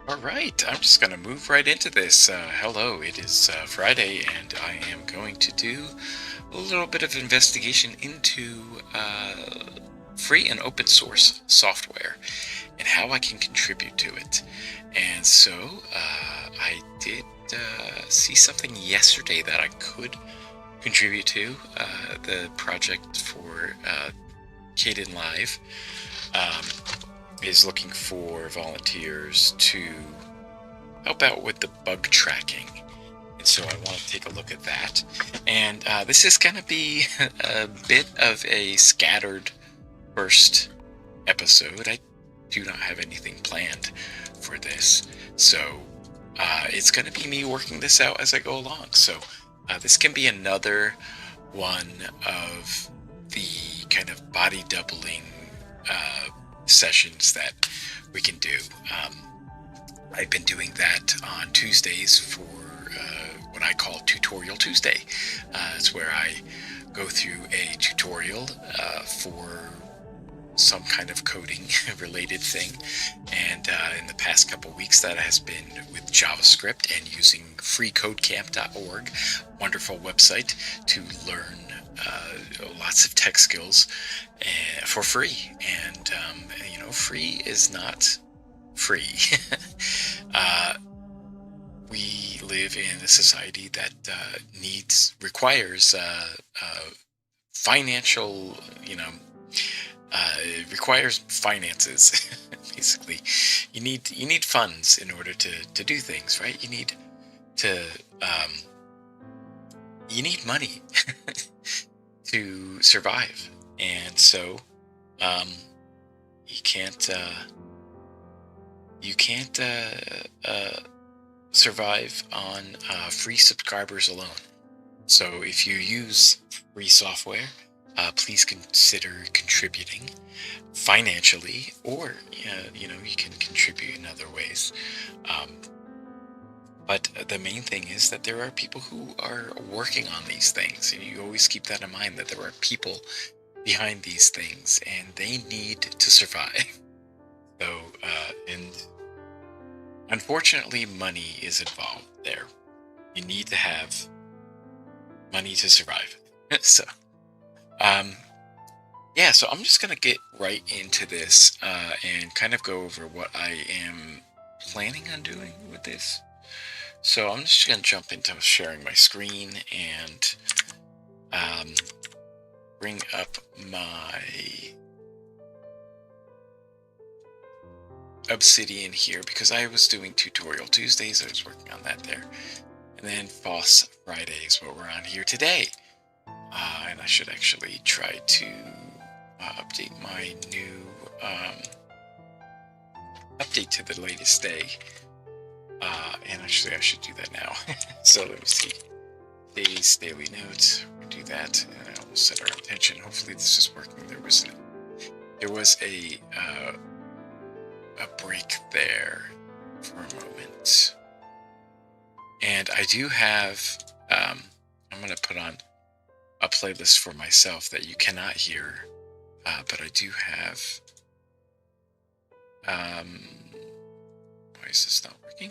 All right, I'm just going to move right into this. Hello, it is Friday, and I am going to do a little bit of investigation into free and open source software and how I can contribute to it. And so I did see something yesterday that I could contribute to, the project for Kdenlive. Is looking for volunteers to help out with the bug tracking. And so I want to take a look at that. And this is going to be a bit of a scattered first episode. I do not have anything planned for this. So it's going to be me working this out as I go along. So this can be another one of the kind of body doubling sessions that we can do. I've been doing that on Tuesdays for what I call Tutorial Tuesday. It's where I go through a tutorial for some kind of coding related thing. And in the past couple weeks, that has been with JavaScript and using freecodecamp.org, wonderful website to learn lots of tech skills for free. And free is not free. We live in a society that requires financial, it requires finances. Basically, you need funds in order to do things, right? You need money to survive, and so you can't survive on free subscribers alone. So if you use free software, please consider contributing financially, or you can contribute in other ways. But the main thing is that there are people who are working on these things, and you always keep that in mind, that there are people behind these things, and they need to survive. So, and unfortunately, money is involved there. You need to have money to survive. So, so I'm just going to get right into this and kind of go over what I am planning on doing with this. So I'm just going to jump into sharing my screen and bring up my Obsidian here because I was doing Tutorial Tuesdays. I was working on that there. And then FOSS Friday is what we're on here today. And I should actually try to update my new update to the latest day. And actually I should do that now. So let me see. Days, daily notes. We'll do that, and I'll set our intention. Hopefully this is working. There was a break there for a moment. And I do have, I'm going to put on a playlist for myself that you cannot hear, but I do have, why is this not working?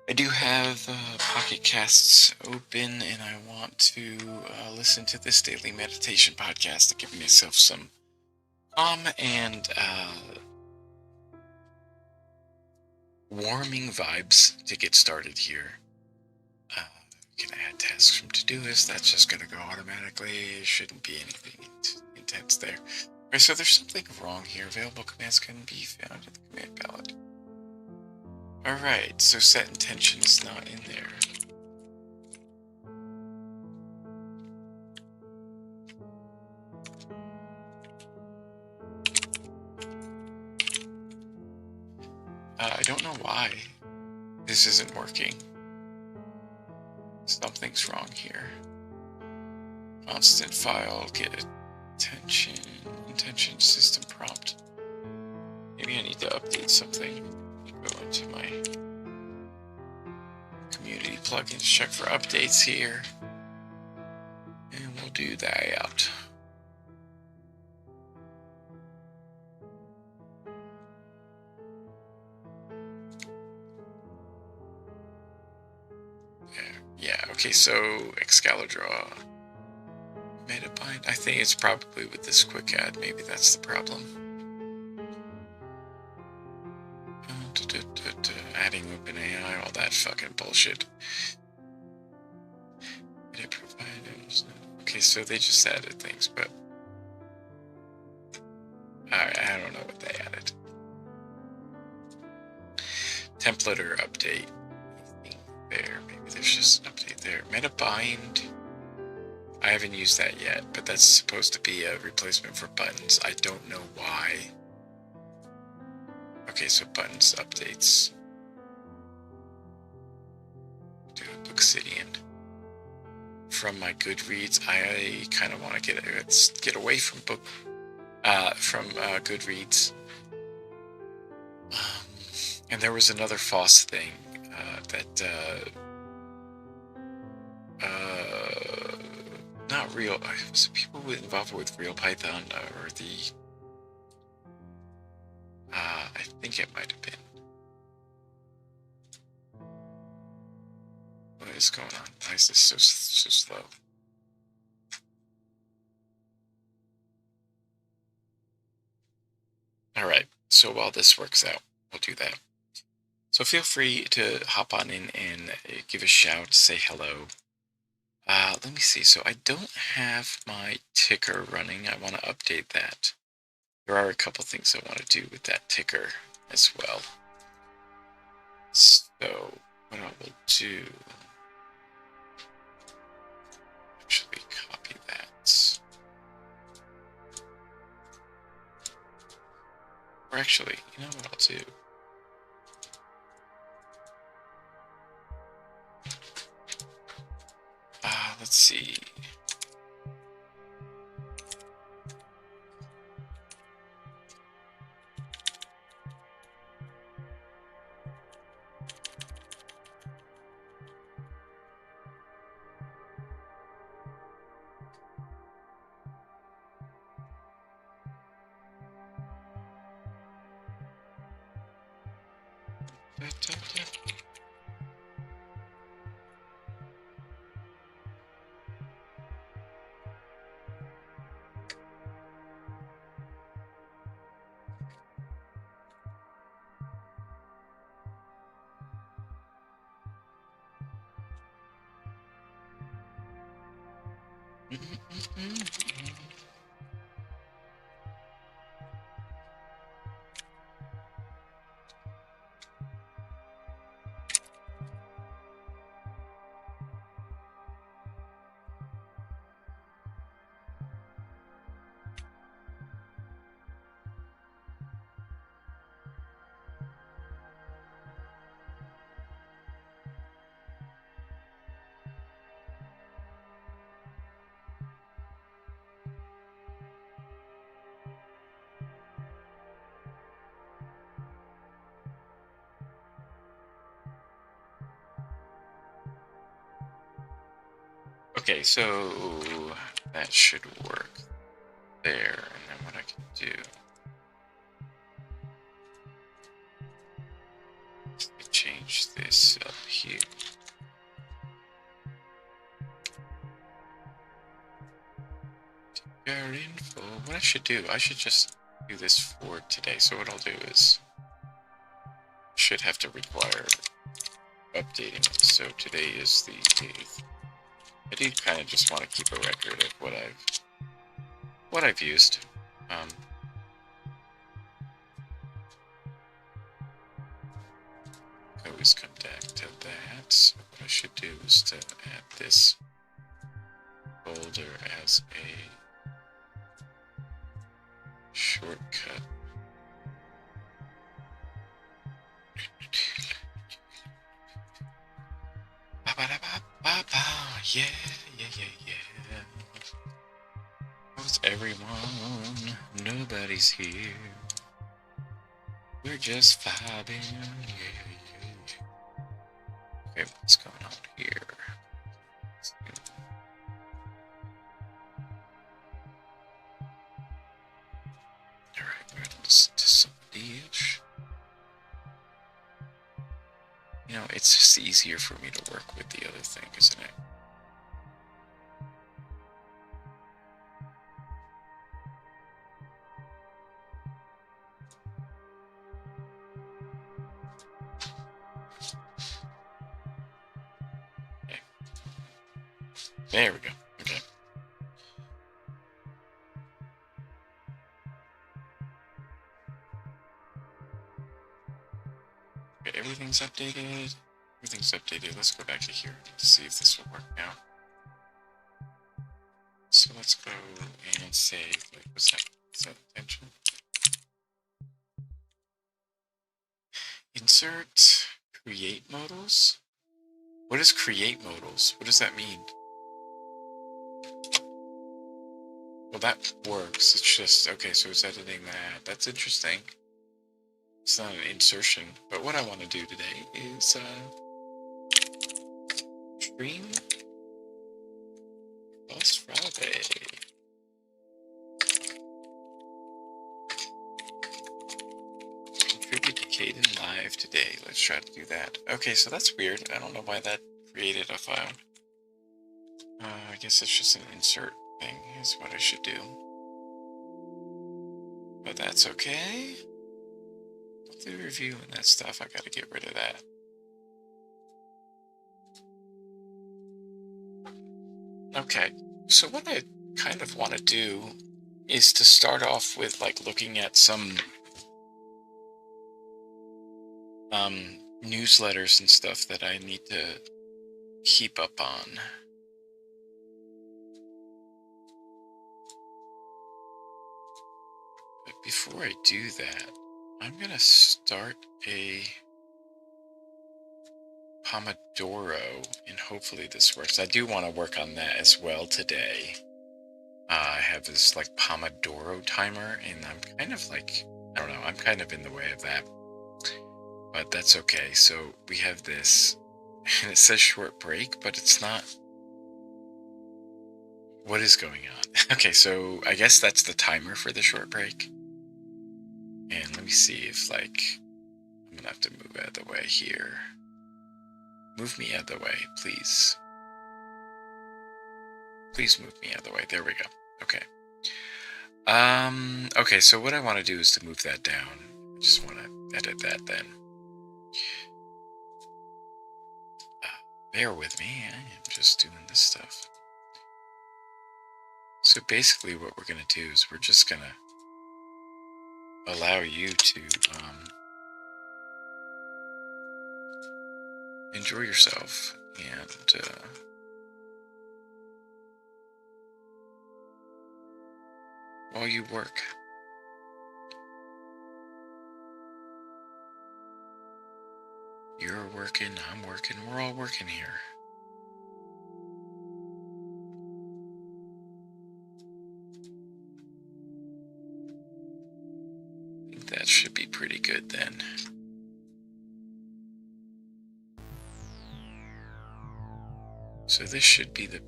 I do have Pocket Casts open, and I want to listen to this daily meditation podcast to give myself some calm and warming vibes to get started here. You can add tasks from Todoist. That's just going to go automatically. It shouldn't be anything intense there. Alright, so there's something wrong here. Available commands can be found in the command palette. Alright, so set intention is not in there. I don't know why this isn't working. Something's wrong here. Constant file, get intention system prompt. Maybe I need to update something. Go into my community plugins, check for updates here, and we'll do that. Yeah, okay, so Excalidraw. Metabind. I think it's probably with this quick add. Maybe that's the problem. Adding OpenAI, all that fucking bullshit. Okay, so they just added things, but I don't know what they added. Template or update. Anything there? Maybe there's just an update there. Metabind. I haven't used that yet, but that's supposed to be a replacement for buttons. I don't know why. Okay, so buttons updates. Do Obsidian. From my Goodreads, I kind of want to get away from Goodreads. And there was another FOSS thing that not real. Was it people involved with Real Python or the? I think it might have been. What is going on? Why is this so slow? All right. So while this works out, we'll do that. So feel free to hop on in and give a shout, say hello. Let me see. So I don't have my ticker running. I want to update that. There are a couple things I want to do with that ticker as well. So what I will do, actually copy that. Or actually, you know what I'll do? Let's see. Okay, so that should work there. And then what I can do is change this up here. Your info. What I should do, I should just do this for today. So what I'll do is, should have to require updating it. So today is the 8th. I do kind of just want to keep a record of what I've used. Always come back to that. So what I should do is to add this folder as a shortcut. Yeah. How's everyone? Nobody's here. We're just vibing. Yeah. Okay, what's going on here? Alright, we're gonna listen to somebody else. You know, it's just easier for me to work with the other thing, isn't it? Okay. There we go. Okay. Okay, everything's updated. Everything's updated. Let's go back to here to see if this will work now. So let's go and say, like, what's that? Set attention. Insert create modals. What is create modals? What does that mean? Well, that works. It's just, okay, so it's editing that. That's interesting. It's not an insertion, but what I want to do today is stream FOSS Friday. Contribute to Kdenlive today. Let's try to do that. Okay, so that's weird. I don't know why that created a file. I guess it's just an insert thing is what I should do. But that's okay. I'll do review and that stuff. I gotta get rid of that. Okay, so what I kind of want to do is to start off with like looking at some newsletters and stuff that I need to keep up on. But before I do that, I'm gonna start a Pomodoro, and hopefully this works. I do want to work on that as well today. I have this like Pomodoro timer, and I'm kind of like, I don't know, I'm kind of in the way of that. But that's okay. So we have this, and it says short break, but it's not. What is going on? Okay, so I guess that's the timer for the short break. And let me see if, like, I'm gonna have to move out of the way here. Move me out of the way, please. Please move me out of the way. There we go. Okay. Okay, so what I want to do is to move that down. I just want to edit that then. Bear with me. I am just doing this stuff. So basically what we're going to do is we're just going to allow you to enjoy yourself and while you work. You're working, I'm working, we're all working here. I think that should be pretty good then. So this should be the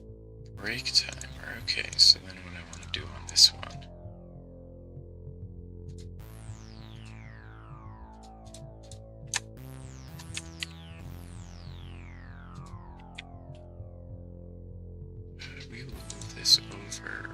break timer. Okay, so then what I want to do on this one. We will move this over.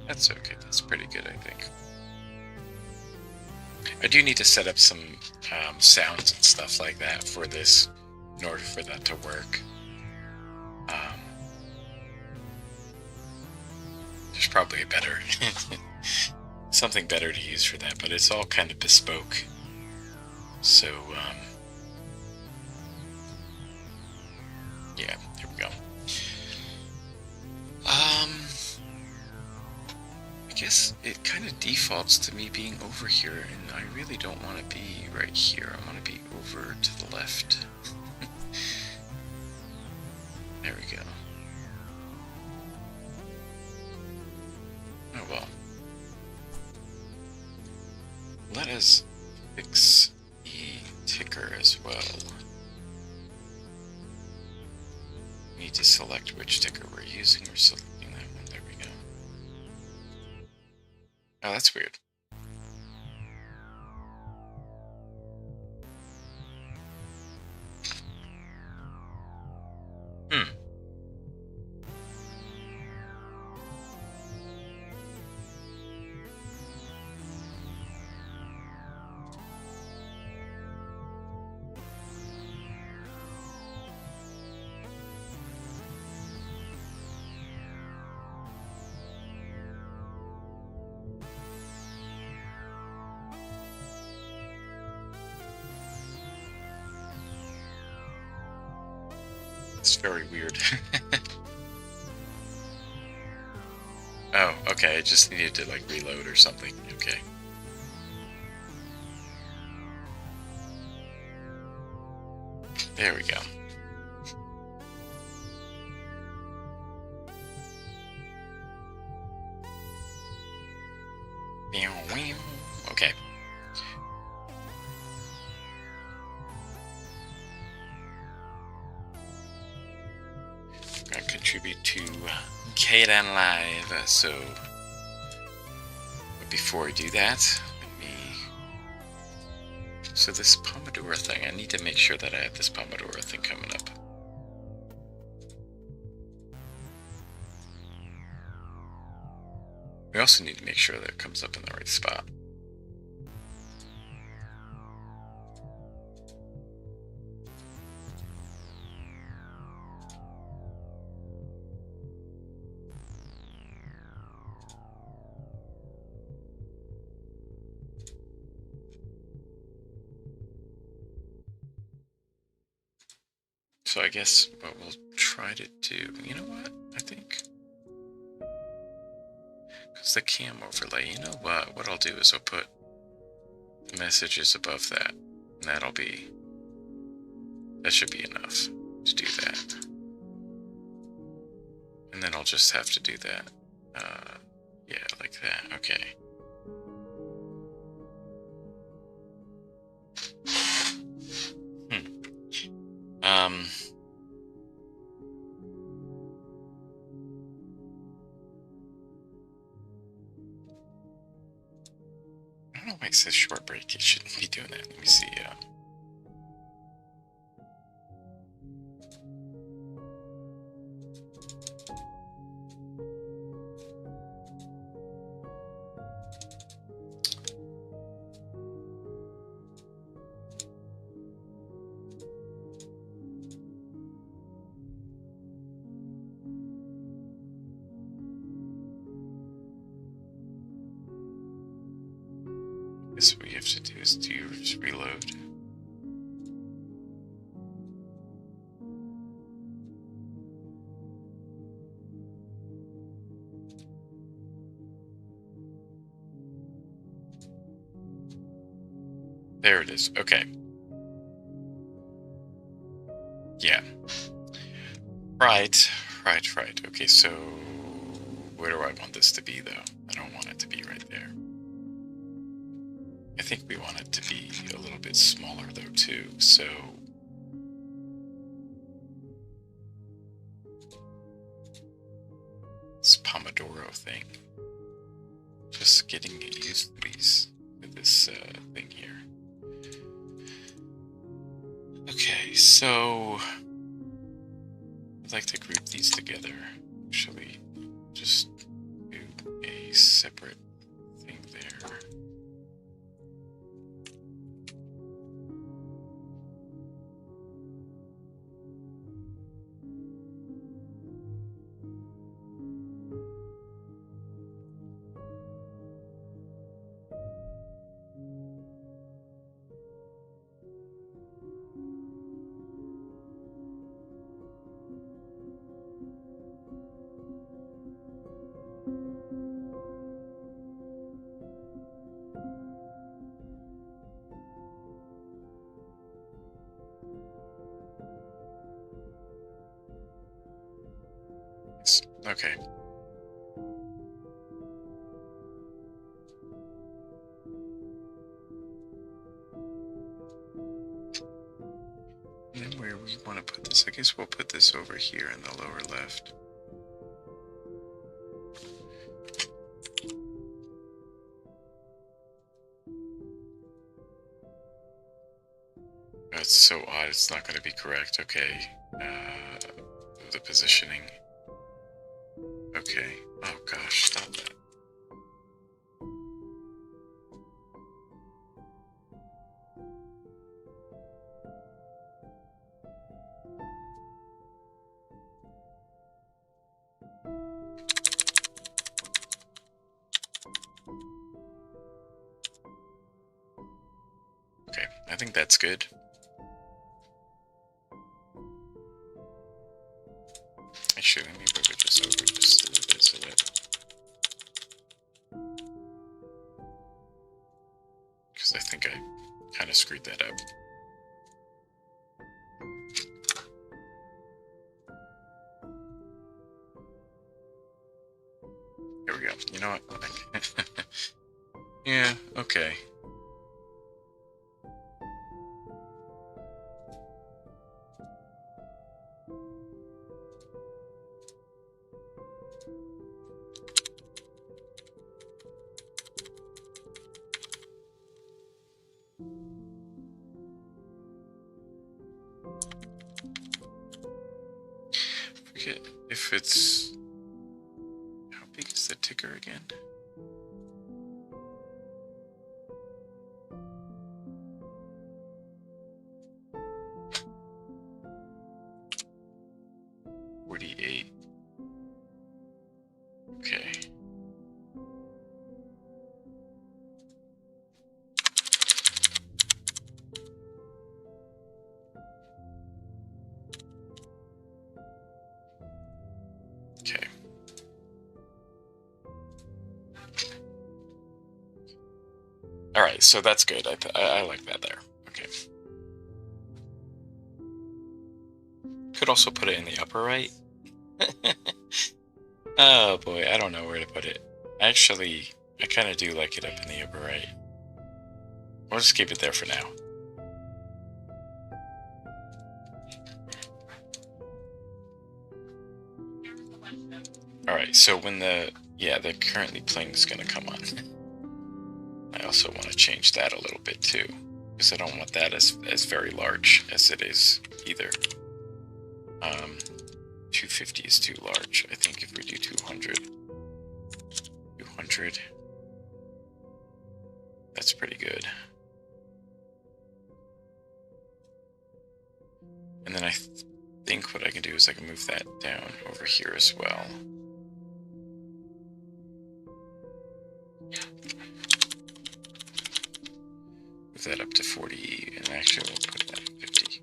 That's okay. That's pretty good, I think. I do need to set up some sounds and stuff like that for this in order for that to work. There's probably a better, something better to use for that, but it's all kind of bespoke. So, yeah, there we go. I guess it kind of defaults to me being over here, and I really don't want to be right here. I want to be over to the left. There we go. Oh well. Let us fix the ticker as well. We need to select which ticker we're using. We're selecting that one. There we go. Oh, that's weird. It's very weird. Oh, okay, I just needed to like reload or something. Okay. There we go. Okay. Gonna contribute to Kdenlive, so but before I do that, so this Pomodoro thing, I need to make sure that I have this Pomodoro thing coming up. We also need to make sure that it comes up in the right spot. So I guess what we'll try to do, you know what, I think, because the cam overlay, you know what I'll do is I'll put messages above that, and that should be enough to do that. And then I'll just have to do that, yeah, like that, okay. I don't know why it says short break. It shouldn't be doing that. Let me see. I guess what you have to do is just reload. There it is. Okay. Yeah. Right. Okay, so where do I want this to be, though? I don't want it to be right there. I think we want it to be a little bit smaller, though, too. So this Pomodoro thing. Just getting used to this thing here. Okay, so I'd like to group these together. Actually, just do a separate thing there. Okay. And then where we want to put this, I guess we'll put this over here in the lower left. That's so odd, it's not going to be correct. Okay. The positioning. Okay. Oh gosh, stop that. Okay, I think that's good. Actually, let me move this over just a little bit so that, because I think I kind of screwed that up. There we go. You know what? Yeah, okay. Forget if it's, how big is the ticker again? $48. Okay. Okay. All right, so that's good. I like that there. Okay. Could also put it in the upper right. Oh boy, I don't know where to put it. Actually, I kind of do like it up in the upper right. We'll just keep it there for now. All right, so when the currently playing is going to come on. I also want to change that a little bit too, because I don't want that as very large as it is either. 250 is too large. I think if we do 200, that's pretty good. And then I think what I can do is I can move that down over here as well. Move that up to 40, and actually we'll put that at 50.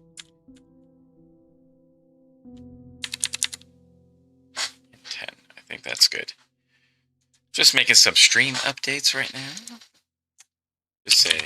And 10, I think that's good. Just making some stream updates right now. Just say,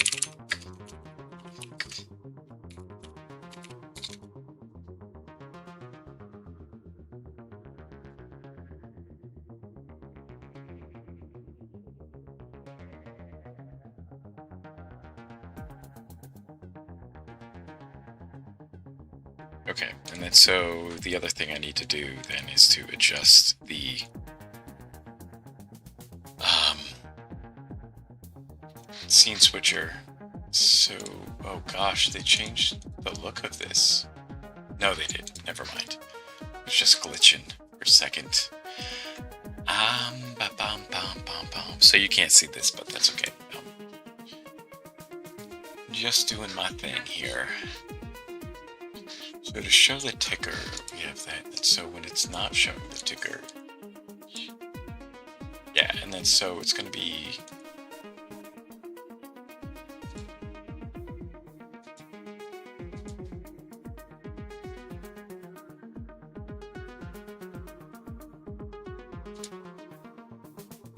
Okay, and then so the other thing I need to do then is to adjust the scene switcher. So, oh gosh, they changed the look of this. No, they did. Never mind. It's just glitching for a second. So you can't see this, but that's okay. Just doing my thing here. So to show the ticker, we have that. And so when it's not showing the ticker, yeah, and then so it's going to be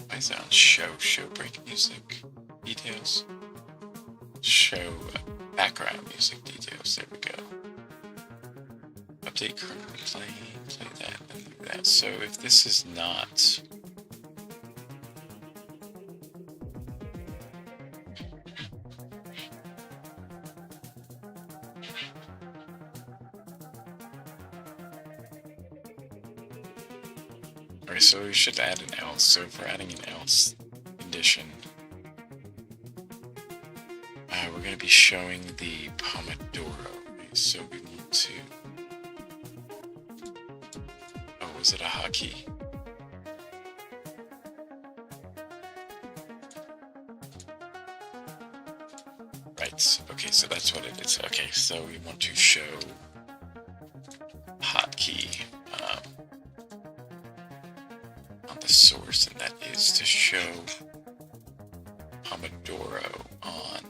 why is that on show break music details, show background music details. There we go. Update currently play that, and do that. So if this is not alright, so we should add an else. So if we're adding an else condition, we're going to be showing the Pomodoro. Okay, so we need to. Oh, was it a hotkey? Right. Okay, so that's what it is. Okay, so we want to show hotkey on the source, and that is to show Pomodoro on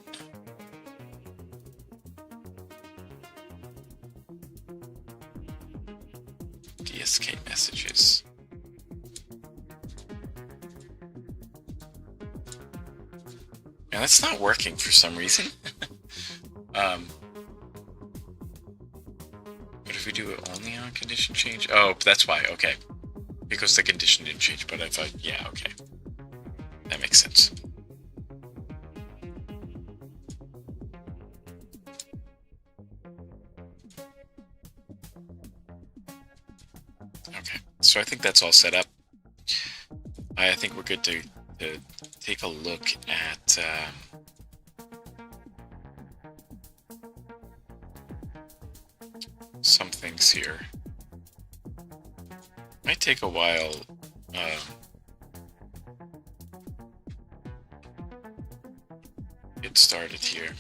DSK messages. And that's not working for some reason. But if we do it only on condition change, oh, that's why. Okay, because the condition didn't change. But if yeah, okay, that makes sense. Okay, so I think that's all set up. I think we're good to take a look at some things here. Might take a while. Get started here.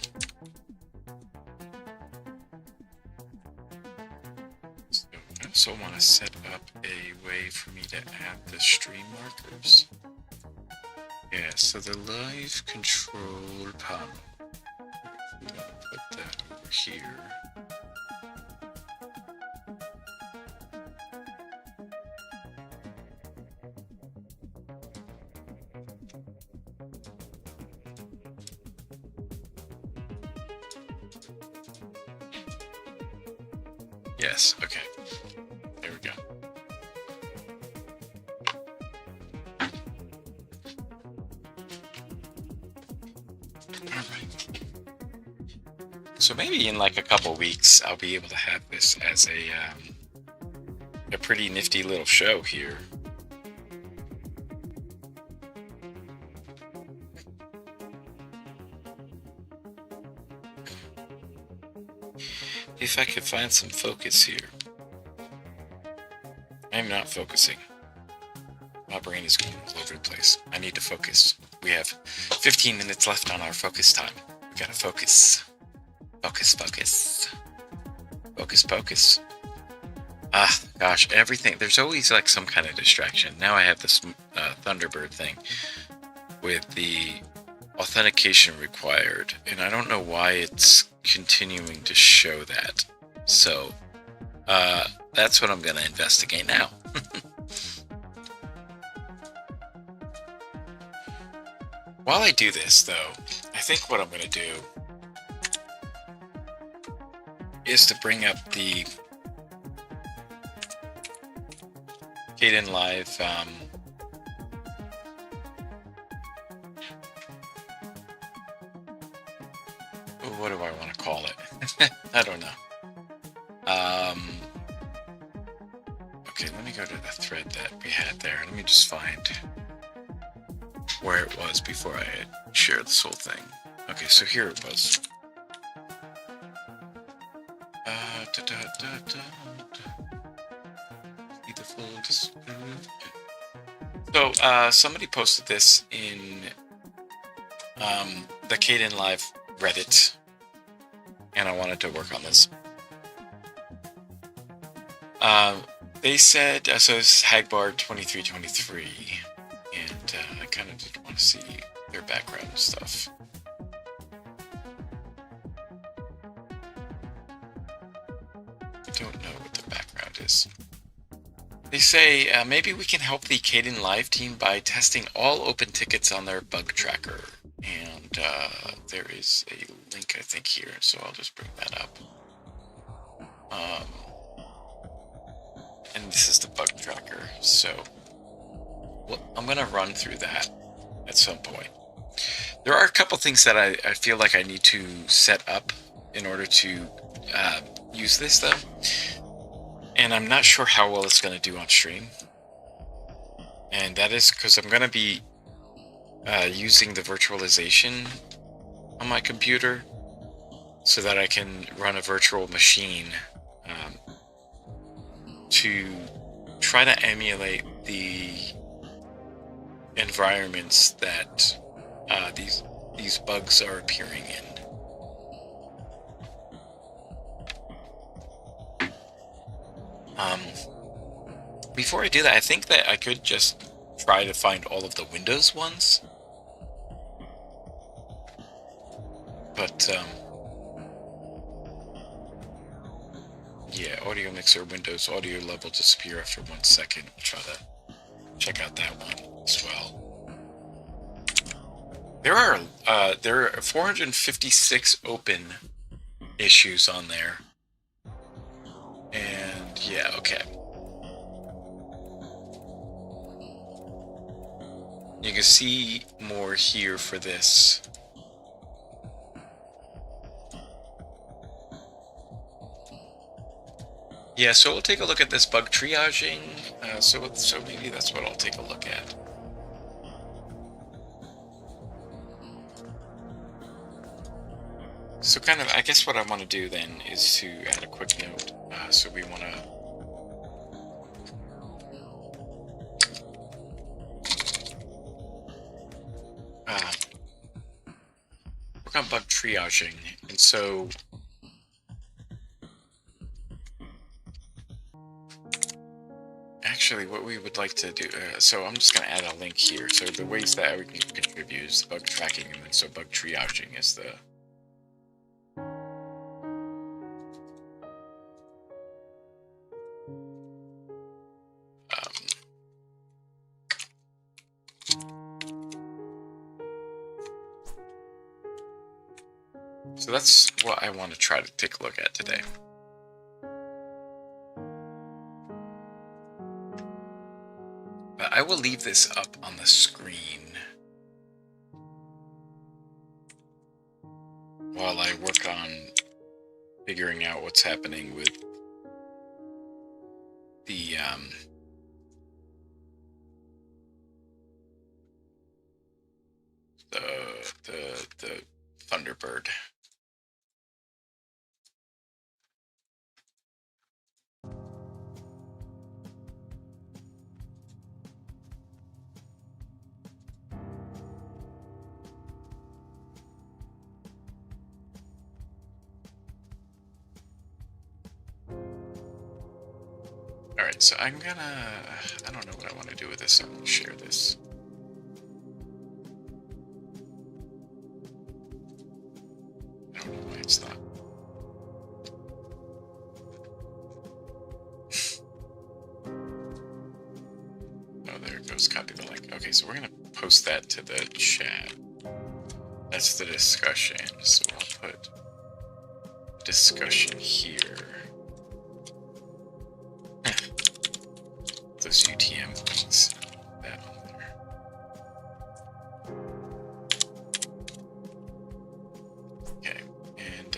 So I also want to set up a way for me to add the stream markers. Yeah, so the live control panel. We want to put that over here. Yes, okay. There we go. Alright. So maybe in like a couple weeks I'll be able to have this as a pretty nifty little show here. If I could find some focus here. I'm not focusing. My brain is going all over the place. I need to focus. We have 15 minutes left on our focus time. We gotta focus. Focus, focus. Focus, focus. Ah, gosh, everything. There's always like some kind of distraction. Now I have this Thunderbird thing with the authentication required, and I don't know why it's continuing to show that. So that's what I'm going to investigate now. While I do this, though, I think what I'm going to do is to bring up the Kdenlive what do I want to call it? I don't know. Okay, let me go to the thread that we had there. Let me just find where it was before I had shared this whole thing. Okay, so here it was. The full description. So somebody posted this in the Kdenlive Reddit, and I wanted to work on this. They said, so it's Hagbar2323, and I kind of did want to see their background and stuff. I don't know what the background is. They say, maybe we can help the Kdenlive team by testing all open tickets on their bug tracker. And there is a link, I think, here, so I'll just bring that up. And this is the bug tracker, so I'm going to run through that at some point. There are a couple things that I feel like I need to set up in order to use this, though. And I'm not sure how well it's going to do on stream. And that is because I'm going to be using the virtualization on my computer so that I can run a virtual machine to try to emulate the environments that these bugs are appearing in. Before I do that, I think that I could just try to find all of the Windows ones. But, yeah, audio mixer, Windows, audio level disappear after 1 second. I'll try to check out that one as well. There are 456 open issues on there. And, yeah, okay. You can see more here for this. Yeah, so we'll take a look at this bug triaging. So maybe that's what I'll take a look at. So kind of, I guess what I want to do then is to add a quick note. So we want to work on bug triaging. And so actually what we would like to do, so I'm just going to add a link here. So the ways that we can contribute is bug tracking, and then so bug triaging is the so that's what I want to try to take a look at today. But I will leave this up on the screen while I work on figuring out what's happening with the Thunderbird. Alright, so I don't know what I want to do with this. I'm going to share this. I don't know why it's not. Oh, there it goes. Copy the link. Okay, so we're going to post that to the chat. That's the discussion. So I'll put discussion here. Those UTM things. That on there. Okay, and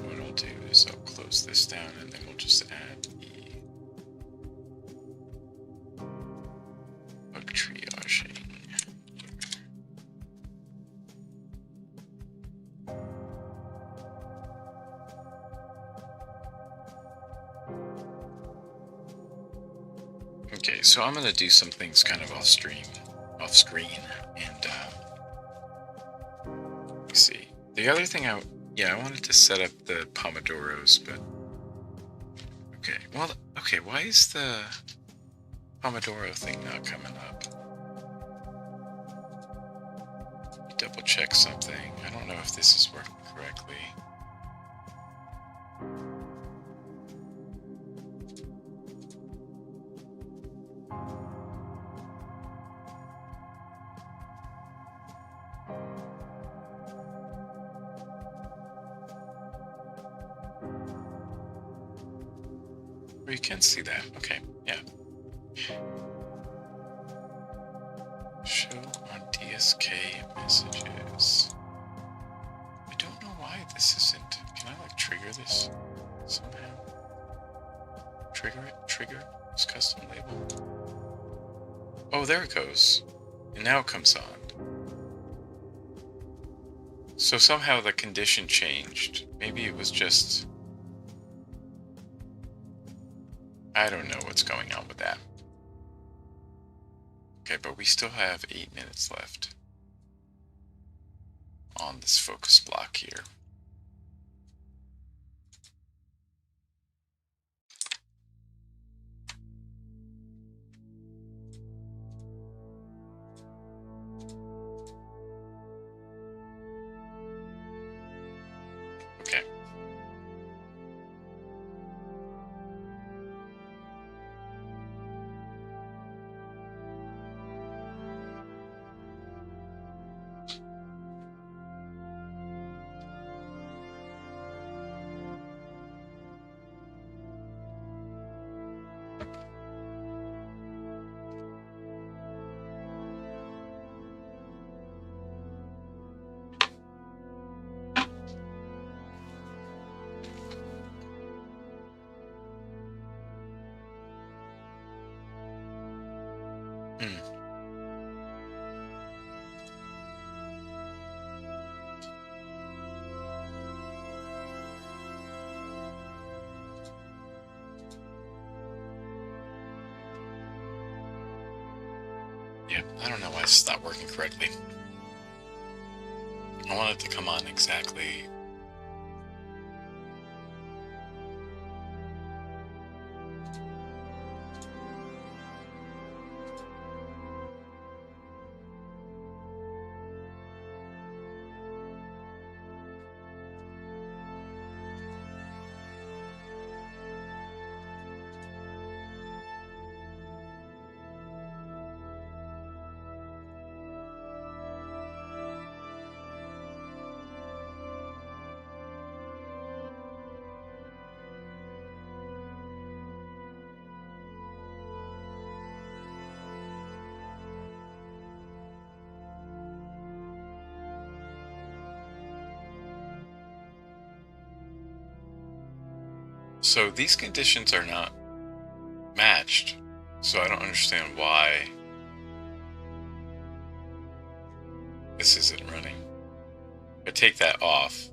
what I'll do is I'll close close this down, and then we'll just add the bug triaging. Okay, so I'm gonna do some things kind of off screen, and let's see. The other thing I wanted to set up the Pomodoros, but okay. Well, okay. Why is the Pomodoro thing not coming up? Let me double check something. I don't know if this is working correctly. You can see that. Okay, yeah. Show on DSK messages. I don't know why this isn't. Can I like trigger this somehow? Trigger it? Trigger this custom label. Oh, there it goes. And now it comes on. So somehow the condition changed. Maybe it was just... I don't know what's going on with that. Okay, but we still have 8 minutes left on this focus block here. Okay. Yeah, I don't know why it's not working correctly. I want it to come on exactly. So these conditions are not matched, so I don't understand why this isn't running. If I take that off,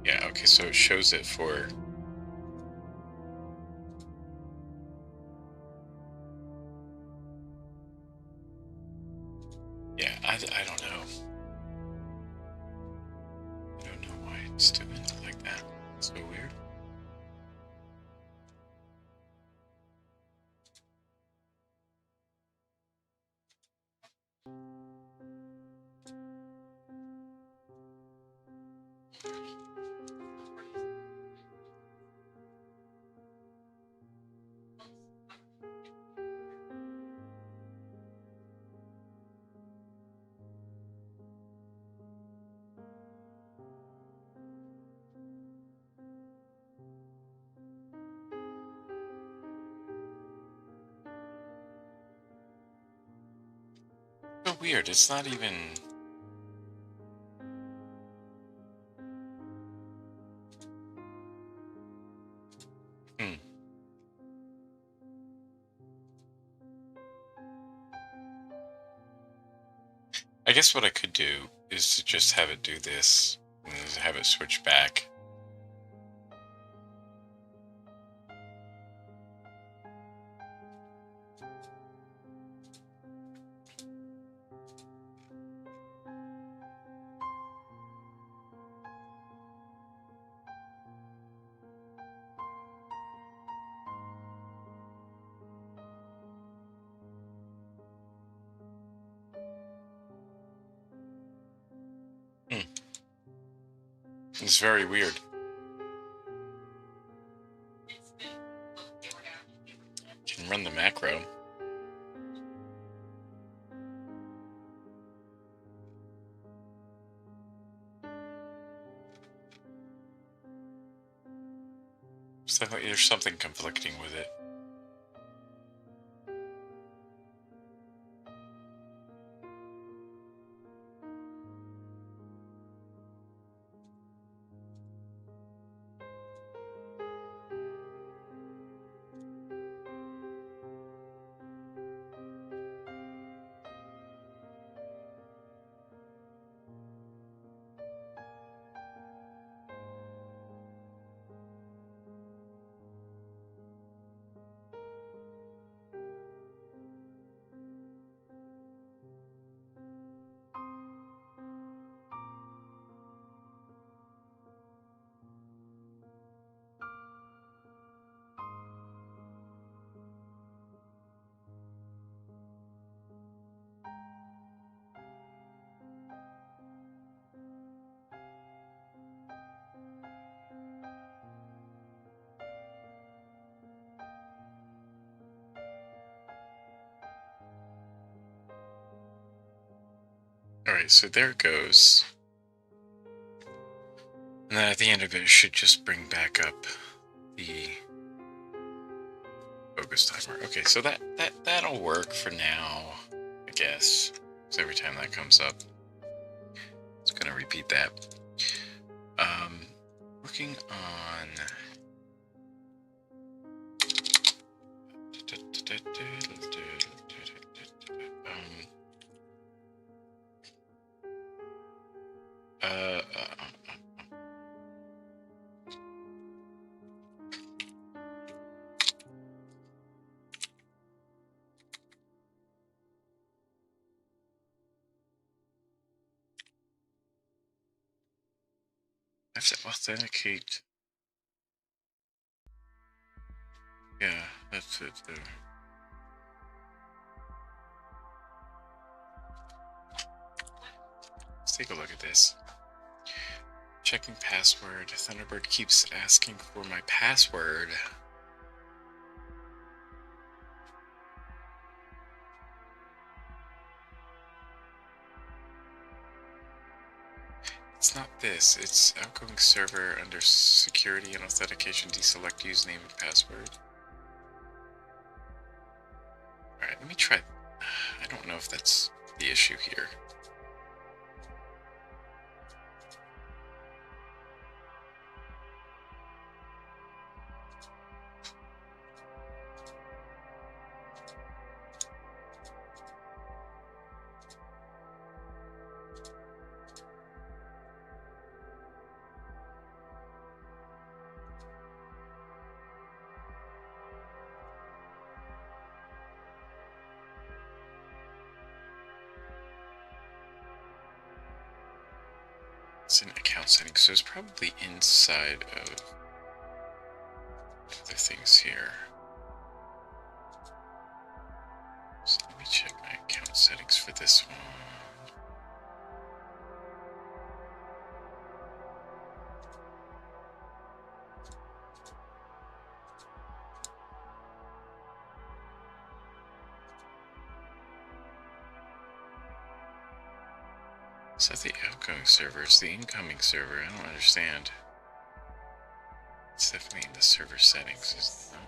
yeah, okay, so it shows it for... Yeah, I don't know. I don't know why it's doing it like that. It's so weird. weird. It's not even... I guess what I could do is to just have it do this and have it switch back. It's very weird. Can run the macro. So there's something conflicting with it. Alright, so there it goes. And then at the end of it should just bring back up the focus timer. Okay, so that'll work for now, I guess. So every time that comes up, it's gonna repeat that. Working on I have to authenticate. Yeah, that's it there. Let's take a look at this. Checking password. Thunderbird keeps asking for my password. It's not this. It's outgoing server under security and authentication. Deselect username and password. Alright, let me try. I don't know if that's the issue here. It's in account settings, so it's probably inside of other things here. So let me check my account settings for this one. Is that the outgoing server? It's the incoming server. I don't understand. It's definitely in the server settings, isn't it?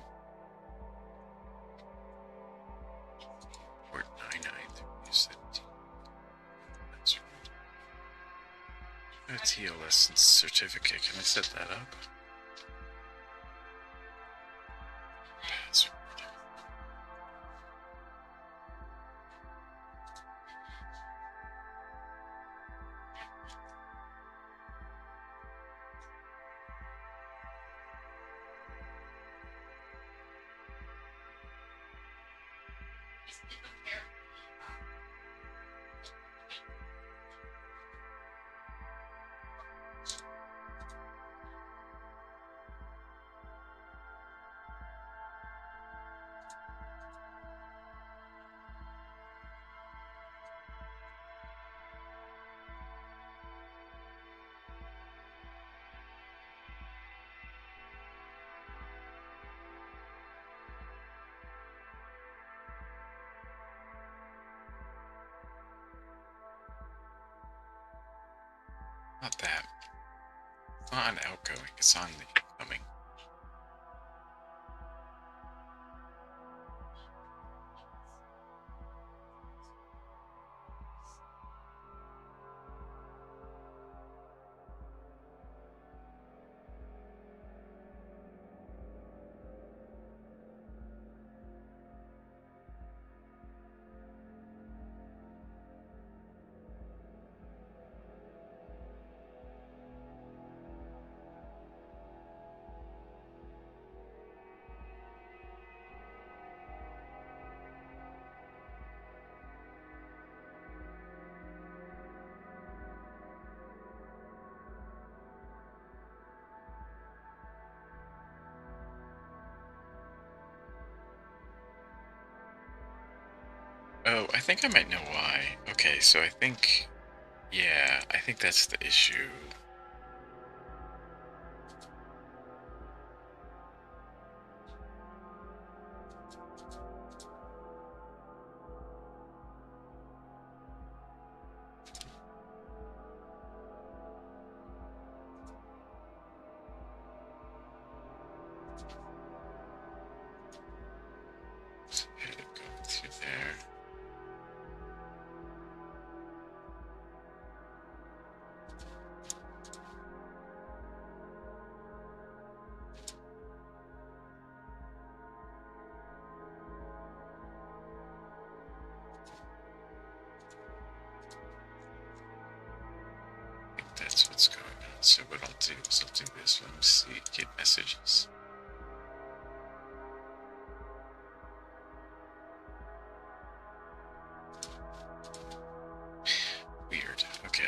Port 993. A TLS certificate. Can I set that up? Password. Not that. It's not on outgoing, it's on the incoming. Oh, I think I might know why. Okay, so I think, yeah, I think that's the issue. So hit it, go through there. I think that's what's going on. So what I'll do is I'll do this. Let me see, get messages. Weird. Okay.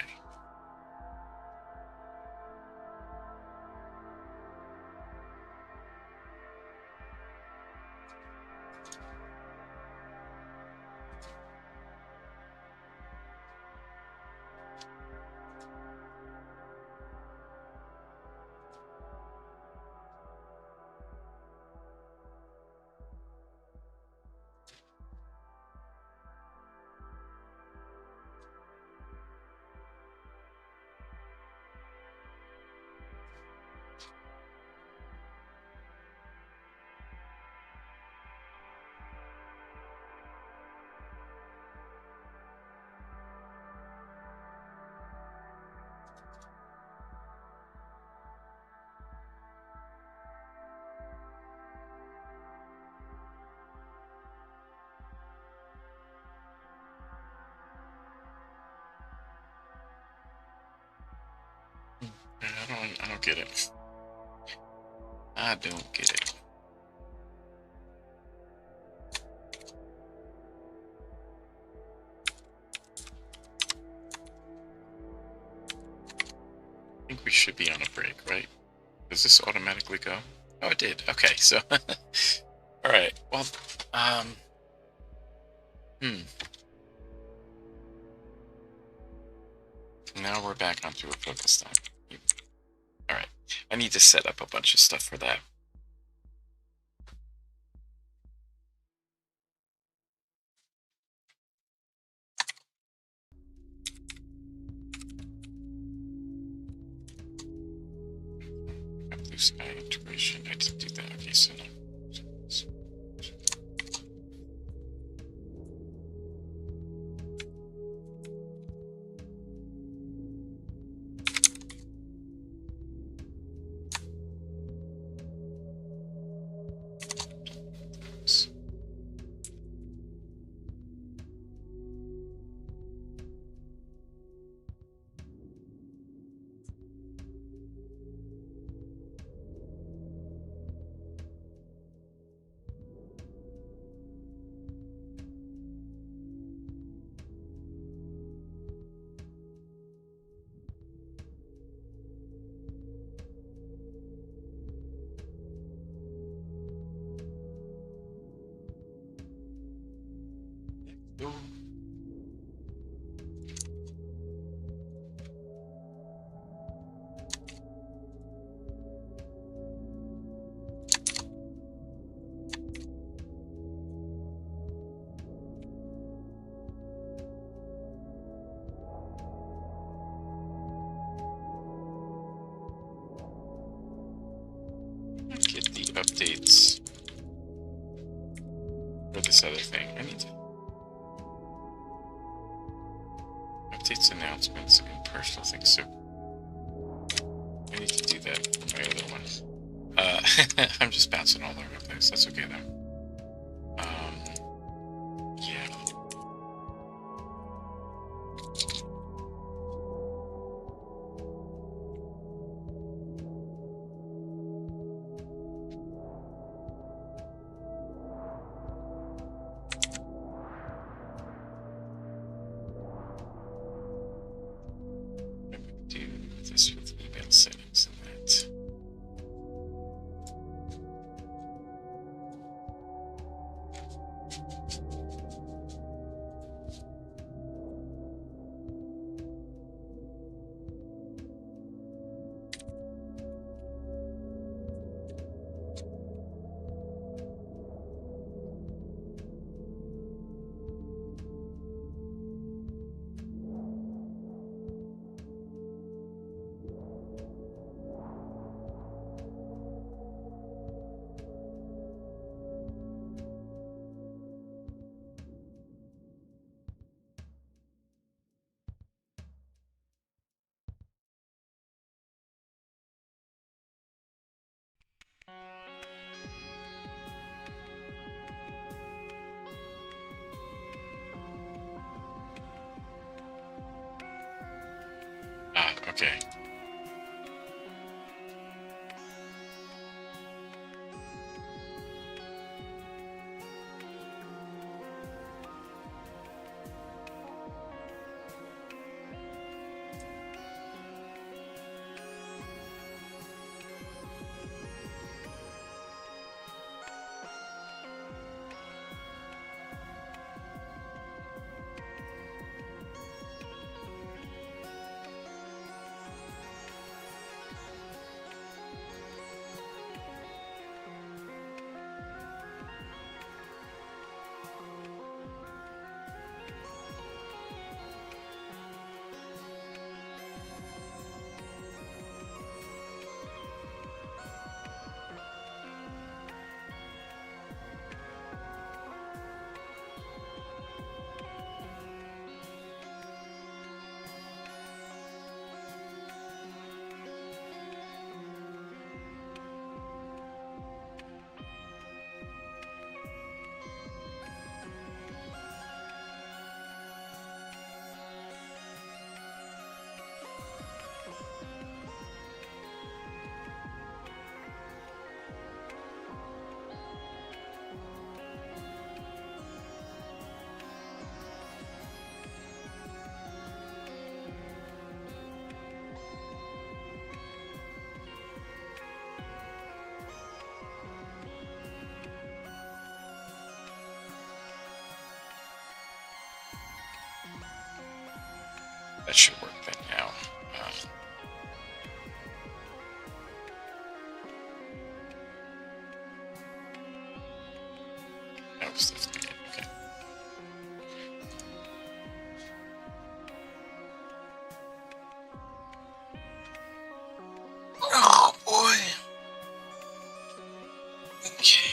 I don't get it. I don't get it. I think we should be on a break, right? Does this automatically go? Oh, it did. Okay, so all right. Well, now we're back onto a focus time. All right. I need to set up a bunch of stuff for that. Blue sky integration. I didn't do that. Okay, so no. updates for this other thing. I need to updates, announcements, and personal things. So I need to do that for my other one. I'm just bouncing all over the place. That's okay though. Yeah. Do this with email settings and that. Okay. That should work then now. No stuff's not good. Okay. Oh boy. Okay.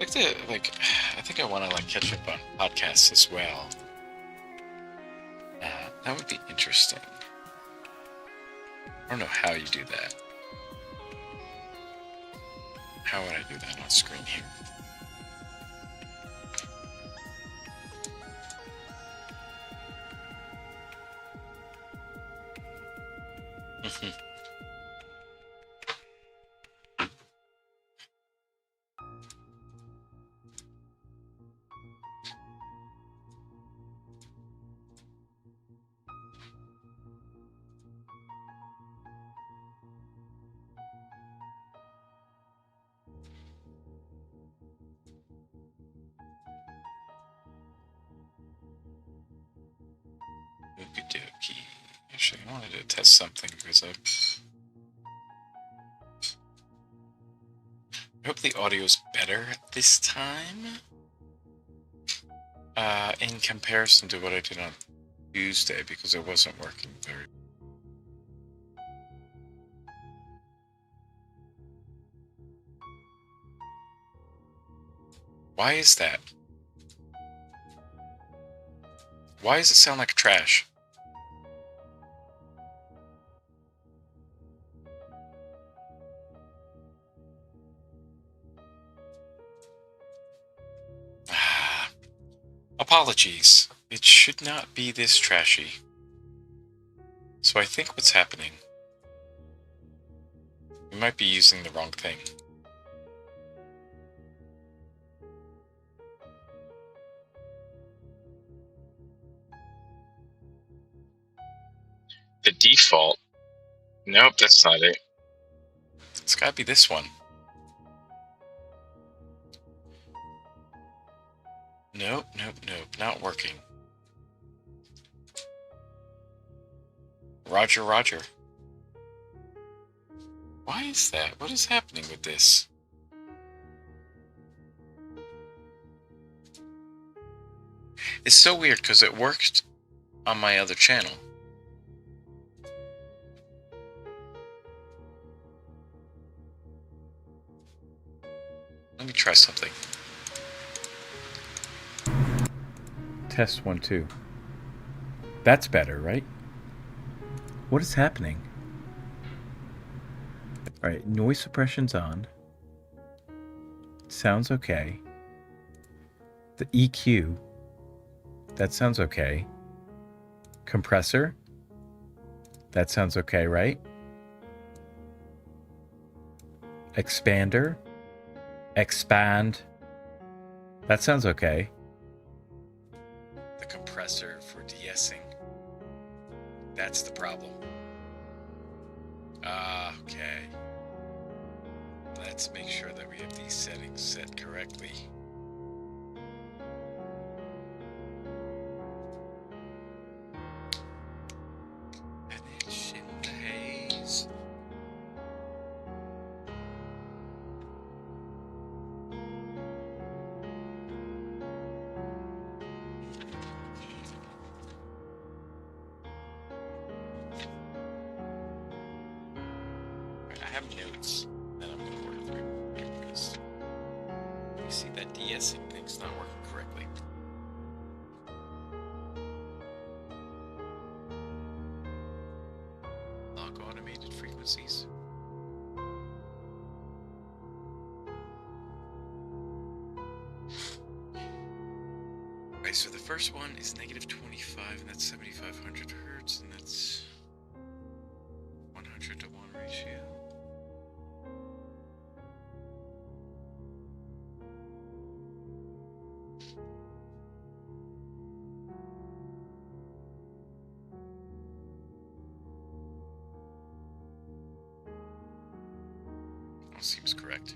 I think I want to catch up on podcasts as well. That would be interesting. I don't know how you do that. How would I do that on screen here? Okey-dokey. Actually, I wanted to test something because I hope the audio's better this time. In comparison to what I did on Tuesday, because it wasn't working very. Why is that? Why does it sound like trash? Apologies. It should not be this trashy. So I think what's happening, we might be using the wrong thing. The default? Nope, that's not it. It's gotta be this one. Nope, not working. Roger. Why is that? What is happening with this? It's so weird because it worked on my other channel. Let me try something. Test 1, 2. That's better, right? What is happening? All right, noise suppression's on. Sounds okay. The EQ, that sounds okay. Compressor, that sounds okay, right? Expander, expand, that sounds okay. The compressor for de-essing, that's the problem. Okay. Let's make sure that we have these settings set correctly. Vanish in the haze. I have notes that I'm going to work through because you see that de-essing thing's not working correctly. Log automated frequencies. Okay, so the first one is -25, and that's 7,500 hertz, and that's 100 to 1 ratio. All seems correct.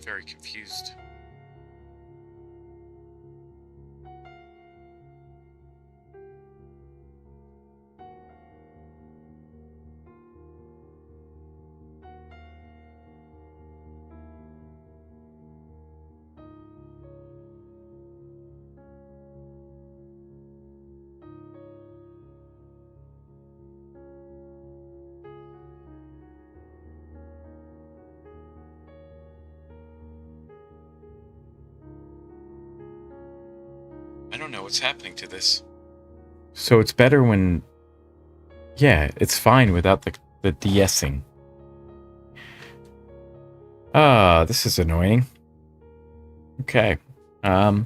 I'm very confused. I don't know what's happening to this. So it's better when... Yeah, it's fine without the de-essing. Ah, this is annoying. Okay. Why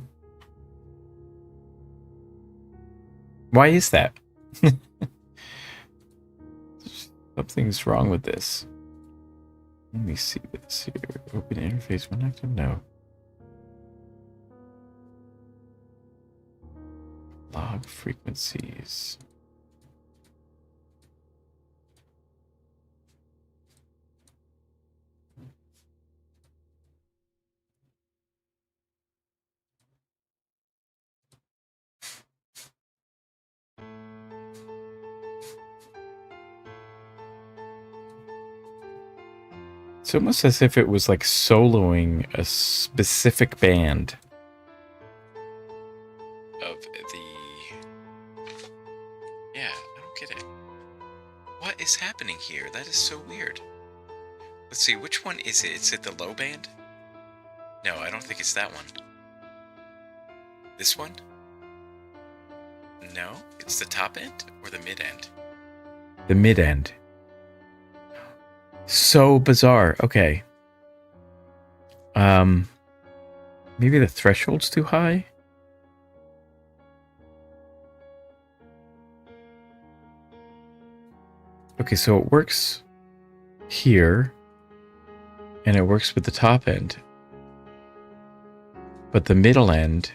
is that? Something's wrong with this. Let me see this here. Open interface when active? No. Log frequencies. It's almost as if it was like soloing a specific band. Of the... Yeah, I don't get it. What is happening here? That is so weird. Let's see, which one is it? Is it the low band? No, I don't think it's that one. This one? No, it's the top end or the mid end? The mid end. So bizarre. Okay. Maybe the threshold's too high? Okay, so it works here, and it works with the top end. But the middle end...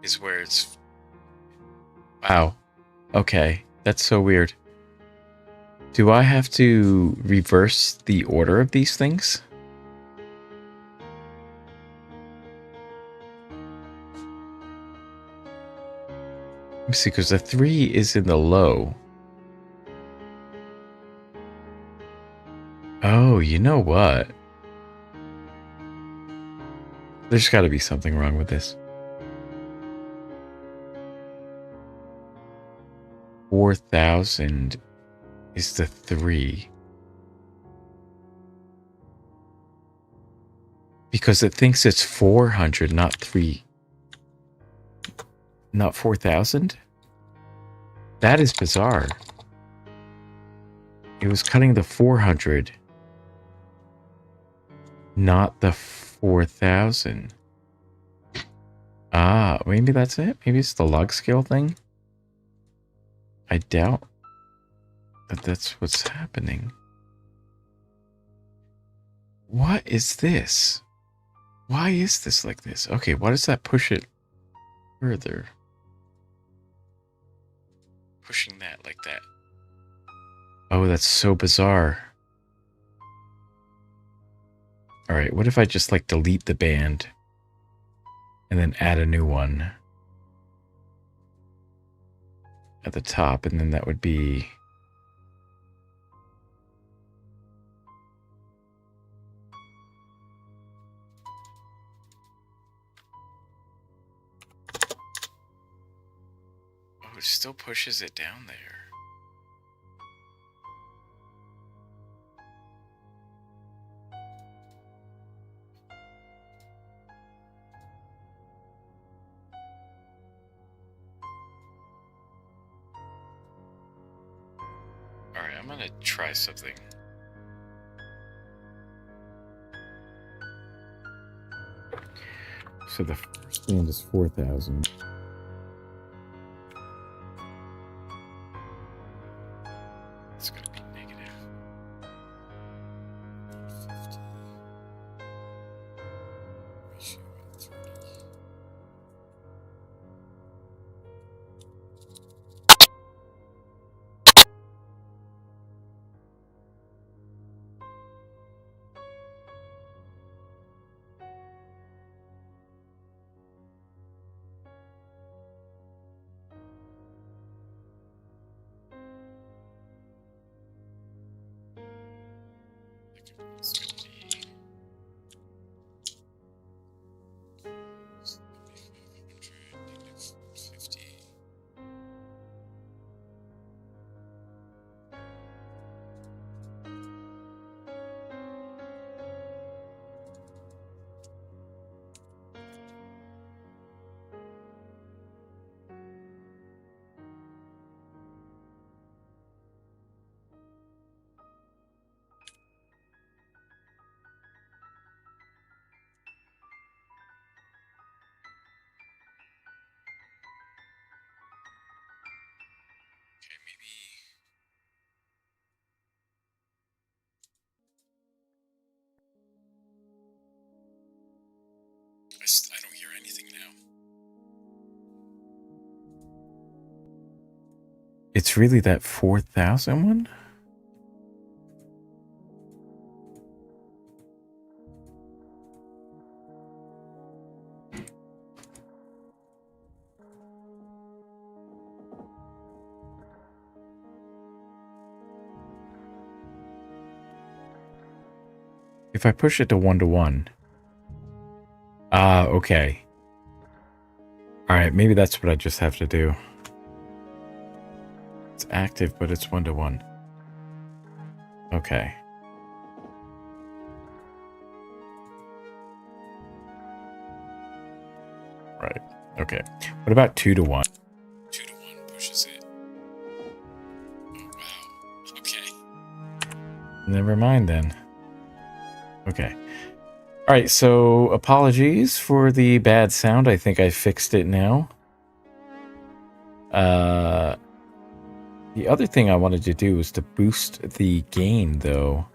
Is where it's... Wow. Okay, that's so weird. Do I have to reverse the order of these things? Let me see, because the 3 is in the low. Oh, you know what? There's got to be something wrong with this. 4,000 is the 3. Because it thinks it's 400, not 3. Not 4,000? That is bizarre. It was cutting the 400, not the 4,000. Ah, maybe that's it? Maybe it's the log scale thing? I doubt that that's what's happening. What is this? Why is this like this? Okay, why does that push it further? Pushing that like that. Oh, that's so bizarre. Alright, what if I just like delete the band and then add a new one at the top, and then that would be... Oh, it still pushes it down there. Alright, I'm gonna try something. So the first band is 4,000. It's gonna be negative. 50. Ratio at 30. It's gonna be 7,550. Okay, maybe. I don't hear anything now. It's really that 4,000 one? If I push it to 1-to-1. Ah, okay. Alright, maybe that's what I just have to do. It's active, but it's 1-to-1. Okay. Right. Okay. What about 2-to-1? 2-to-1 pushes it. Oh, wow. Okay. Never mind then. Okay. Alright, so apologies for the bad sound. I think I fixed it now. The other thing I wanted to do was to boost the gain, though.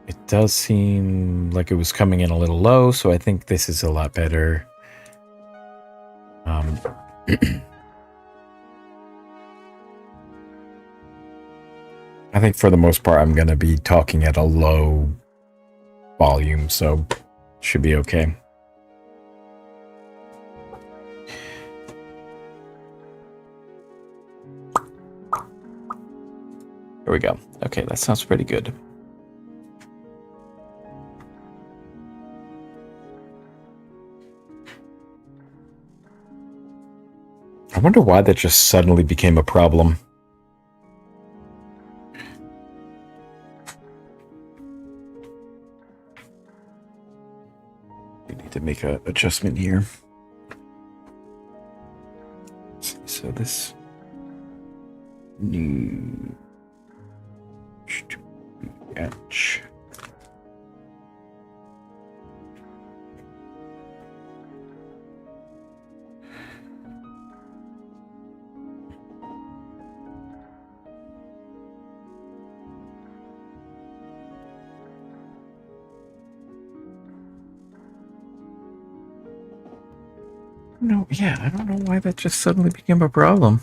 It does seem like it was coming in a little low, so I think this is a lot better. I think for the most part, I'm going to be talking at a low volume, so should be okay. There we go. Okay, that sounds pretty good. I wonder why that just suddenly became a problem. We need to make an adjustment here. So this new edge. No, yeah, I don't know why that just suddenly became a problem.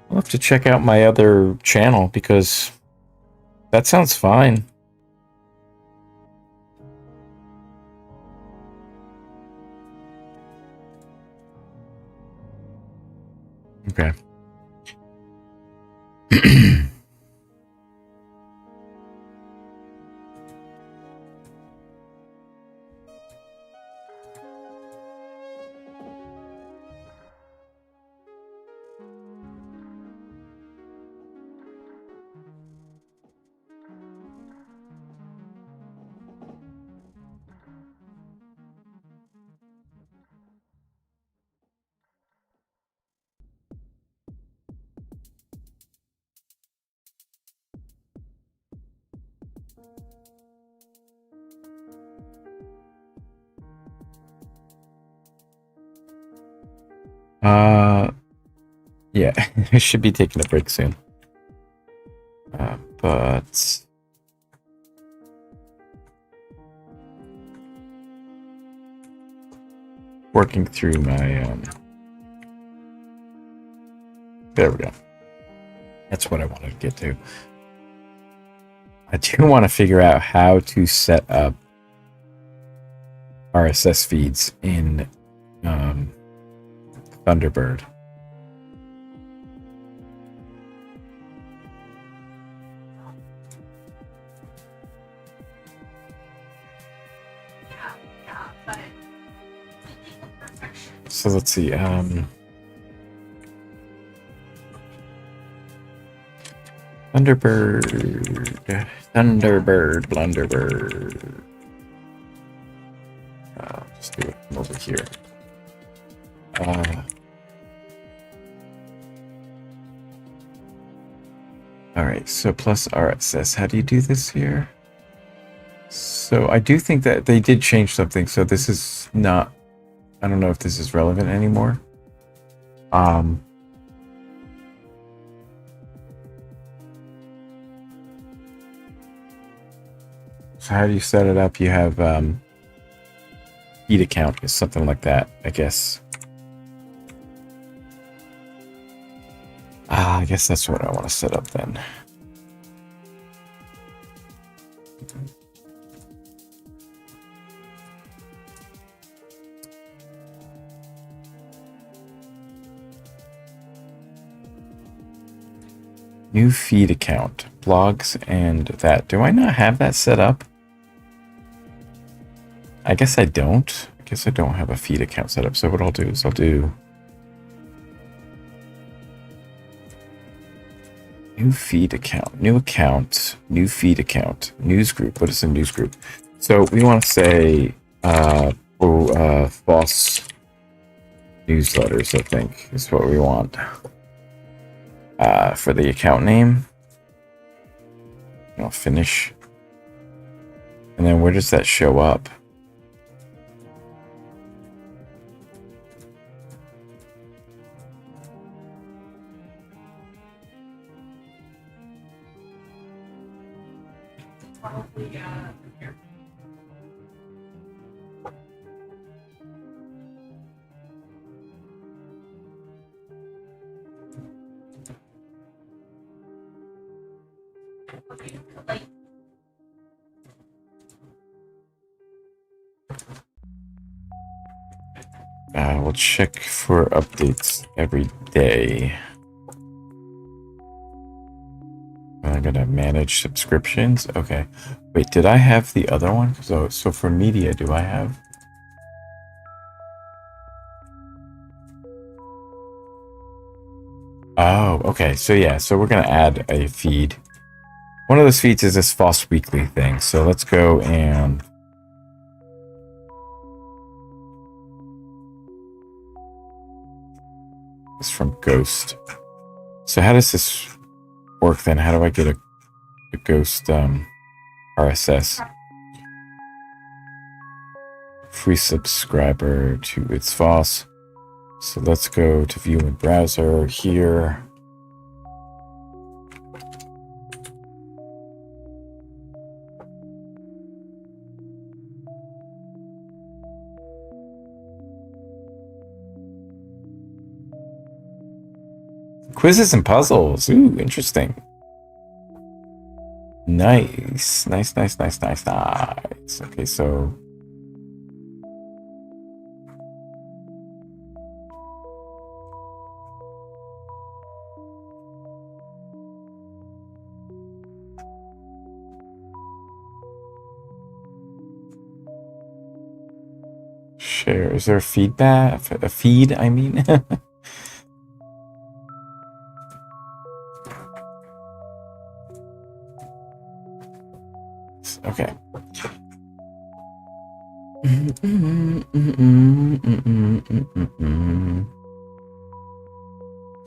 I'll have to check out my other channel because that sounds fine. Okay. Yeah, I should be taking a break soon. But working through my there we go. That's what I wanted to get to. I do want to figure out how to set up RSS feeds in Thunderbird. So let's see. Thunderbird, Blunderbird. Just do it from over here. Alright, so plus RSS. How do you do this here? So I do think that they did change something, so this is not... I don't know if this is relevant anymore. So how do you set it up? You have feed account is something like that, I guess. I guess that's what I want to set up then. New feed account, blogs, and that. Do I not have that set up? I guess I don't. I guess I don't have a feed account set up. So what I'll do is I'll do new feed account, new account, new feed account, news group. What is a news group? So we want to say FOSS newsletters, I think, is what we want. For the account name. I'll finish. And then where does that show up? We'll check for updates every day. I'm gonna manage subscriptions. Okay. Wait, did I have the other one? So for media, do I have? Oh, okay. So yeah, so we're gonna add a feed. One of those feeds is this FOSS weekly thing. So let's go and it's from Ghost. So how does this work then? How do I get a Ghost RSS? Free subscriber to its FOSS. So let's go to view in browser here. Quizzes and puzzles. Ooh, interesting. Nice. Nice. Okay, so share. Is there a feedback? A feed, I mean? Okay.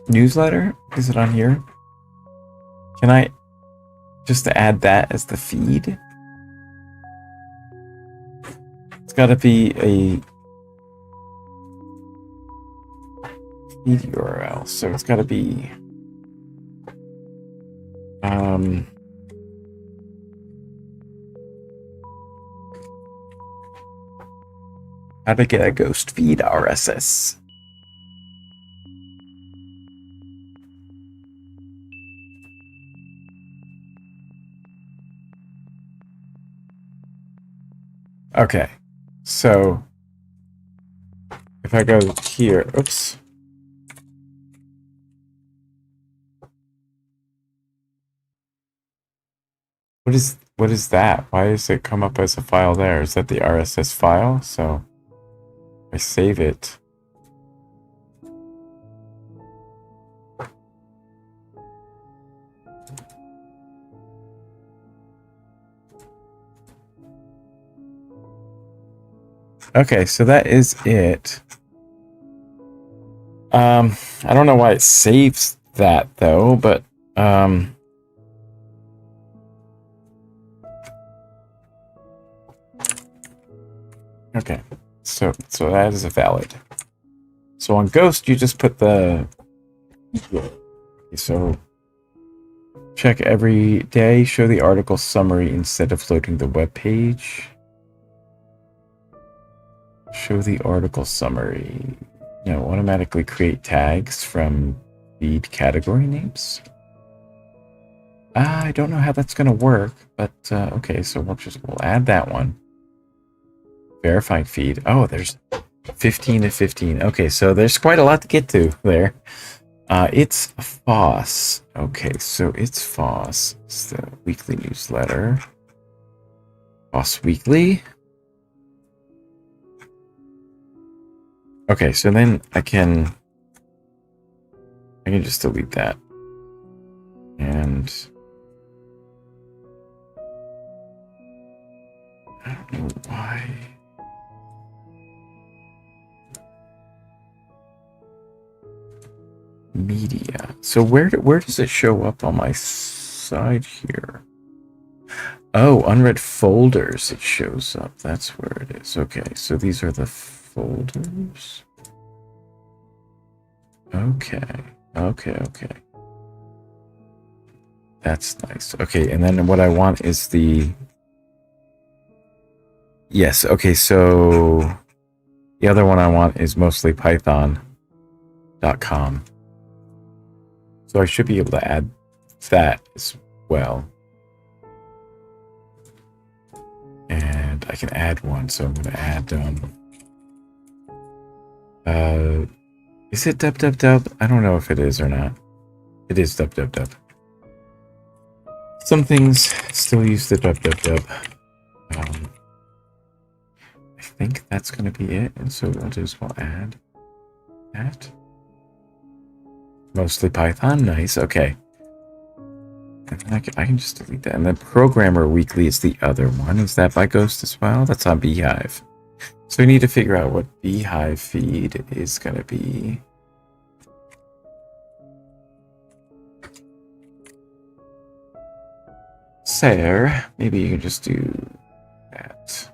Newsletter? Is it on here? Can I just add that as the feed? It's got to be a feed URL, so it's got to be how to get a ghost feed RSS. Okay, so if I go here, oops. What is that? Why does it come up as a file there? Is that the RSS file? So I save it. Okay, so that is it. I don't know why it saves that though, but okay. So that is a valid. So on Ghost, you just put the so check every day, show the article summary instead of loading the web page. Show the article summary. You know, automatically create tags from feed category names. I don't know how that's going to work, but okay, so we'll add that one. Verifying feed. Oh, there's 15 to 15. Okay, so there's quite a lot to get to there. It's FOSS. Okay, so it's FOSS. It's the weekly newsletter. FOSS Weekly. Okay, so then I can just delete that. And I don't know why. Media. So where does it show up on my side here? Oh, unread folders. It shows up. That's where it is. Okay, so these are the folders. Okay. That's nice. Okay, and then what I want is the... Yes, okay, so the other one I want is mostly python.com. So I should be able to add that as well. And I can add one, so I'm going to add... is it dub? I don't know if it is or not. It is dub. Some things still use the dub. I think that's going to be it. And so what I'll do is we'll add that. Mostly Python. Nice. Okay. And then I can just delete that. And then Programmer Weekly is the other one. Is that by Ghost as well? That's on Beehive. So we need to figure out what Beehive feed is going to be. Sarah, maybe you can just do that.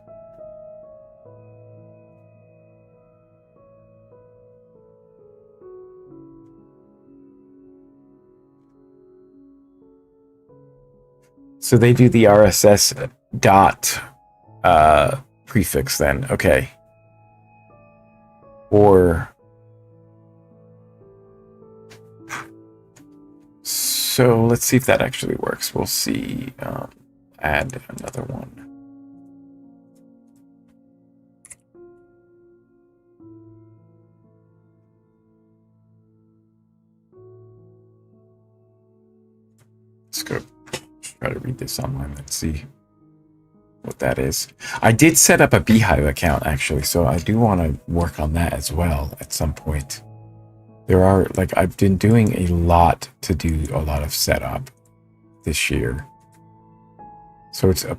So they do the RSS dot prefix then. Okay. Or so let's see if that actually works. We'll see. Add another one. Let's go try to read this online. Let's see what that is. I did set up a Beehive account actually, so I do want to work on that as well at some point. There are, like, I've been doing a lot to do a lot of setup this year. So it's a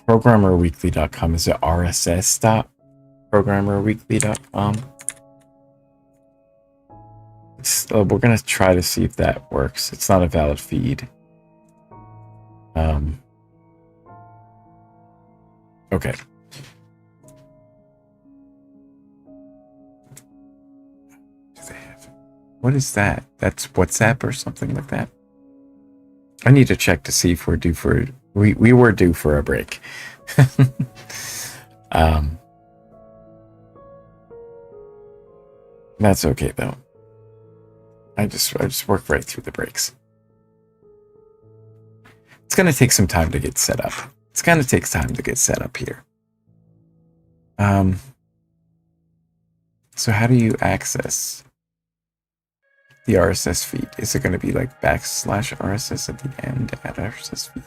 programmerweekly.com. Is it rss.programmerweekly.com? We're going to try to see if that works. It's not a valid feed. Okay. What is that? That's WhatsApp or something like that? I need to check to see if we're due for... We were due for a break. That's okay, though. I just work right through the breaks. It's going to take some time to get set up. It's going to take time to get set up here. So how do you access the RSS feed? Is it going to be like /RSS at the end, add RSS feed?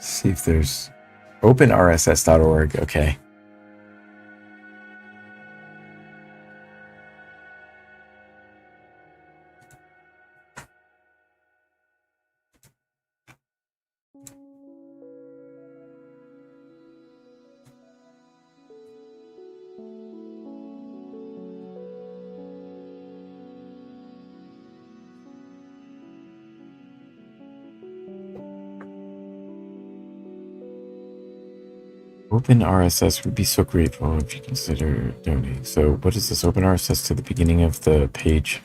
See if there's openrss.org. Okay. OpenRSS would be so grateful if you consider donating. So what is this? OpenRSS to the beginning of the page.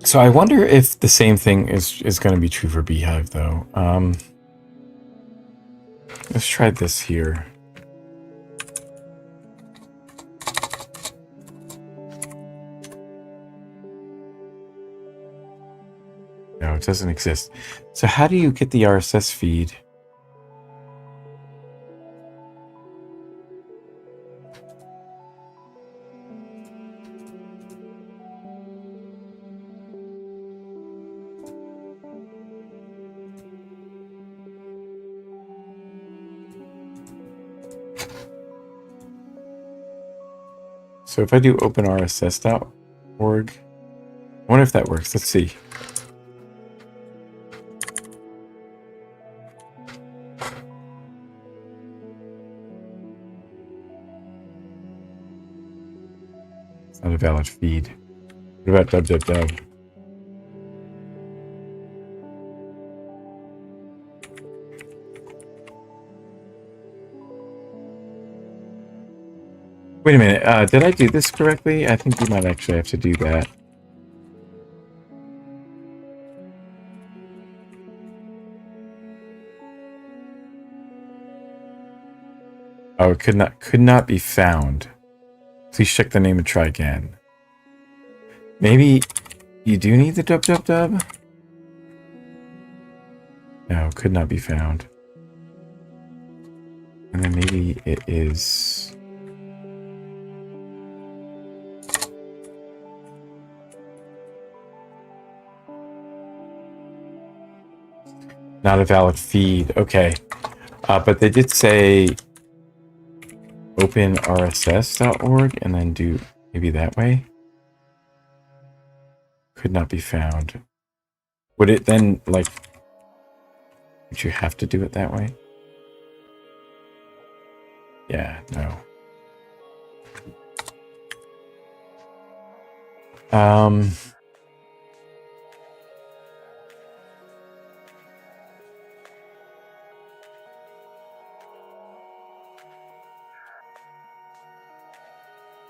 So I wonder if the same thing is going to be true for Beehive, though. Let's try this here. No, it doesn't exist. So how do you get the RSS feed? So if I do openrss.org, I wonder if that works. Let's see. It's not a valid feed. What about www? Wait a minute. Did I do this correctly? I think you might actually have to do that. Oh, it could not be found. Please check the name and try again. Maybe you do need the www? No, could not be found. And then maybe it is... not a valid feed. Okay. But they did say openrss.org and then do maybe that way. Could not be found. Would it then, like, would you have to do it that way? Yeah, no.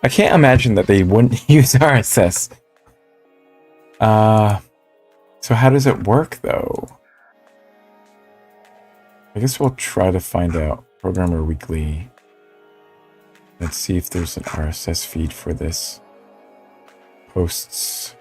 I can't imagine that they wouldn't use RSS. So how does it work, though? I guess we'll try to find out. Programmer Weekly. Let's see if there's an RSS feed for this. Posts.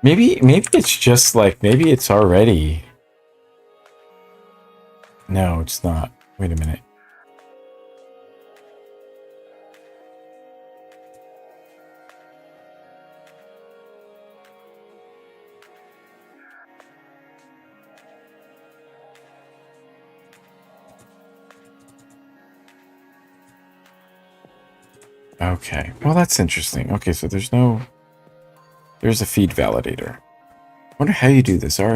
Maybe it's just like, maybe it's already... No, it's not. Wait a minute. Okay, well that's interesting. Okay, so there's a feed validator. I wonder how you do this. You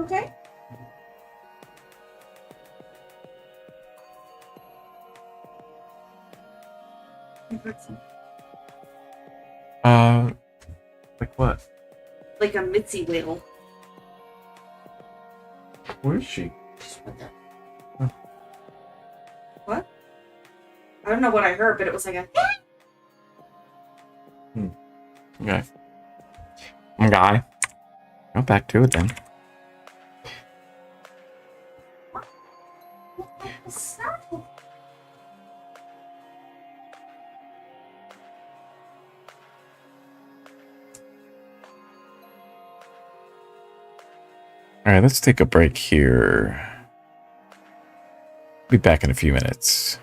okay? pretzel. Like what? Like a Mitzi whale. Where is she? Just put that. Huh. What? I don't know what I heard, but it was like a. Okay. Okay. Go back to it then. All right, let's take a break here. Be back in a few minutes.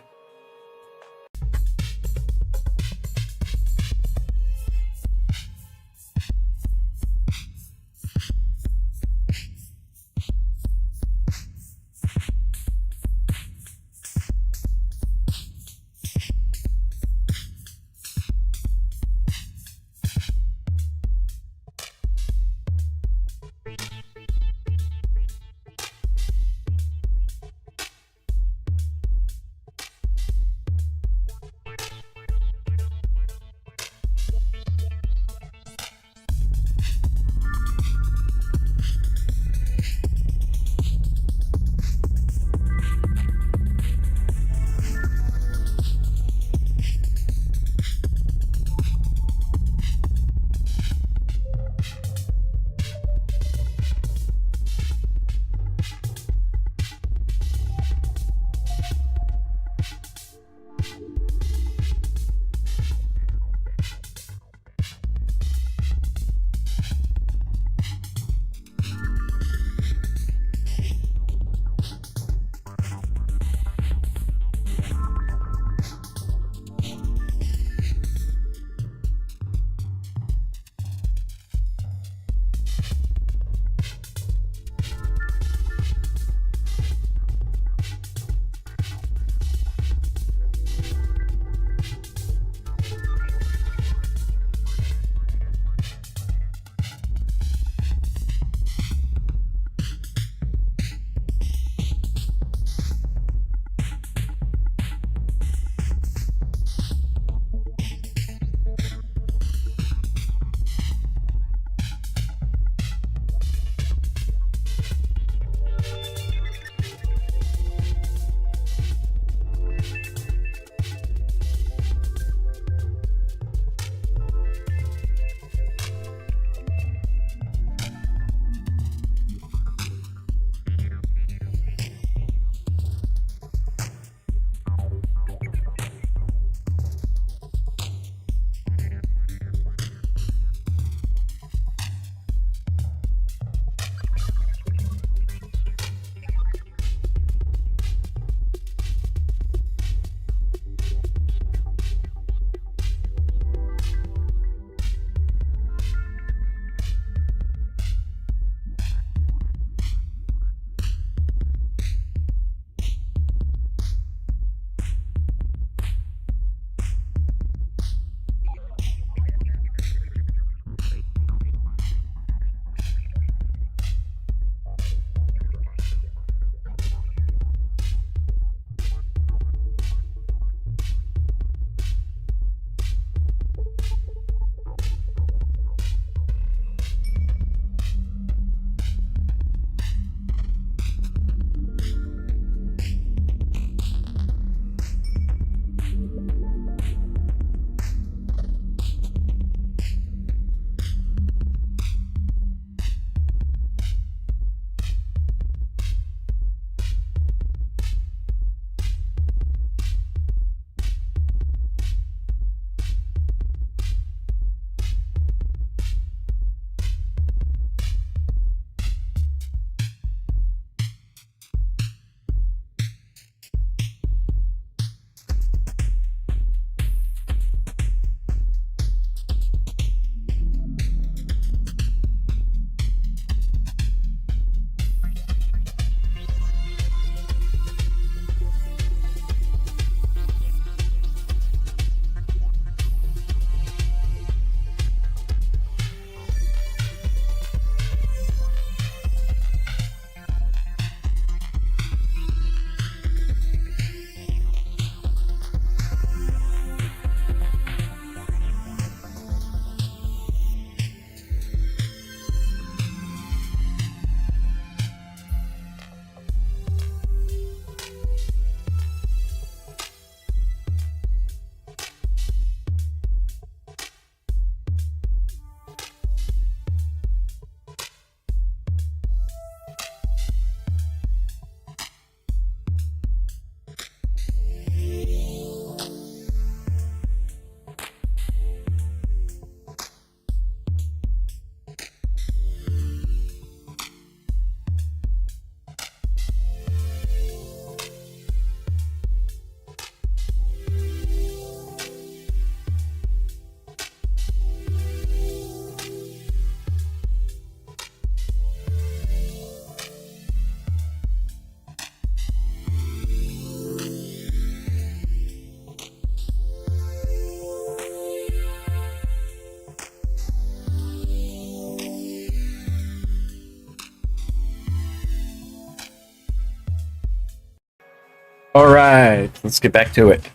All right, let's get back to it.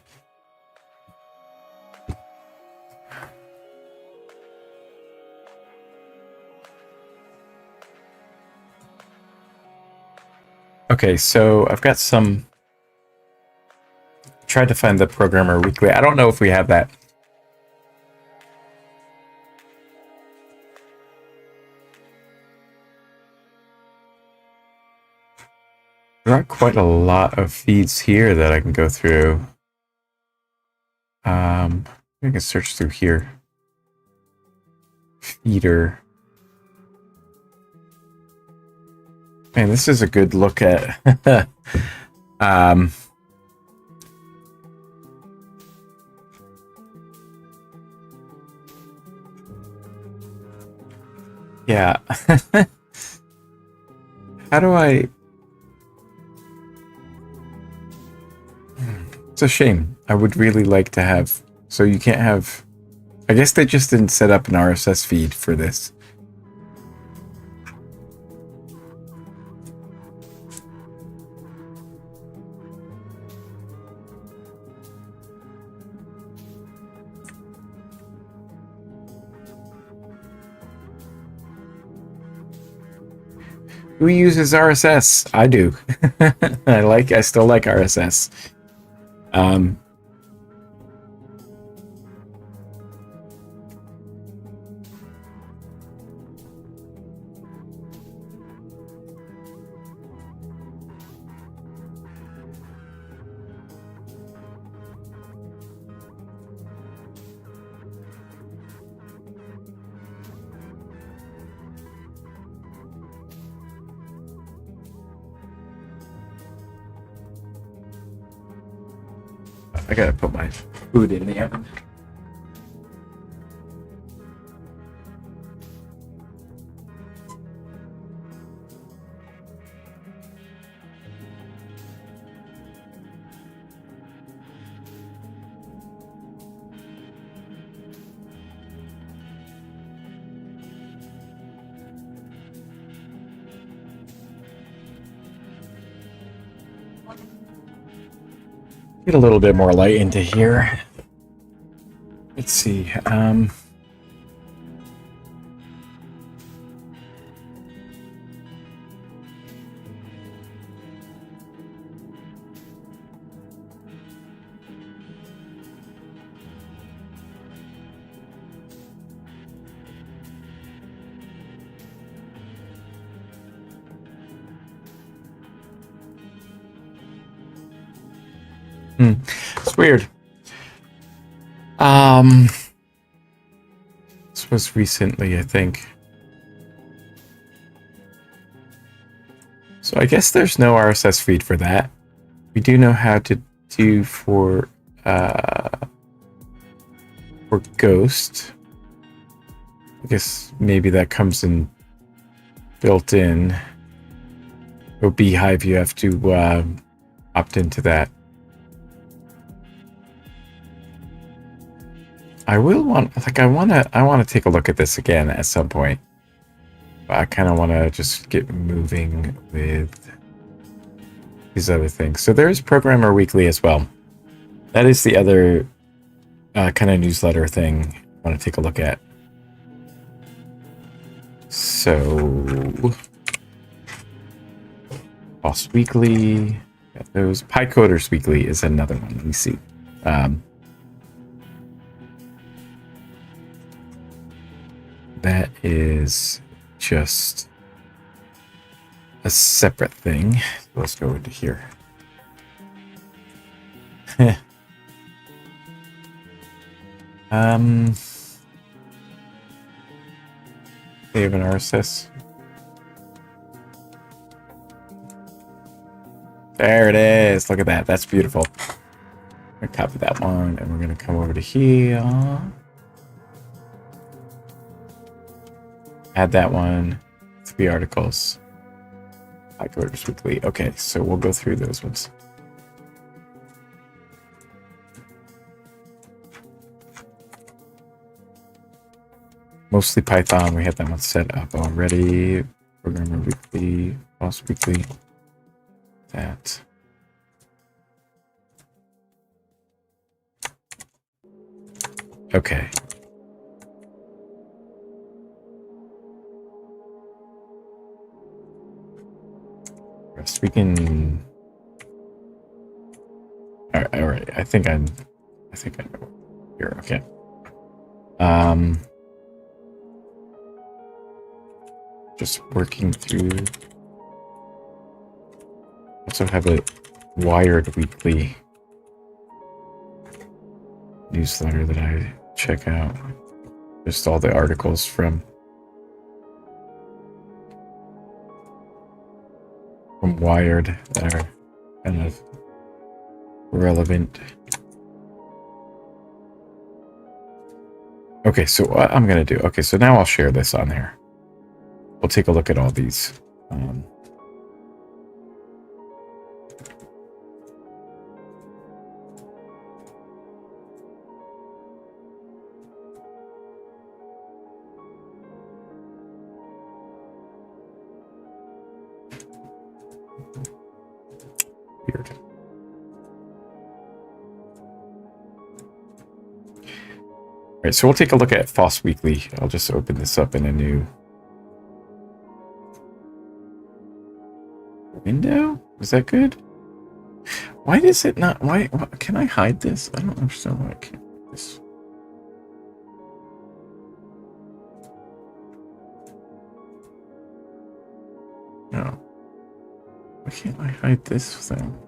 Okay, so I've got some. Tried to find the Programmer Weekly. I don't know if we have that. There are quite a lot of feeds here that I can go through. I can search through here. Feeder. Man, this is a good look at. Yeah. How do I? It's a shame. I would really like to have. So you can't have. I guess they just didn't set up an RSS feed for this. Who uses RSS? I do. I still like RSS. I gotta put my food in the oven. Get a little bit more light into here. Let's see. It's weird. This was recently, I think. So I guess there's no RSS feed for that. We do know how to do for Ghost. I guess maybe that comes in built in. Or Beehive, you have to opt into that. I want to take a look at this again at some point. But I kind of want to just get moving with these other things. So there's Programmer Weekly as well. That is the other kind of newsletter thing I want to take a look at. So FOSS Weekly, got those. PyCoders Weekly is another one. Let me see. That is just a separate thing. Let's go into here. They have an RSS. There it is. Look at that. That's beautiful. I'm gonna copy that one, and we're gonna come over to here. Add that one. 3 articles. PyCoders Weekly. Okay, so we'll go through those ones. Mostly Python. We have that one set up already. Programmer Weekly, FOSS Weekly. That. Okay. Yes, we can. All right. I think I know. Here. Okay. Just working through. Also have a Wired weekly newsletter that I check out. Just all the articles from Wired that are kind of relevant. Okay, so what I'm gonna do. Okay, so now I'll share this on there. We'll take a look at all these. Weird. All right, so we'll take a look at FOSS Weekly. I'll just open this up in a new window. Is that good? Why does it not? Why can I hide this? I don't understand why I can't hide this. No. Why can't I hide this thing?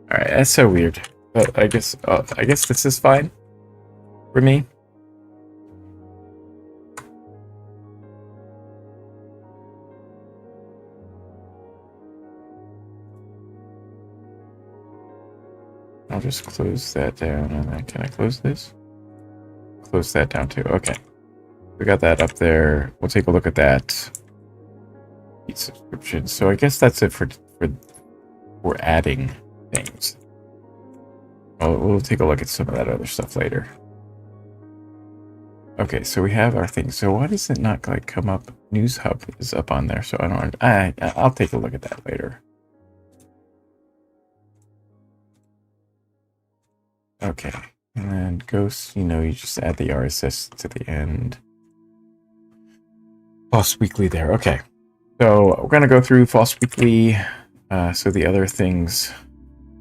All right, that's so weird. But I guess this is fine for me. I'll just close that down, and then can I close this? Close that down too. Okay, we got that up there. We'll take a look at that. Subscription. So I guess that's it for adding things. We'll take a look at some of that other stuff later. Okay, so we have our thing. So why does it not like come up? News Hub is up on there, so I don't. I'll take a look at that later. Okay, and then Ghost. You just add the RSS to the end. FOSS Weekly there. Okay, so we're gonna go through FOSS Weekly. So the other things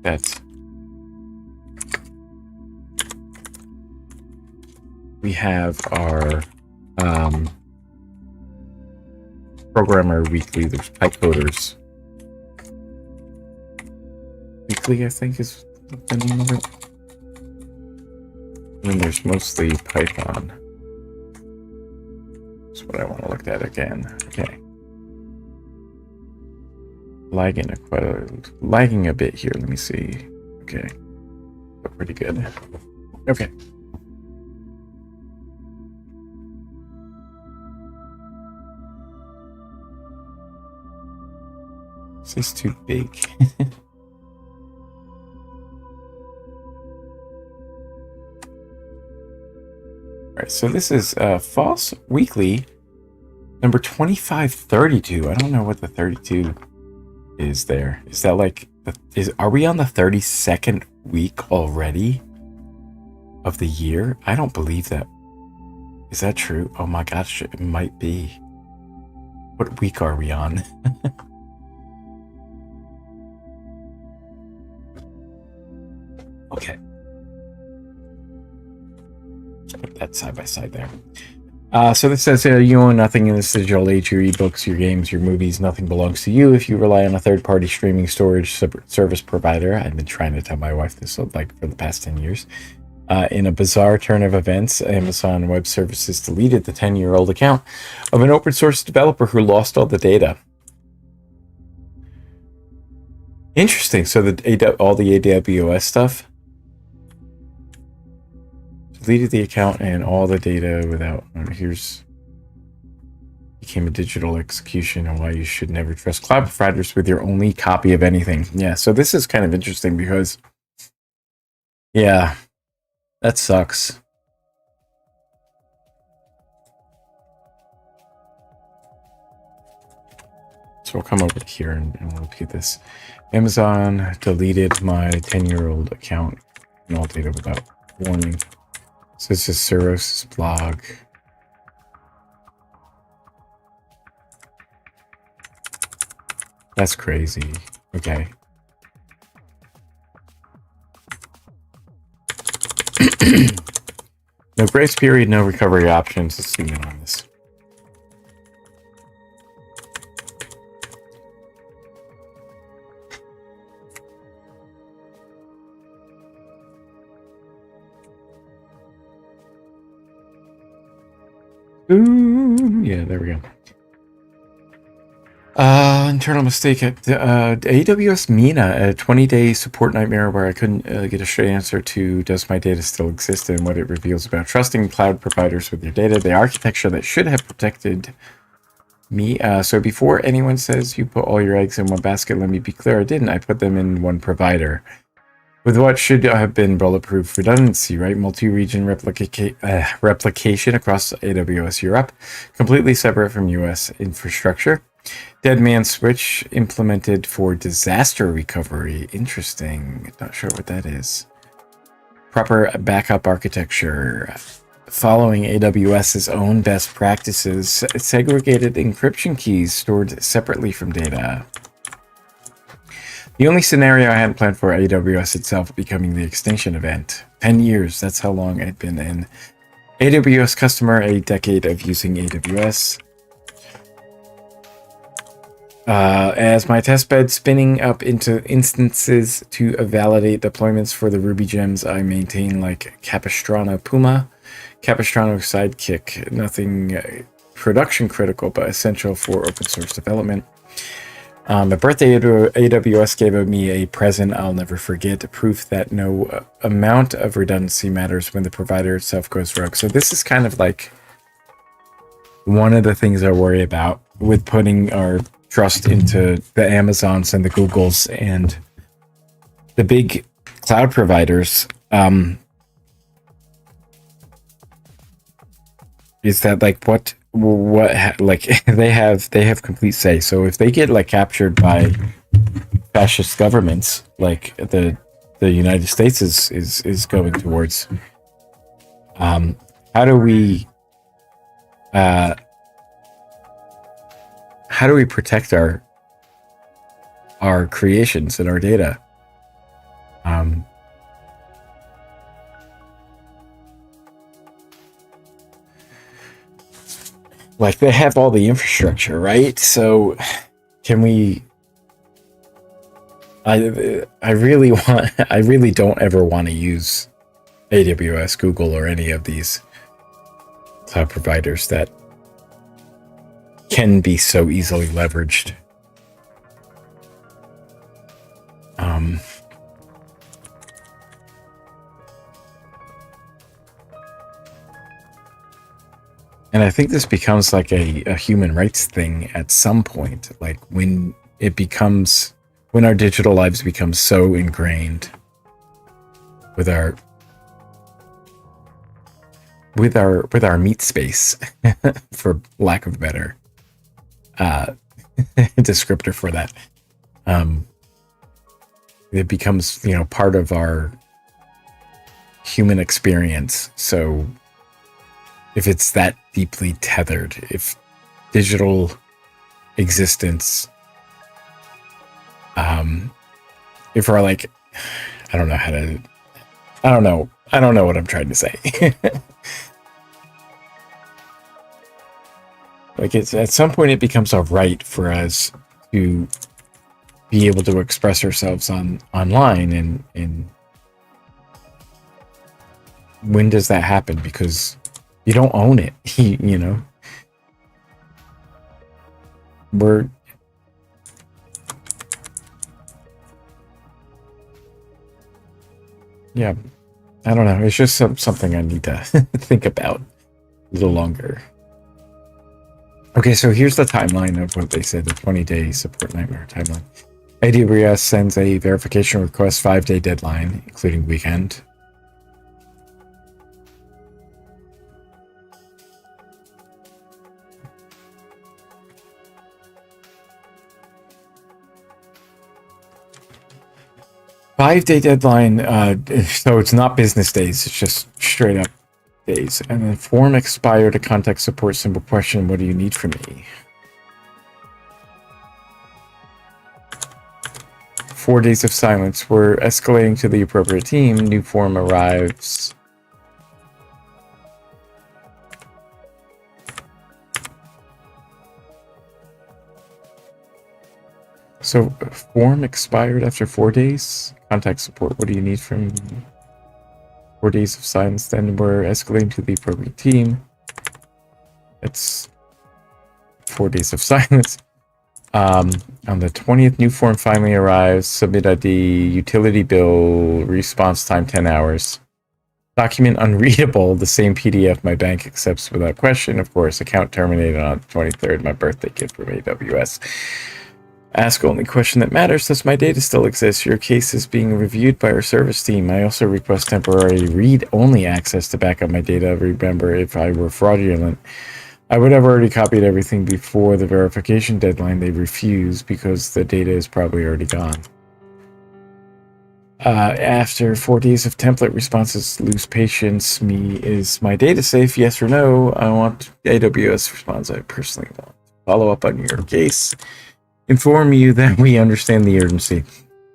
that we have are Programmer Weekly. There's PyCoders Weekly, I think is the name of it. And then there's mostly Python. That's what I want to look at again. Okay. Lagging a bit here. Let me see. Okay. But pretty good. Okay. This is too big. Alright, so this is FOSS Weekly number 2532. I don't know what the 32 is there. Is that like are we on the 32nd week already of the year? I don't believe that. Is that true? Oh my gosh, it might be. What week are we on? Okay. Put that side by side there. So this says you own nothing in this digital age. Your ebooks, your games, your movies, nothing belongs to you. If you rely on a third-party streaming storage service provider, I've been trying to tell my wife this like for the past 10 years. In a bizarre turn of events, Amazon Web Services deleted the 10-year-old account of an open-source developer who lost all the data. Interesting. So all the AWS stuff. Deleted the account and all the data without. You became a digital execution and why you should never trust cloud providers with your only copy of anything. Yeah, so this is kind of interesting because, yeah, that sucks. So we'll come over here and we'll look at this. Amazon deleted my 10-year-old account and all data without warning. So this is Soros' blog. That's crazy. Okay. No grace period, no recovery options. Let's zoom in on this. Ooh, yeah, there we go. Internal mistake at AWS Mina, a 20-day support nightmare where I couldn't get a straight answer to does my data still exist and what it reveals about trusting cloud providers with your data, the architecture that should have protected me. So before anyone says you put all your eggs in one basket, let me be clear, I didn't. I put them in one provider. With what should have been bulletproof redundancy, right? Multi-region replication across AWS Europe, completely separate from US infrastructure. Dead man switch implemented for disaster recovery. Interesting. Not sure what that is. Proper backup architecture. Following AWS's own best practices, segregated encryption keys stored separately from data. The only scenario I hadn't planned for AWS itself becoming the extinction event. 10 years, that's how long I'd been an AWS customer, a decade of using AWS. As my testbed spinning up into instances to validate deployments for the Ruby gems I maintain, like Capistrano Puma, Capistrano Sidekick, nothing production critical but essential for open source development. My birthday, AWS gave me a present I'll never forget, proof that no amount of redundancy matters when the provider itself goes rogue. So this is kind of like one of the things I worry about with putting our trust into the Amazons and the Googles and the big cloud providers. Is that like what like they have complete say. So if they get like captured by fascist governments, like the United States is going towards, how do we protect our creations and our data? Like they have all the infrastructure, right? So can we? I really don't ever want to use AWS, Google, or any of these cloud providers that can be so easily leveraged. And I think this becomes like a human rights thing at some point, like when our digital lives become so ingrained with our meat space, for lack of a better descriptor for that. It becomes, part of our human experience. So if it's that deeply tethered, if digital existence, if we're like, I don't know what I'm trying to say. Like it's at some point it becomes a right for us to be able to express ourselves online, and when does that happen? Because you don't own it, Yeah, I don't know. It's just something I need to think about a little longer. Okay, so here's the timeline of what they said, the 20-day support nightmare timeline. AWS sends a verification request 5-day deadline, including weekend. Five-day deadline, so it's not business days, it's just straight up days. And then form expired to contact support, simple question, what do you need from me? 4 days of silence. We're escalating to the appropriate team. New form arrives. So, form expired after 4 days. Contact support. What do you need from me? 4 days of silence. Then we're escalating to the appropriate team. It's 4 days of silence. On the 20th, new form finally arrives. Submit ID, utility bill, response time 10 hours. Document unreadable, the same PDF my bank accepts without question. Of course, account terminated on the 23rd, my birthday gift from AWS. Ask only question that matters, does my data still exist? Your case is being reviewed by our service team. I also request temporary read-only access to back up my data. Remember, if I were fraudulent, I would have already copied everything before the verification deadline. They refuse because the data is probably already gone. After 4 days of template responses, lose patience. Is my data safe? Yes or no? I want AWS response. I personally want to follow up on your case. Inform you that we understand the urgency.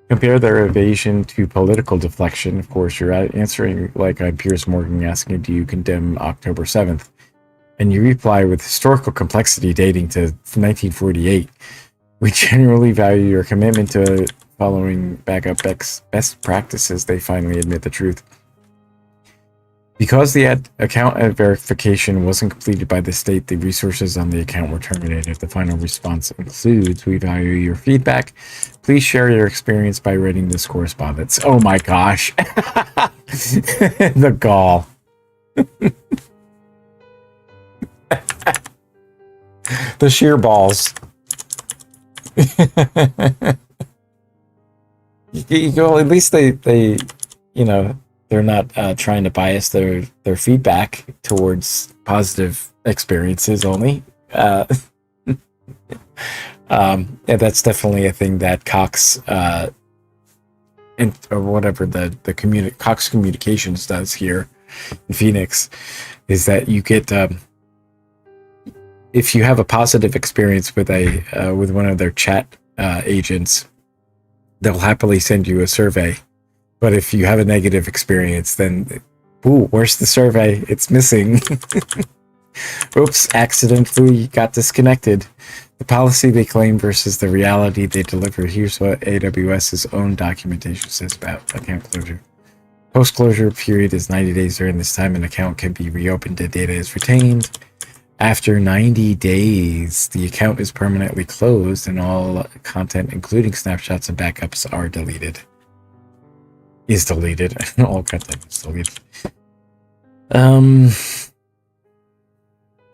Compare their evasion to political deflection. Of course, you're answering like I'm Piers Morgan asking, do you condemn October 7th? And you reply with historical complexity dating to 1948. We generally value your commitment to following backup best practices. They finally admit the truth. Because the account verification wasn't completed by the state, the resources on the account were terminated. The final response includes, we value your feedback. Please share your experience by writing this correspondence. Oh my gosh. The gall. The sheer balls. Well, at least they you know, they're not trying to bias their feedback towards positive experiences only. And that's definitely a thing that Cox or whatever the Cox Communications does here in Phoenix, is that you get if you have a positive experience with with one of their chat agents, they'll happily send you a survey. But if you have a negative experience, then, ooh, where's the survey? It's missing. Oops, accidentally got disconnected. The policy they claim versus the reality they deliver. Here's what AWS's own documentation says about account closure. Post-closure period is 90 days. During this time, an account can be reopened. The data is retained. After 90 days, the account is permanently closed and all content, including snapshots and backups, are deleted. Is deleted. All content is deleted.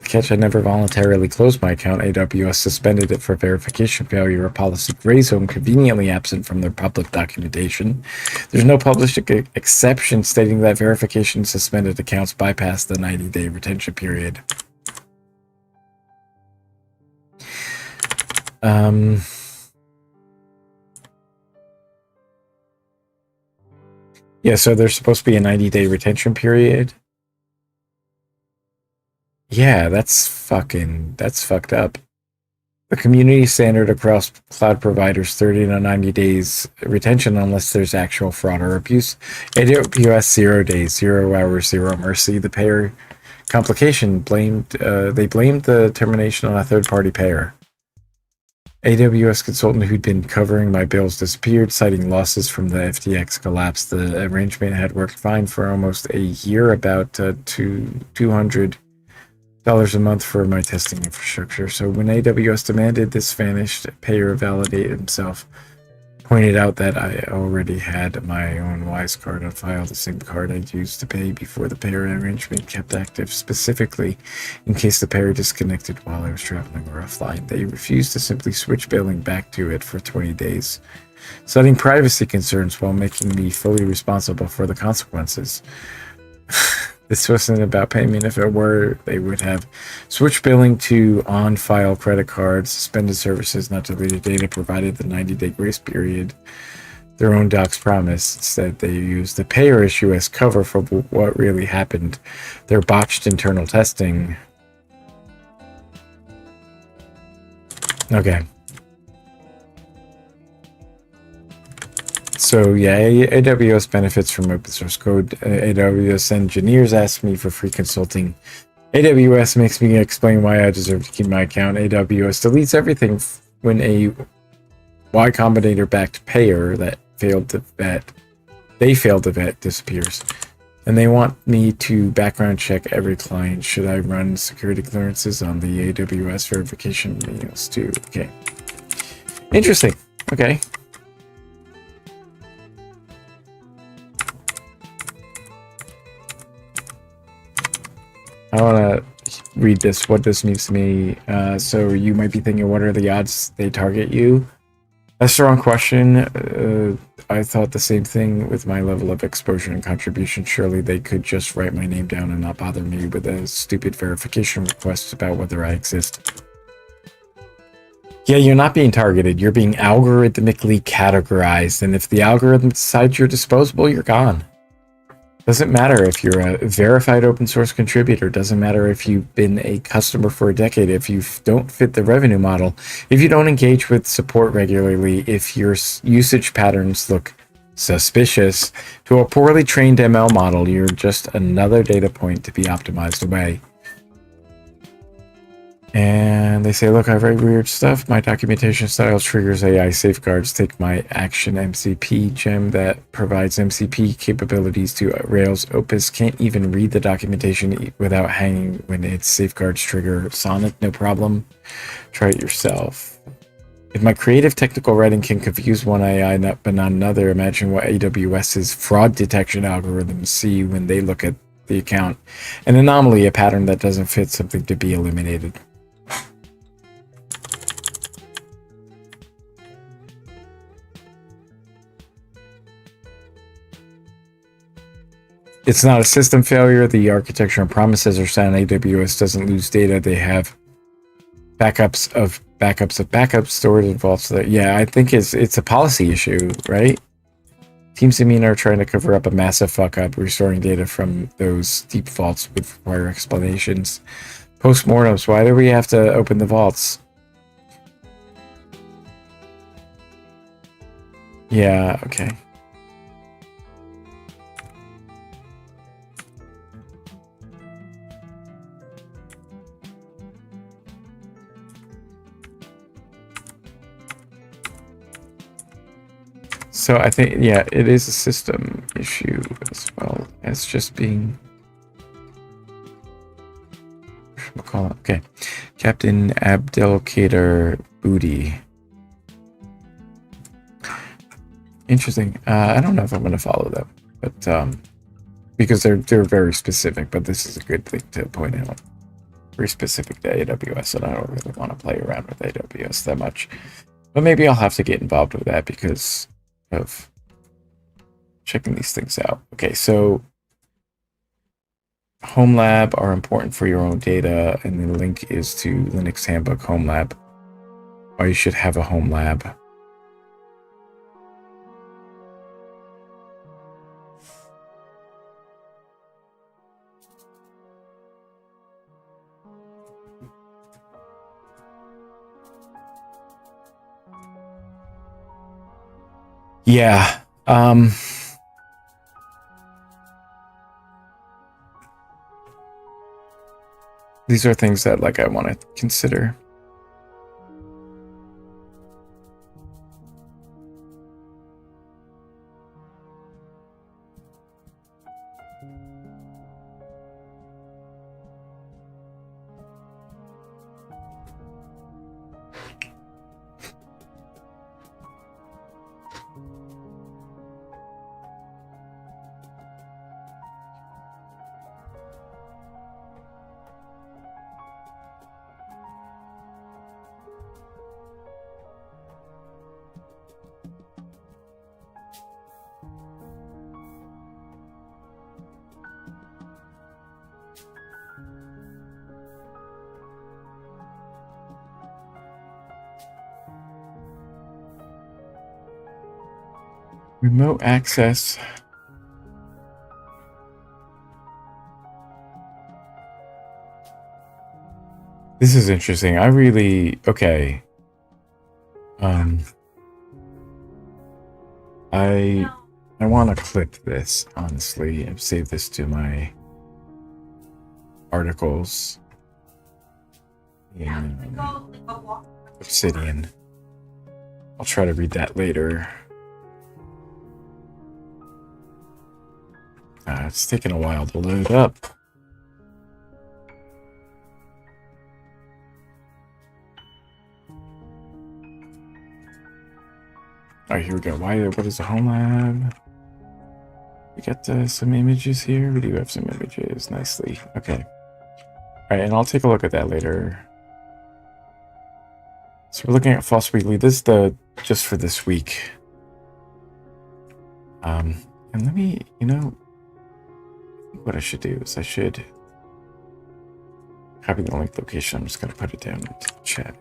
Catch, I never voluntarily closed my account. AWS suspended it for verification failure. A policy gray zone conveniently absent from their public documentation. There's no published exception stating that verification suspended accounts bypass the 90-day retention period. Yeah, so there's supposed to be a 90-day retention period. Yeah, that's fucked up. The community standard across cloud providers, 30 to 90 days retention unless there's actual fraud or abuse. AWS 0 days, 0 hours, 0 mercy. The payer complication they blamed the termination on a third-party payer. AWS consultant who'd been covering my bills disappeared, citing losses from the FTX collapse. The arrangement had worked fine for almost a year, about $200 a month for my testing infrastructure. So when AWS demanded this vanished payer validate himself, pointed out that I already had my own Wise card on file, the same card I'd used to pay before the payer arrangement kept active, specifically in case the payer disconnected while I was traveling or offline. They refused to simply switch billing back to it for 20 days, citing privacy concerns while making me fully responsible for the consequences. This wasn't about payment. If it were, they would have switched billing to on-file credit cards, suspended services, not deleted data, provided the 90-day grace period their own docs promised. Instead, they used the payer issue as cover for what really happened. Their botched internal testing. Okay. So yeah, AWS benefits from open source code. AWS engineers ask me for free consulting. AWS makes me explain why I deserve to keep my account. AWS deletes everything when a Y Combinator backed payer that failed to vet disappears. And they want me to background check every client. Should I run security clearances on the AWS verification emails too? Okay. Interesting. Okay. I want to read this, what this means to me. So you might be thinking, what are the odds they target you? That's the wrong question. I thought the same thing with my level of exposure and contribution. Surely they could just write my name down and not bother me with a stupid verification request about whether I exist. Yeah, you're not being targeted. You're being algorithmically categorized. And if the algorithm decides you're disposable, you're gone. Doesn't matter if you're a verified open source contributor. Doesn't matter if you've been a customer for a decade. If you don't fit the revenue model, if you don't engage with support regularly, if your usage patterns look suspicious to a poorly trained ML model, you're just another data point to be optimized away. And they say, look, I write weird stuff. My documentation style triggers AI safeguards. Take my Action MCP gem that provides MCP capabilities to Rails. Opus can't even read the documentation without hanging when its safeguards trigger. Sonnet, no problem. Try it yourself. If my creative technical writing can confuse one AI but not another, imagine what AWS's fraud detection algorithms see when they look at the account. An anomaly, a pattern that doesn't fit, something to be eliminated. It's not a system failure. The architecture and promises are sound. AWS doesn't lose data. They have backups of backups stored in vaults. Yeah, I think it's a policy issue, right? Teams in are trying to cover up a massive fuck up. Restoring data from those deep vaults would require explanations. Postmortems. Why do we have to open the vaults? Yeah, okay. So I think, yeah, it is a system issue as well as just being... We'll call it, okay. Captain Abdelkader Booty. Interesting. I don't know if I'm going to follow them, but because they're very specific, but this is a good thing to point out. Very specific to AWS, and I don't really want to play around with AWS that much. But maybe I'll have to get involved with that because of checking these things out. Okay, so Home Lab are important for your own data, and the link is to Linux Handbook Home Lab. Or you should have a Home Lab. Yeah. These are things that I want to consider. Remote access. This is interesting. I really okay. I want to clip this, honestly, and save this to my articles in Obsidian. I'll try to read that later. It's taking a while to load up. Alright, here we go. What is the home lab? We got some images here. We do have some images. Nicely. Okay. Alright, and I'll take a look at that later. So we're looking at FOSS Weekly. This is just for this week. And let me, I think what I should do is I should copy the link location. I'm just going to put it down into the chat.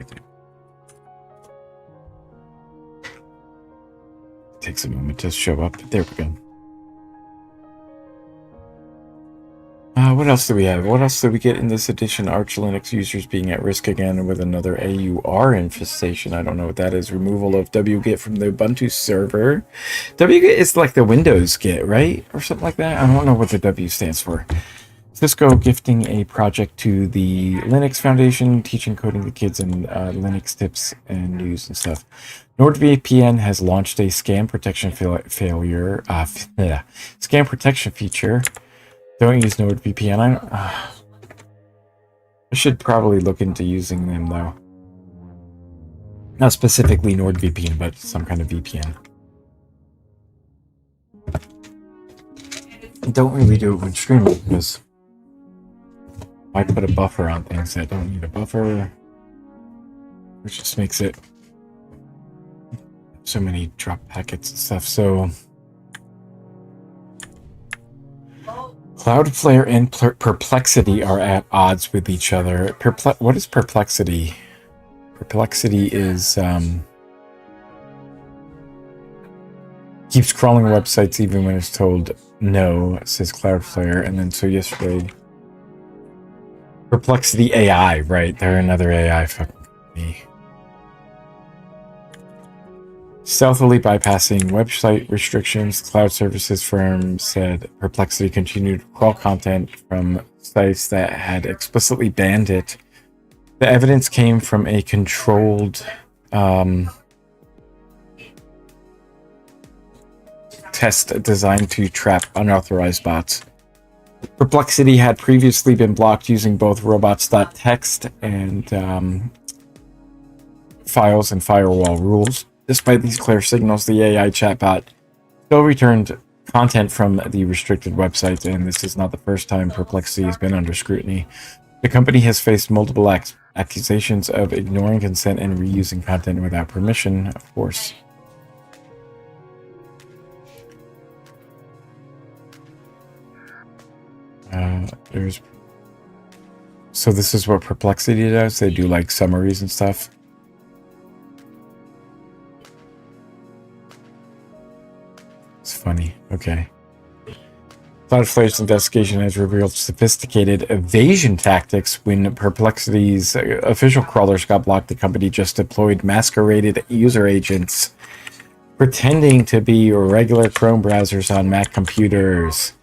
Takes a moment to show up. There we go. What else do we have? What else did we get in this edition? Arch Linux users being at risk again with another AUR infestation. I don't know what that is. Removal of wget from the Ubuntu server. Wget is like the Windows Git, right? Or something like that. I don't know what the W stands for. Cisco gifting a project to the Linux Foundation, teaching coding to kids and Linux tips and news and stuff. NordVPN has launched a scam protection scam protection feature. Don't use NordVPN. I should probably look into using them though. Not specifically NordVPN, but some kind of VPN. Don't really do it when streaming because I put a buffer on things that don't need a buffer, which just makes it so many drop packets and stuff. So Cloudflare and Perplexity are at odds with each other. What is Perplexity? Perplexity is keeps crawling websites even when it's told no, says Cloudflare. And then so yesterday, Perplexity AI, right? They're another AI fucking company. Stealthily bypassing website restrictions, cloud services firm said Perplexity continued to crawl content from sites that had explicitly banned it. The evidence came from a controlled test designed to trap unauthorized bots. Perplexity had previously been blocked using both robots.txt and files and firewall rules. Despite these clear signals, the AI chatbot still returned content from the restricted websites, and this is not the first time Perplexity has been under scrutiny. The company has faced multiple accusations of ignoring consent and reusing content without permission, of course. So this is what Perplexity does. They do like summaries and stuff. It's funny. Okay. Cloudflare's investigation has revealed sophisticated evasion tactics. When Perplexity's official crawlers got blocked, the company just deployed masqueraded user agents pretending to be regular Chrome browsers on Mac computers.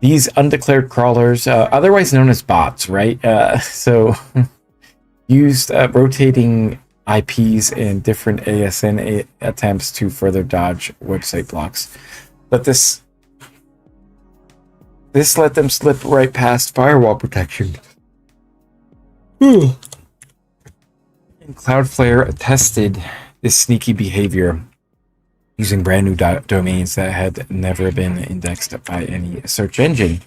These undeclared crawlers, otherwise known as bots, right? So used rotating IPs and different ASN attempts to further dodge website blocks. But this let them slip right past firewall protection. And Cloudflare tested this sneaky behavior using brand new domains that had never been indexed by any search engine.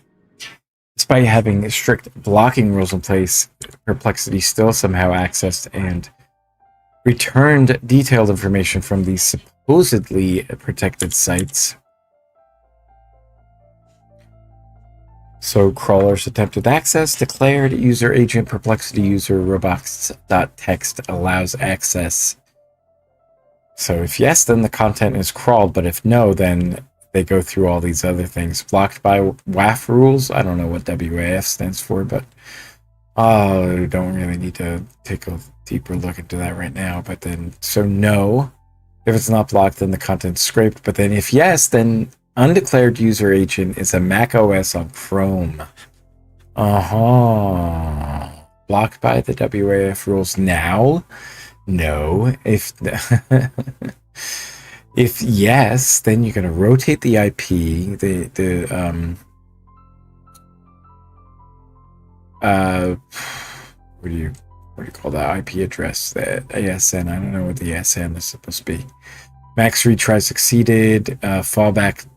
Despite having strict blocking rules in place, Perplexity still somehow accessed and returned detailed information from these supposedly protected sites. So crawlers attempted access, declared user agent Perplexity user robots.txt allows access. So if yes, then the content is crawled, but if no, then they go through all these other things. Blocked by WAF rules. I don't know what WAF stands for, but I don't really need to take a deeper look into that right now. But then, so no, if it's not blocked, then the content's scraped. But then if yes, then undeclared user agent is a Mac OS on Chrome. Blocked by the WAF rules now? No. If if yes, then you're gonna rotate the IP, what do you call that IP address? The ASN. I don't know what the ASN is supposed to be. Max retry succeeded. Fallback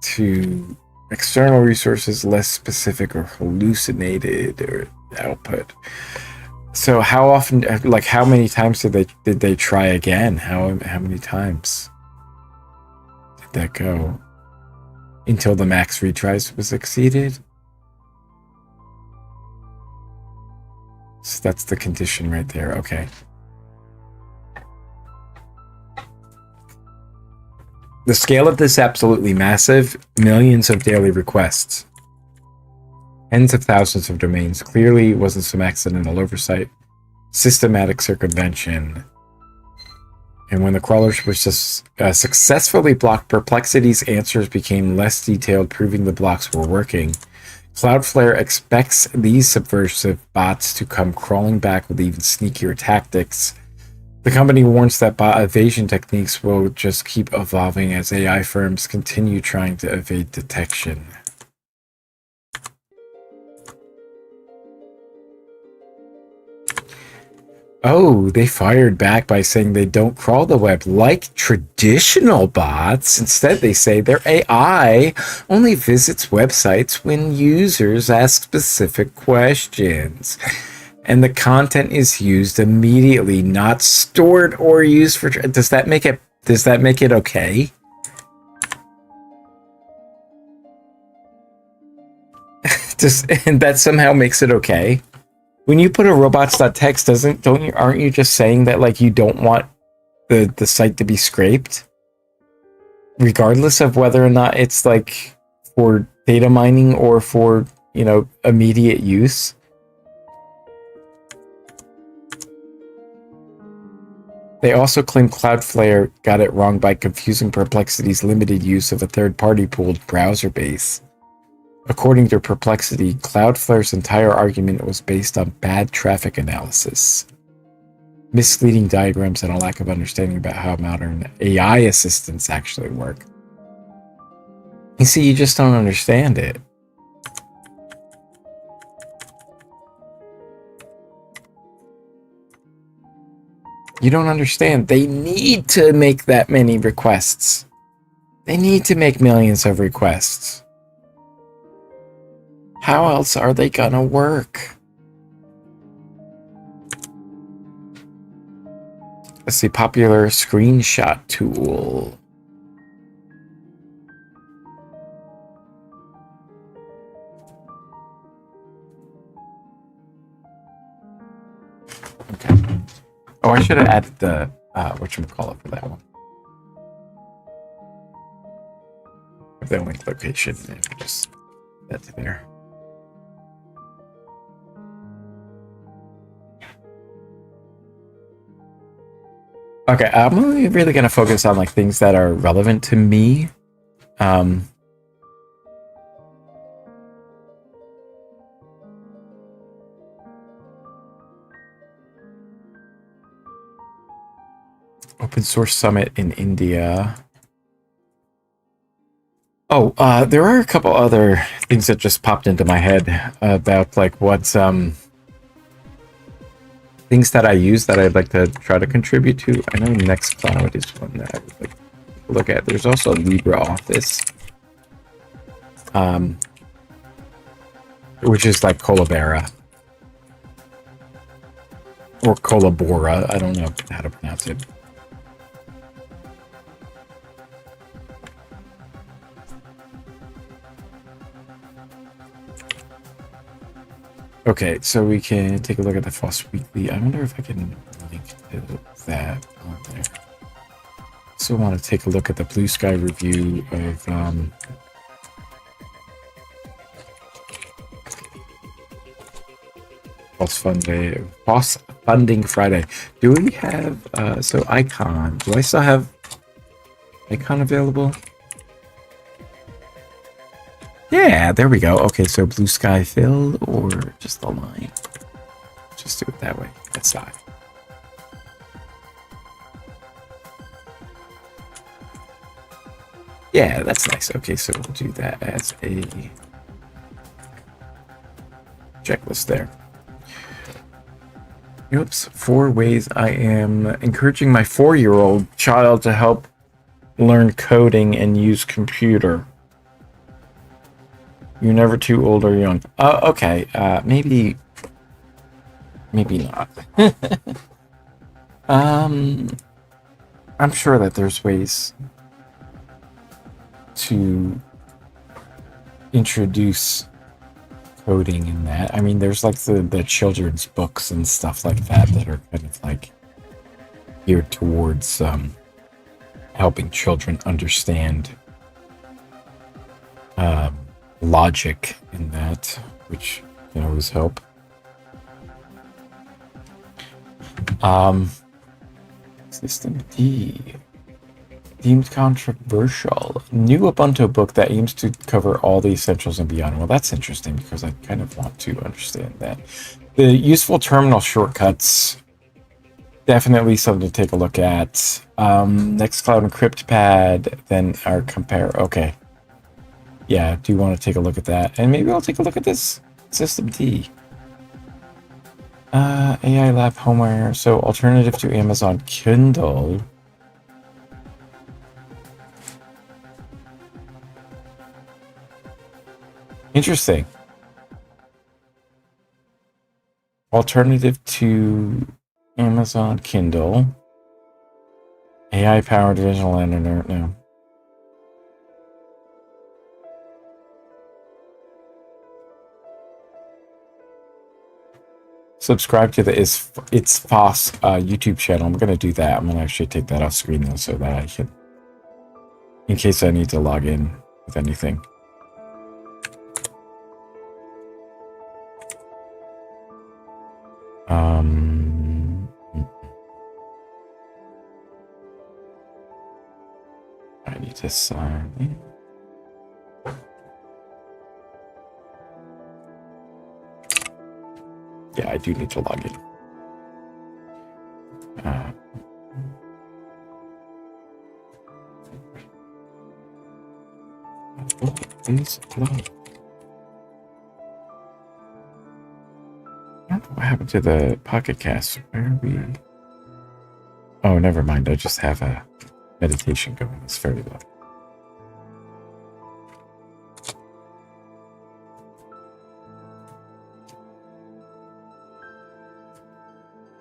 to external resources, less specific or hallucinated or output. So how often, like how many times did they try again? How many times did that go until the max retries was exceeded? So that's the condition right there. Okay. The scale of this absolutely massive. Millions of daily requests. Tens of thousands of domains. Clearly wasn't some accidental oversight. Systematic circumvention. And when the crawlers were successfully blocked, Perplexity's answers became less detailed, proving the blocks were working. Cloudflare expects these subversive bots to come crawling back with even sneakier tactics. The company warns that bot evasion techniques will just keep evolving as AI firms continue trying to evade detection. Oh, they fired back by saying they don't crawl the web like traditional bots. Instead, they say their AI only visits websites when users ask specific questions. And the content is used immediately, not stored or used for... Does that make it okay? And that somehow makes it okay? When you put a robots.txt, aren't you just saying that like you don't want the site to be scraped? Regardless of whether or not it's like for data mining or for, immediate use. They also claim Cloudflare got it wrong by confusing Perplexity's limited use of a third-party pooled browser base. According to Perplexity, Cloudflare's entire argument was based on bad traffic analysis, misleading diagrams, and a lack of understanding about how modern AI assistants actually work. You see, you just don't understand it. You don't understand. They need to make that many requests. They need to make millions of requests. How else are they gonna work? Let's see, popular screenshot tool. Okay. Oh, I should have added the whatchamacallit for that one. The link location and just that to there. Okay, I'm really going to focus on like things that are relevant to me. Open Source Summit in India. Oh, there are a couple other things that just popped into my head about like what's things that I use that I'd like to try to contribute to. I know Nextcloud is one that I would like to look at. There's also LibreOffice, which is like Collabora or Collabora. I don't know how to pronounce it. Okay, so we can take a look at the FOSS Weekly. I wonder if I can link to that on there. also want to take a look at the Blue Sky review of FOSS Funding Friday. Do we have so Icon? Do I still have Icon available? Yeah, there we go. Okay, so Blue Sky fill or just the line? Just do it that way. That's fine. Yeah, that's nice. Okay, so we'll do that as a checklist there. Oops, 4 ways I am encouraging my 4-year-old child to help learn coding and use computer. You're never too old or young. Okay, maybe not. I'm sure that there's ways to introduce coding in that. I mean, there's like the children's books and stuff like that that are kind of like geared towards helping children understand logic in that, which can always help. System D. Deemed controversial. New Ubuntu book that aims to cover all the essentials and beyond. Well, that's interesting because I kind of want to understand that. The useful terminal shortcuts. Definitely something to take a look at. Nextcloud Encrypt Pad, then our compare. Okay. Yeah, do want to take a look at that. And maybe I'll take a look at this System D. AI Lab Homeware. So alternative to Amazon Kindle. Interesting. Alternative to Amazon Kindle. AI-powered visual editor. No. Subscribe to the It's FOSS YouTube channel. I'm going to do that. I'm going to actually take that off screen though so that I can, in case I need to log in with anything. I need to sign in. Yeah, I do need to log in. Is low. What happened to the Pocket Cast? Where are we? Oh, never mind. I just have a meditation going. It's very low.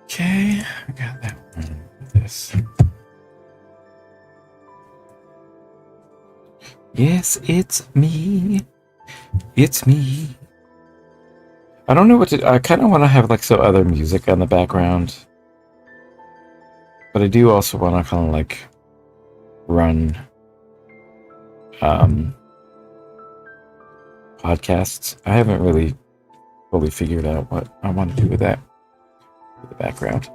Okay, I got that one. This. Yes, it's me. It's me. I don't know what to. I kind of want to have like some other music on the background, but I do also want to kind of like run podcasts. I haven't really fully figured out what I want to do with that. The background.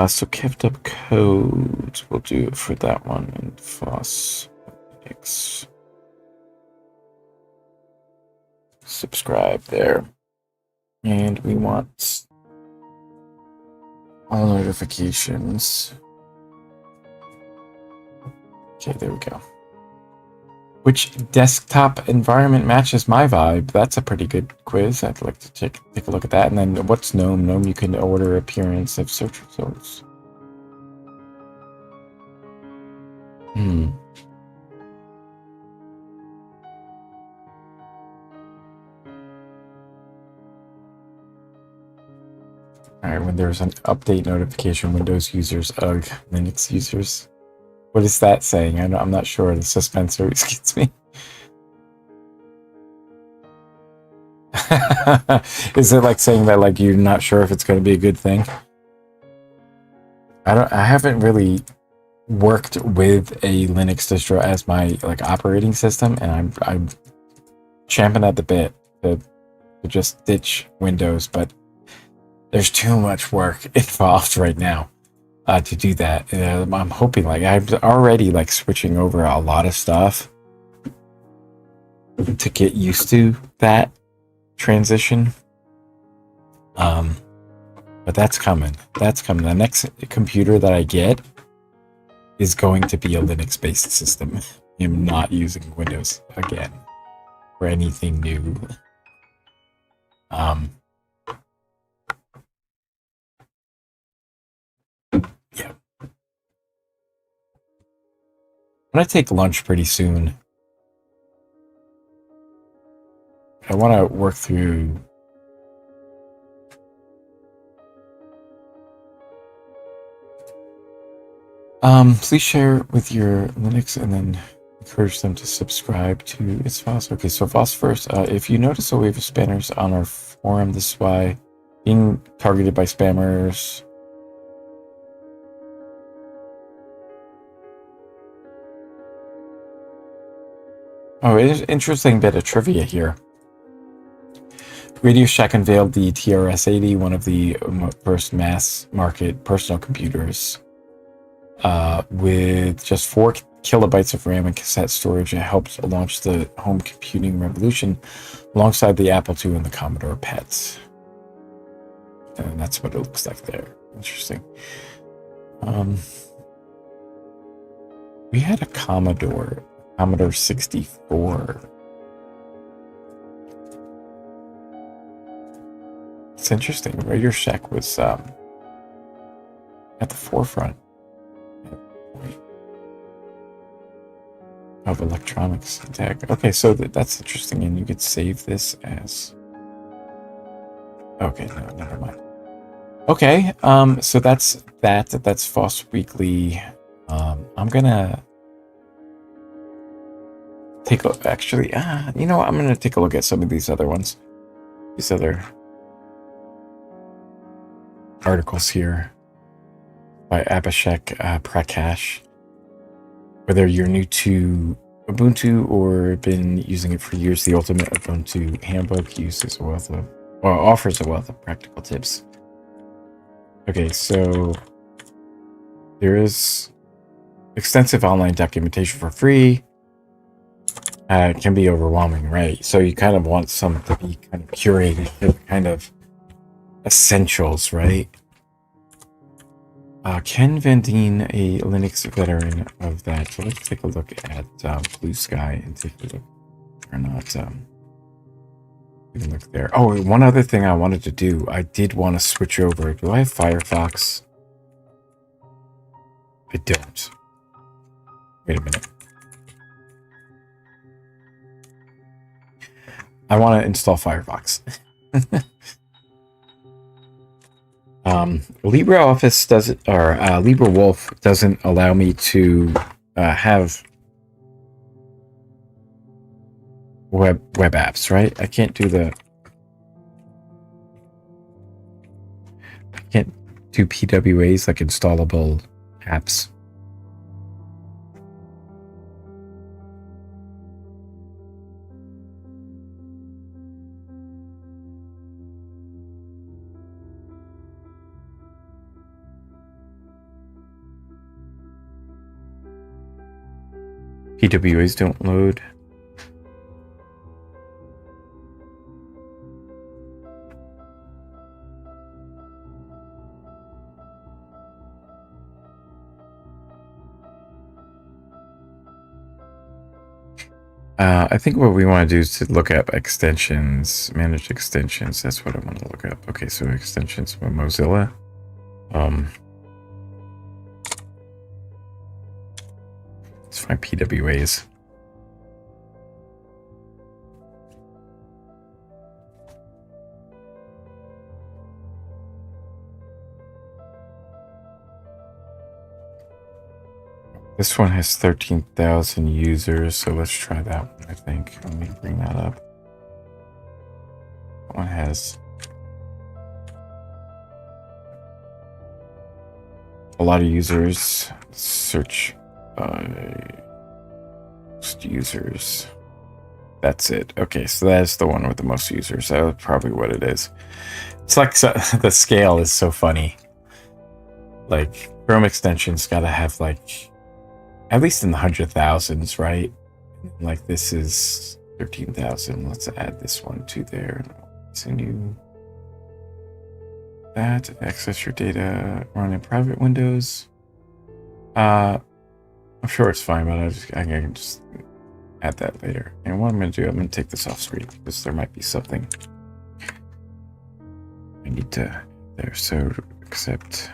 So kept up codes. We'll do it for that one in FOSS. X. Subscribe there. And we want all notifications. Okay, there we go. Which desktop environment matches my vibe? That's a pretty good quiz. I'd like to take a look at that. And then what's GNOME? GNOME, you can order appearance of search results. Alright, when there's an update notification, Windows users, Linux users. What is that saying? I'm not sure. The suspense always gets me. Is it like saying that like you're not sure if it's going to be a good thing? I haven't really worked with a Linux distro as my like operating system, and I'm champing at the bit to just ditch Windows, but there's too much work involved right now to do that. I'm hoping, like, I'm already like switching over a lot of stuff to get used to that transition. But that's coming. That's coming. The next computer that I get is going to be a Linux-based system. I'm not using Windows again for anything new. Yeah. I'm gonna take lunch pretty soon. I want to work through. Please share with your Linux and then encourage them to subscribe to its FOSS. Okay, so FOSS first. If you notice a wave of spammers on our forum, this is why. Being targeted by spammers. Oh, it is an interesting bit of trivia here. Radio Shack unveiled the TRS-80, one of the first mass market personal computers. With just 4 kilobytes of RAM and cassette storage, it helped launch the home computing revolution alongside the Apple II and the Commodore PET. And that's what it looks like there. Interesting. We had a Commodore 64. It's interesting. Radio Shack was at the forefront of electronics tech. Okay, so that's interesting, and you could save this as. Okay, no, never mind. Okay, so that's that. That's FOSS Weekly. I'm gonna take a look. Actually, you know what? I'm gonna take a look at some of these other ones. These other articles here by Abhishek Prakash. Whether you're new to Ubuntu or been using it for years, the Ultimate Ubuntu Handbook offers a wealth of practical tips. Okay, so there is extensive online documentation for free. It can be overwhelming, right? So you kind of want some to be kind of curated, kind of essentials, right? Ken Van Dien, a Linux veteran of that. So let's take a look at Blue Sky and take a look or not. We can look there. Oh, one other thing I wanted to do. I did want to switch over. Do I have Firefox? I don't. Wait a minute. I want to install Firefox. LibreOffice doesn't, or LibreWolf doesn't allow me to have web apps, right? I can't do PWAs, like installable apps. PWAs don't load. I think what we want to do is to look up extensions, manage extensions. That's what I want to look up. Okay, so extensions with Mozilla. Let's find PWAs. This one has 13,000 users, so let's try that one, I think. Let me bring that up. That one has lot of users. Search most users. That's it. Okay, so that's the one with the most users. That's probably what it is. It's like the scale is so funny. Like Chrome extensions got to have like at least in the 100,000s, right? Like this is 13,000. Let's add this one to there. Continue that. Access your data. Run in private windows. I'm sure it's fine, but I can just add that later. And what I'm going to do, I'm going to take this off screen because there might be something I need to there. So accept.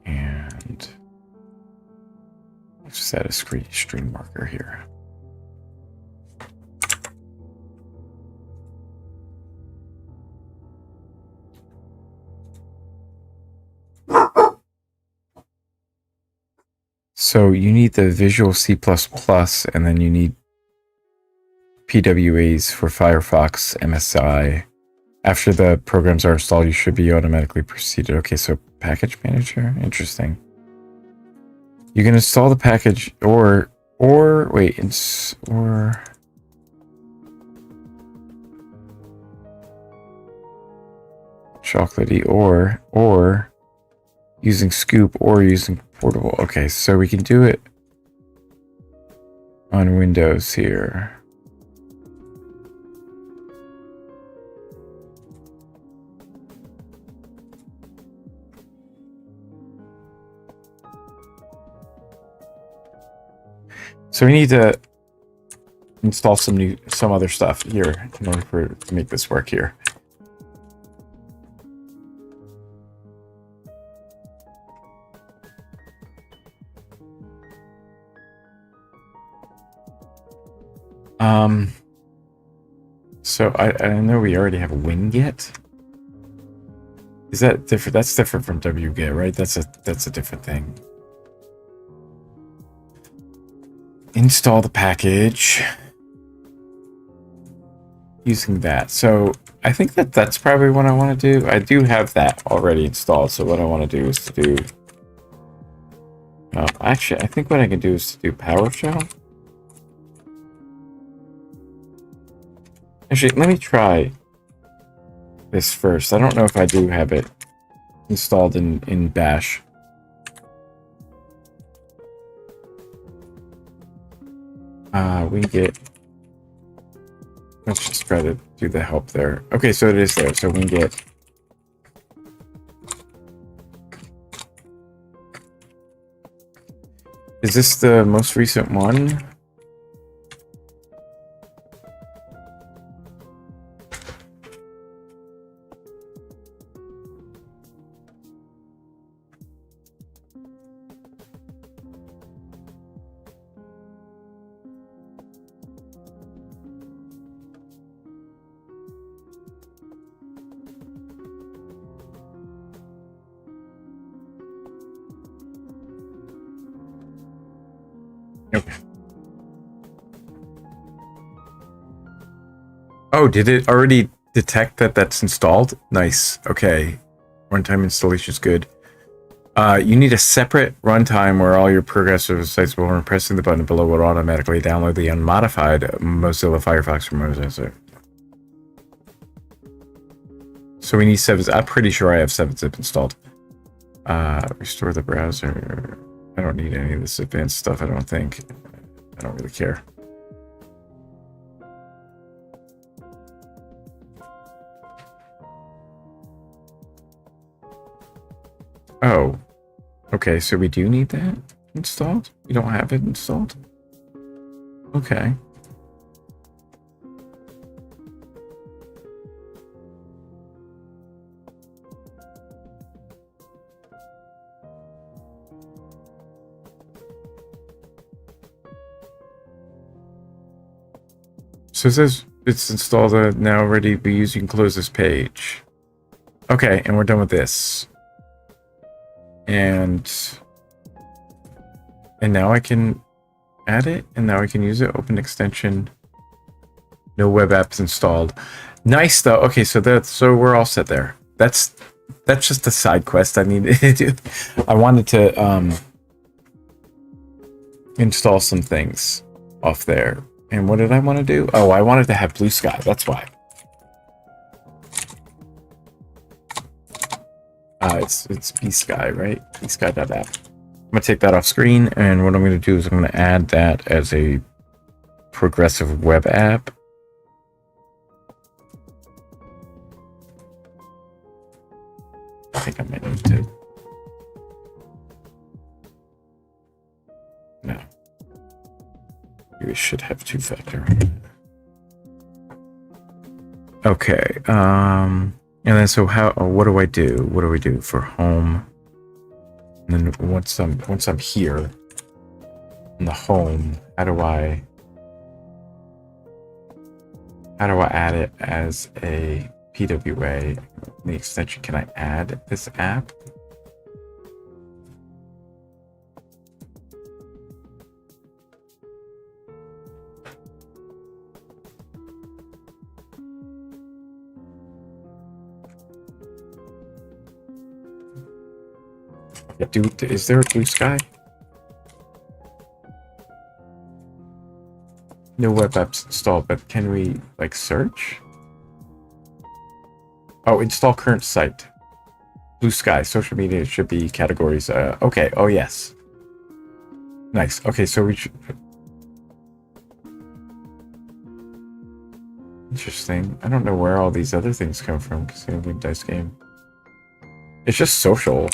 And let's set a stream marker here. So you need the Visual C++, and then you need PWAs for Firefox, MSI. After the programs are installed, you should be automatically proceeded. Okay, so package manager, interesting. You can install the package or chocolatey or using Scoop or using Portable. Okay, so we can do it on Windows here. So we need to install some other stuff here in order to make this work here. So I know we already have winget. Is that different? That's different from wget, right? That's a different thing. Install the package using that. So I think that's probably what I want to do. I do have that already installed. So what I want to do is to do. Actually, I think what I can do is to do PowerShell. Actually, let me try this first. I don't know if I do have it installed in Bash. Winget. Let's just try to do the help there. Okay, so it is there. So winget. Is this the most recent one? Okay. Oh, did it already detect that that's installed? Nice. Okay. Runtime installation is good. You need a separate runtime where all your progressive sites will, when pressing the button below, will automatically download the unmodified Mozilla Firefox from Mozilla. So we need 7. I'm pretty sure I have 7-zip installed. Restore the browser. I don't need any of this advanced stuff, I don't think. I don't really care. Oh. Okay, so we do need that installed? We don't have it installed? Okay. So it says it's installed now ready to be used. You can close this page. Okay, and we're done with this. And now I can add it, and now I can use it. Open extension. No web apps installed. Nice though. Okay, so we're all set there. That's just a side quest I needed to do. I wanted to install some things off there. And what did I want to do? Oh, I wanted to have blue sky. That's why. It's bsky, right? bsky.app. I'm gonna take that off screen, and what I'm gonna do is I'm gonna add that as a progressive web app. I think I might need to. No. We should have two-factor. Okay. And then so what do I do? What do we do for home? And then once I'm here in the home, how do I add it as a PWA? The extension, can I add this app? Is there a blue sky? No web apps installed, but can we like search? Oh, install current site. Blue sky, social media should be categories. Okay, oh yes. Nice. Okay, so we should. Interesting. I don't know where all these other things come from. Casino game, dice game. It's just social.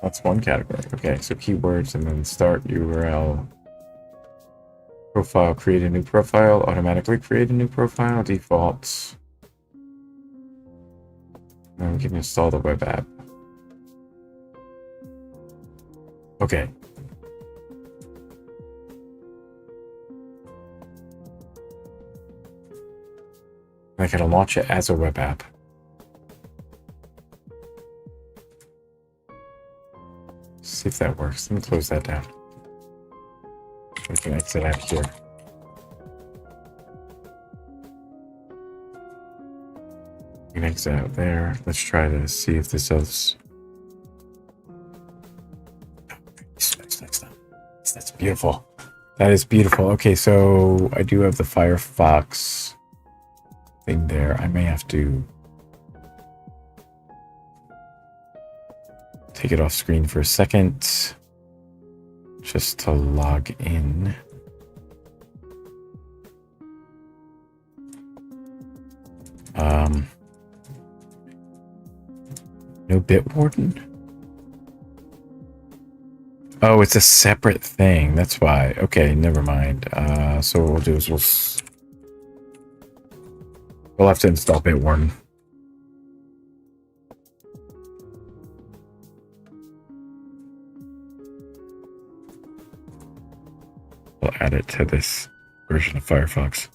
That's one category. Okay, so keywords and then start URL. Profile, create a new profile. Automatically create a new profile. Defaults. And we can install the web app. Okay. I can launch it as a web app. See if that works. Let me close that down. We can exit out here. We can exit out there. Let's try to see if this does. That's beautiful. That is beautiful. Okay, so I do have the Firefox thing there. I may have to take it off screen for a second just to log in. No Bitwarden? Oh, it's a separate thing. That's why. Okay, never mind. So what we'll do is we'll have to install Bitwarden. We'll add it to this version of Firefox.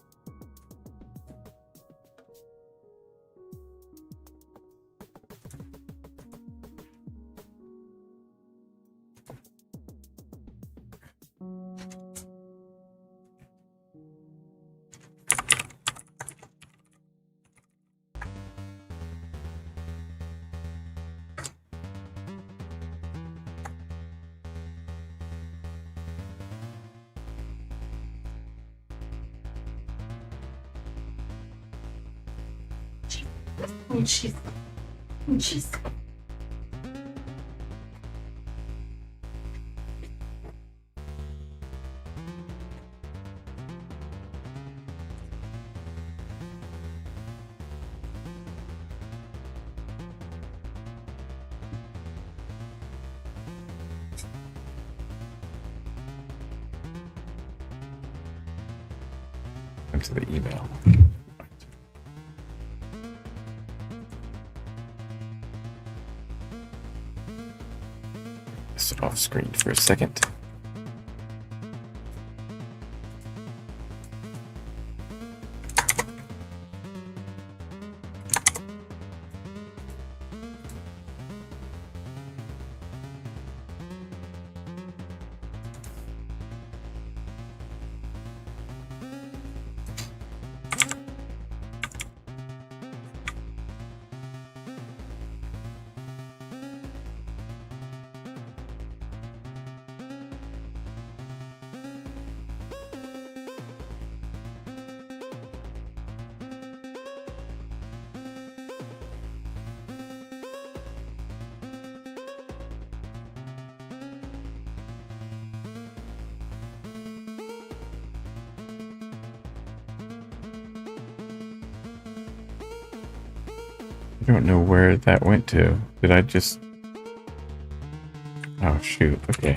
Jeez. Into the email. It off screen for a second. don't know where that went to. Did I just... Oh, shoot. Okay.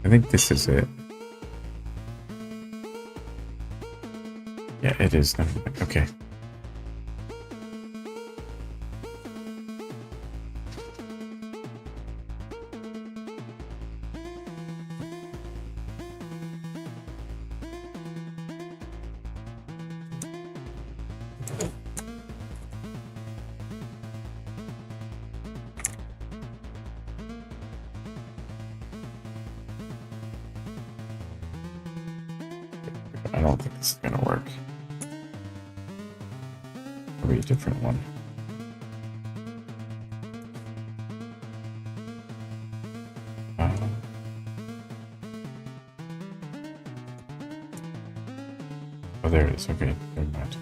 I think this is it. Yeah, it is. Okay. I don't think this is gonna work. Probably a different one. Oh, there it is. Okay, never mind.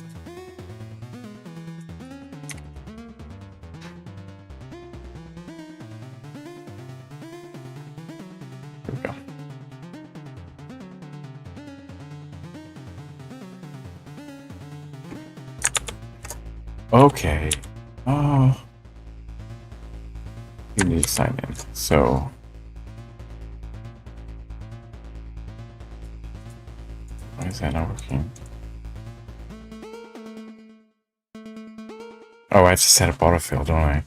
Here we go. Okay. Oh. You need to sign in. So. Why is that not working? Oh, I have to set up autofill, don't I?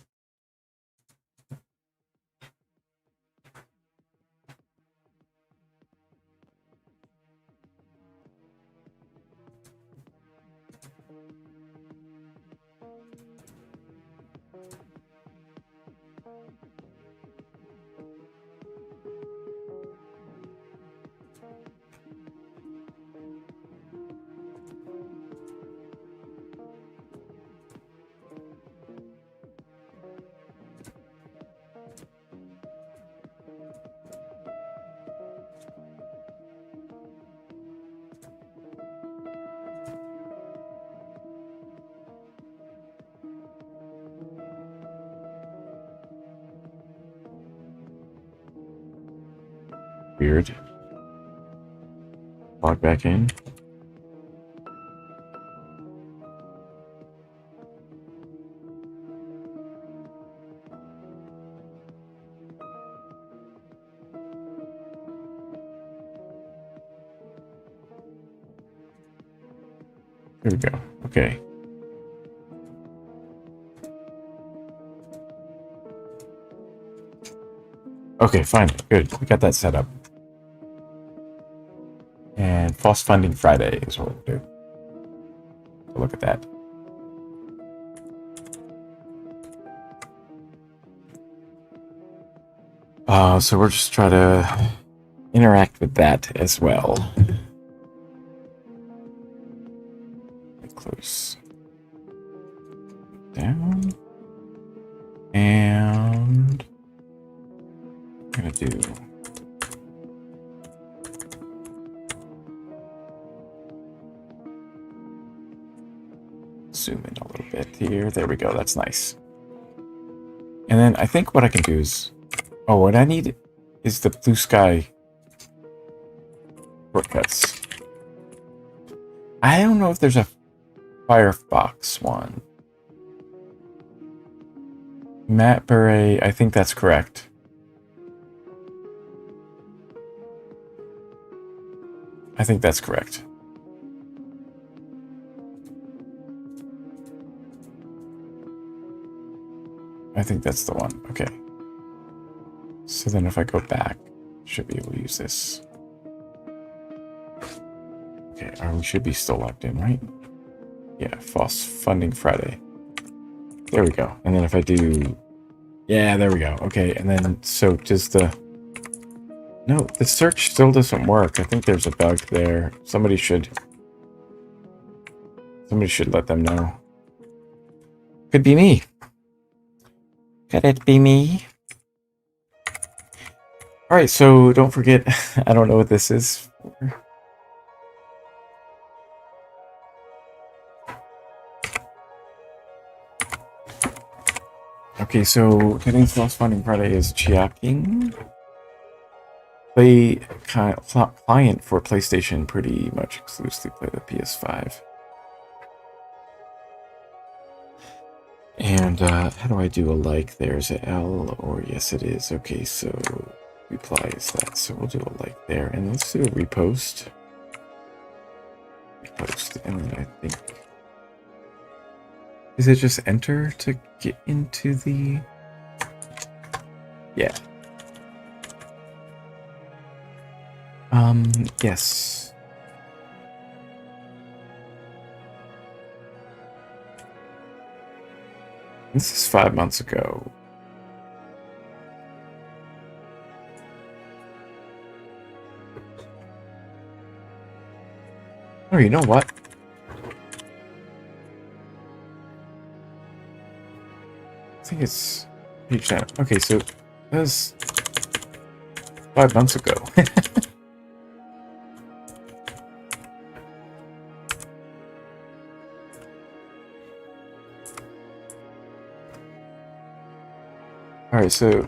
Weird. Log back in. Here we go. Okay. Okay, fine. Good. We got that set up. And FOSS funding Friday is what we'll do. Look at that. So we're just trying to interact with that as well. Close. Down. And I'm gonna do zoom in a little bit here. There we go. That's nice. And then I think what I can do is, oh, what I need is the blue sky shortcuts. I don't know if there's a Firefox one. Matt Beret, I think that's correct. I think that's correct. I think that's the one. Okay. So then if I go back, should be able to use this. Okay, we should be still logged in, right? Yeah, FOSS funding Friday. There we go. And then if I do... Yeah, there we go. Okay, and then so does the... No, the search still doesn't work. I think there's a bug there. Somebody should let them know. Could be me. Could it be me? Alright, so don't forget, I don't know what this is for. Okay, so today's FOSS funding Friday is Chiaking. play client for PlayStation pretty much exclusively play the PS5. And how do I do a like there? Is it L or yes it is? Okay, so reply is that. So we'll do a like there. And let's do a repost. Repost. And then I think... Is it just enter to get into the... Yeah. Yes. This is 5 months ago. Oh, you know what? I think it's page 9. Okay, so that was 5 months ago. Alright, so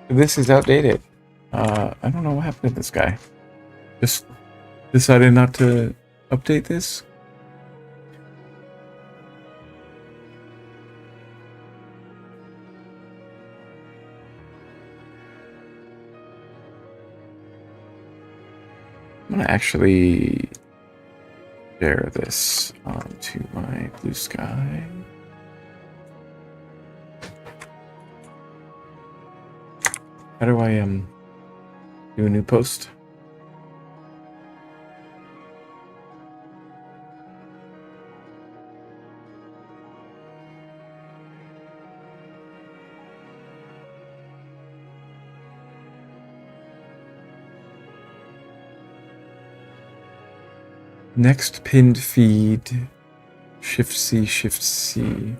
this is outdated. I don't know what happened to this guy. Just decided not to update this? I'm gonna actually share this onto my Blue Sky. How do I do a new post? Next pinned feed, Shift C, Shift C.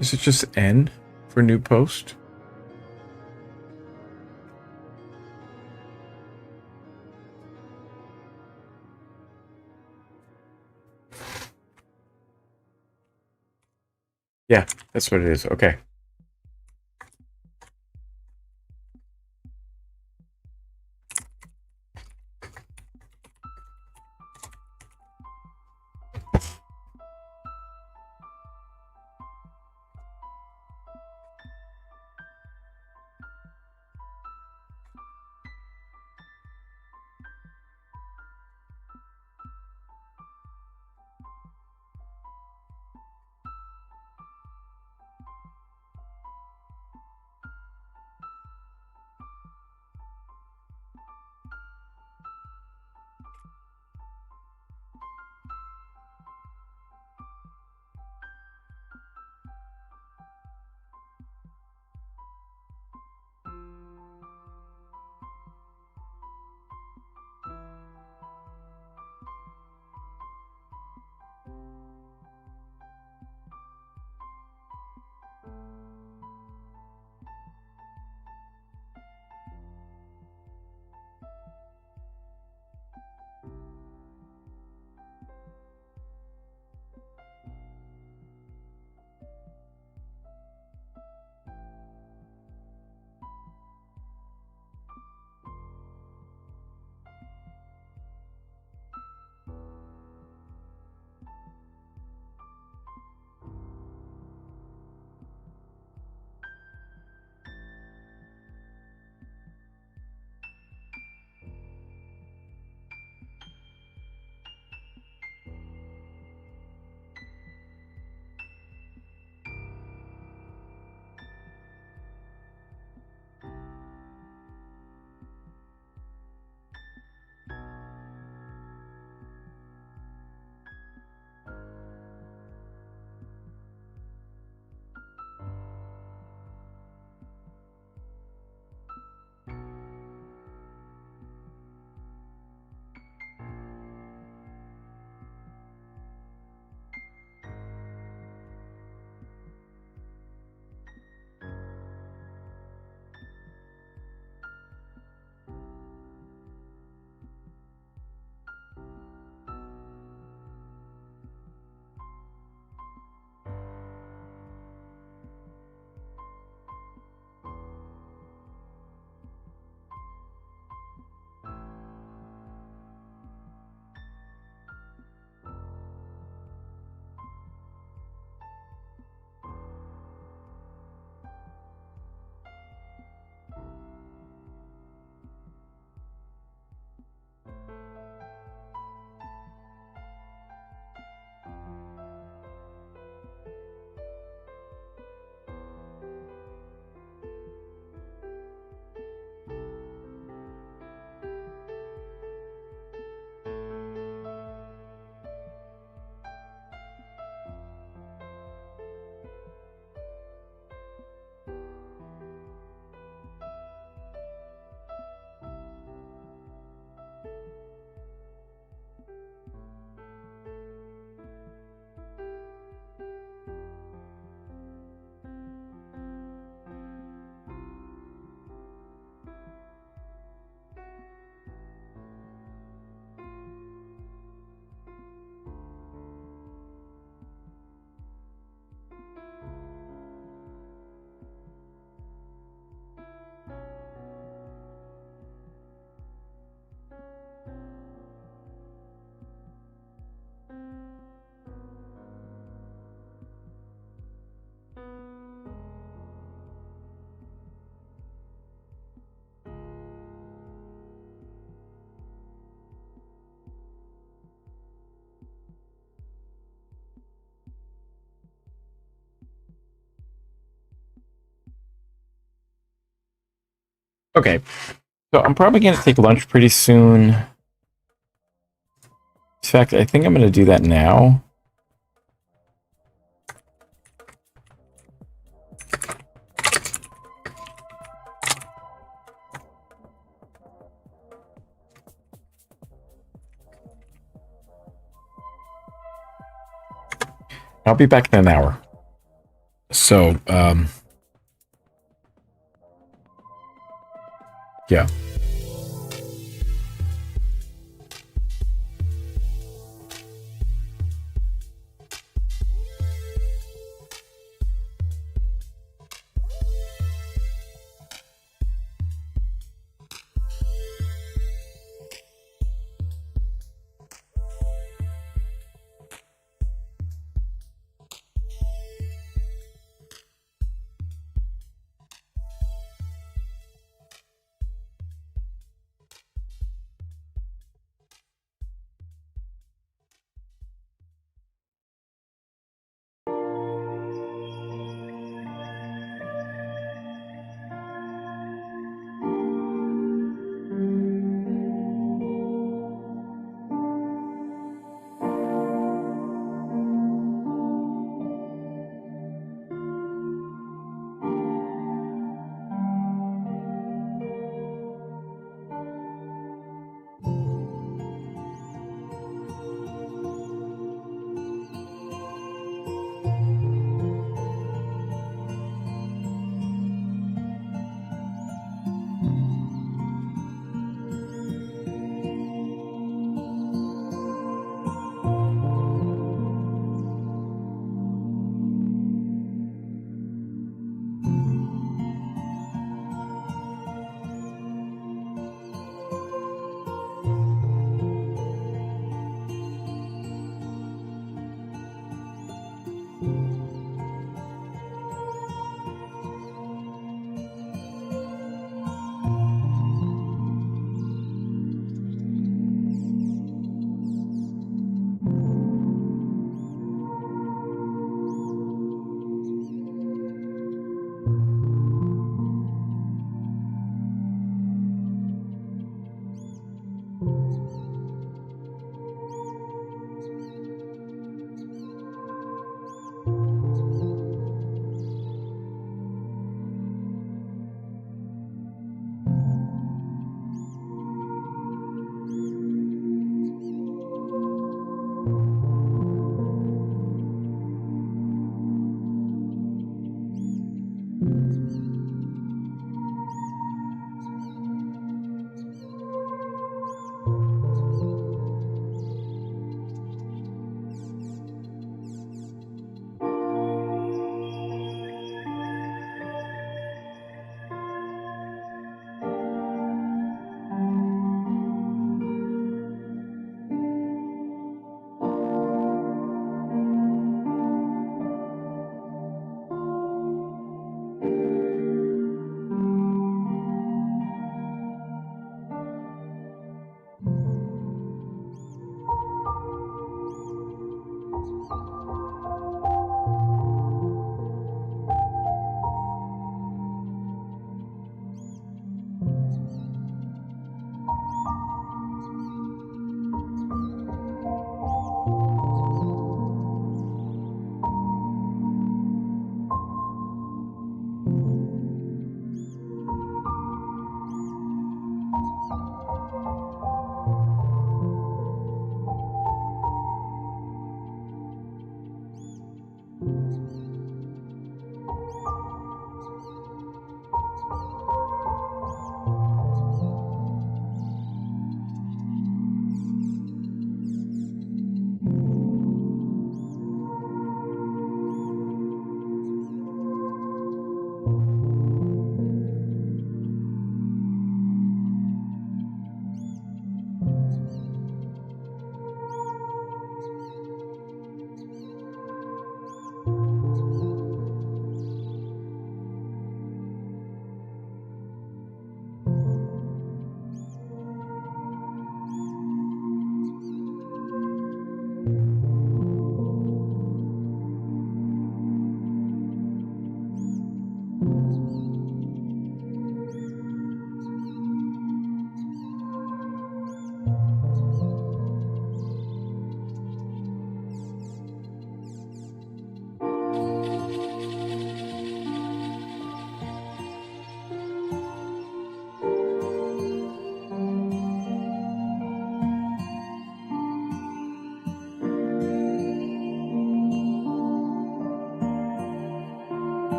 Is it just N for new post? Yeah, that's what it is. Okay. Okay. So I'm probably going to take lunch pretty soon. In fact, I think I'm going to do that now. I'll be back in an hour. So, yeah.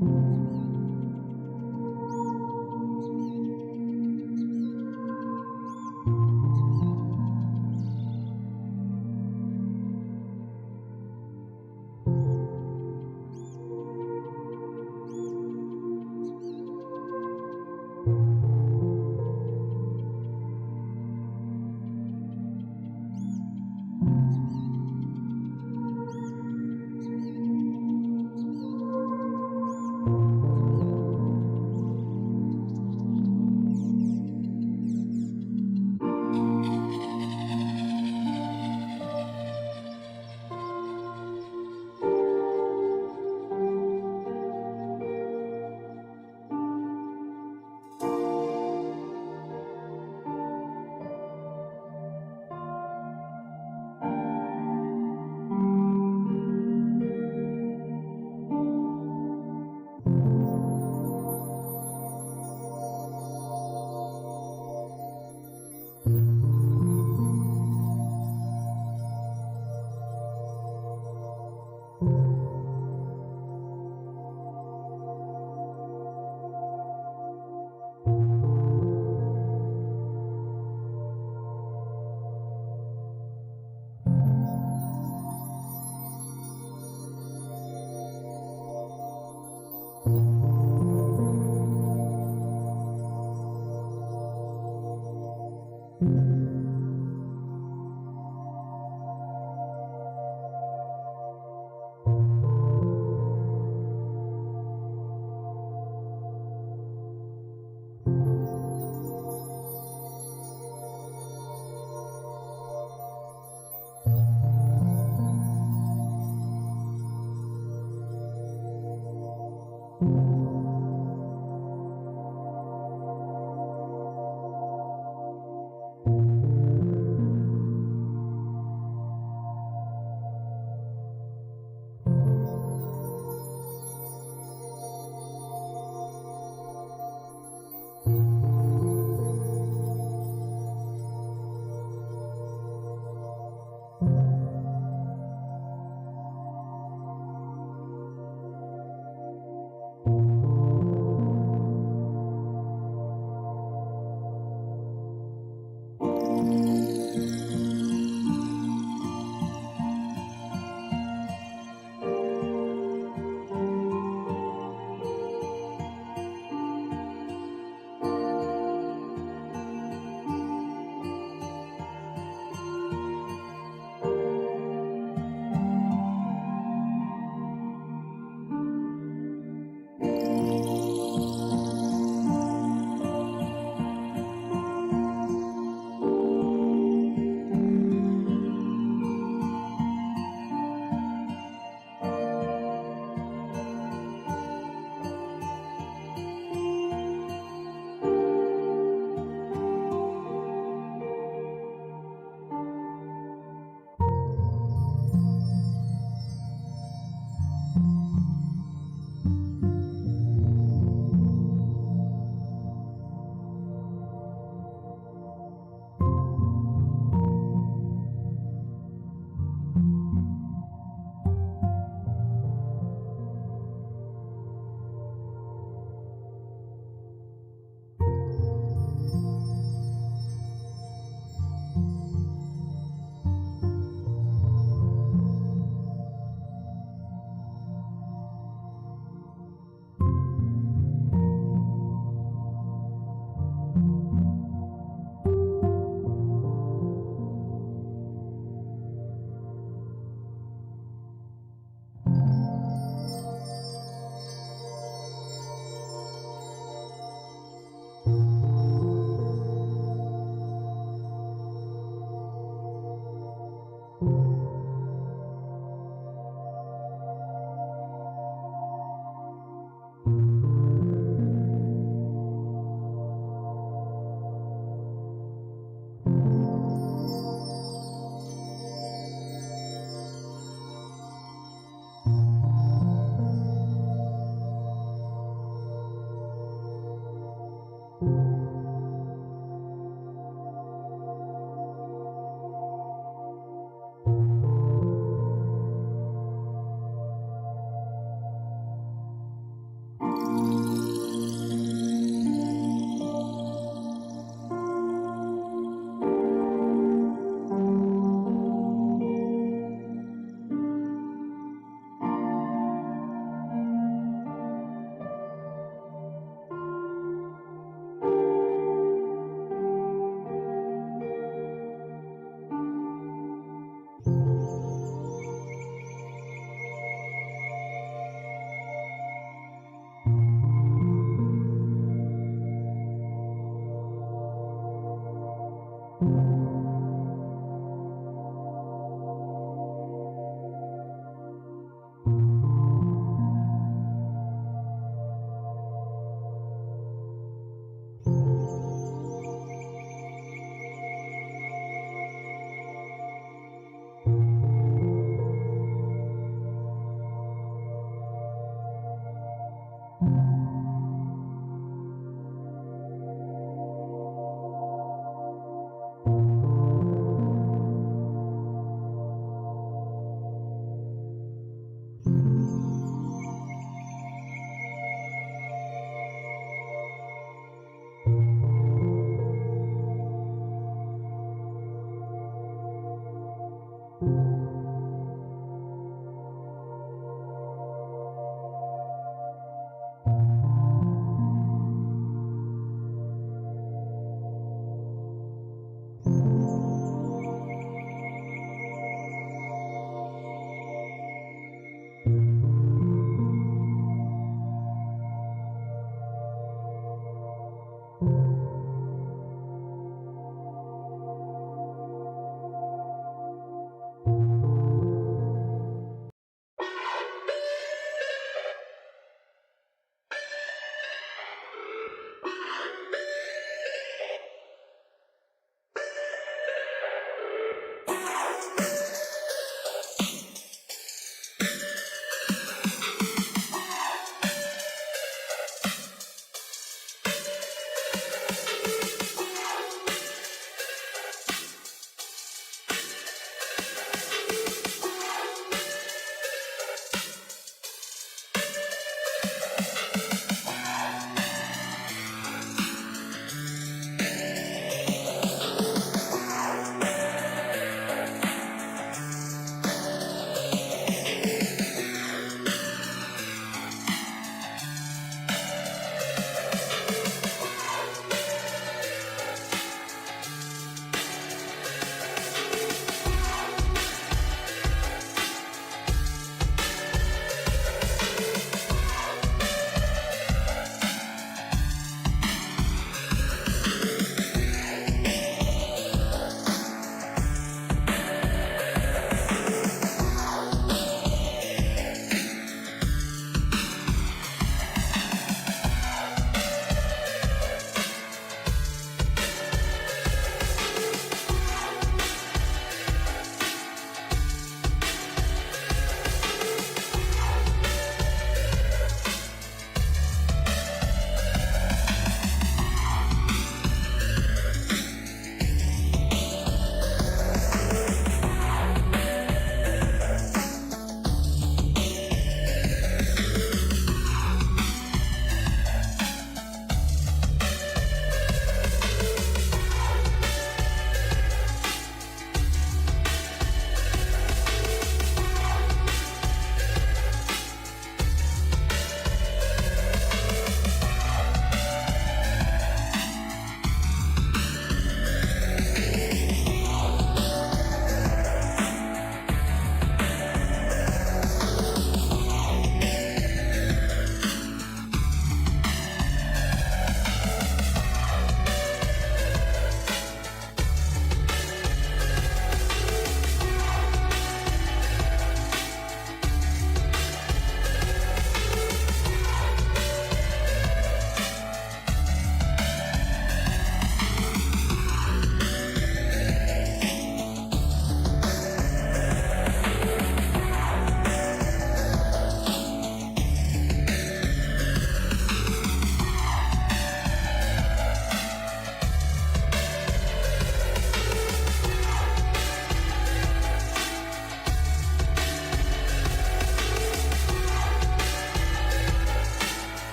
you.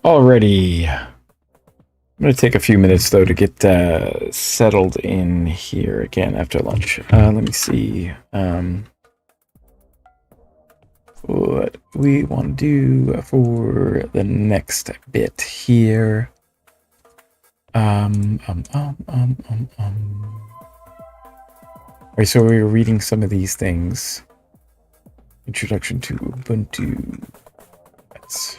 Alrighty. I'm going to take a few minutes, though, to get settled in here again after lunch. Let me see what we want to do for the next bit here. Alright, so we were reading some of these things. Introduction to Ubuntu. That's...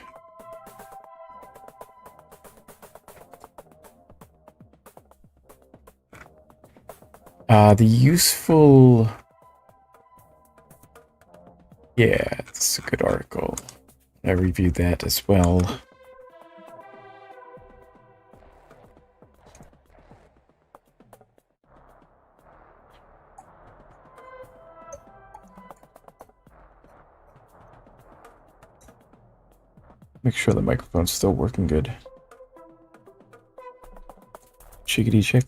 the useful... Yeah, it's a good article. I reviewed that as well. Make sure the microphone's still working good. Chickadee check.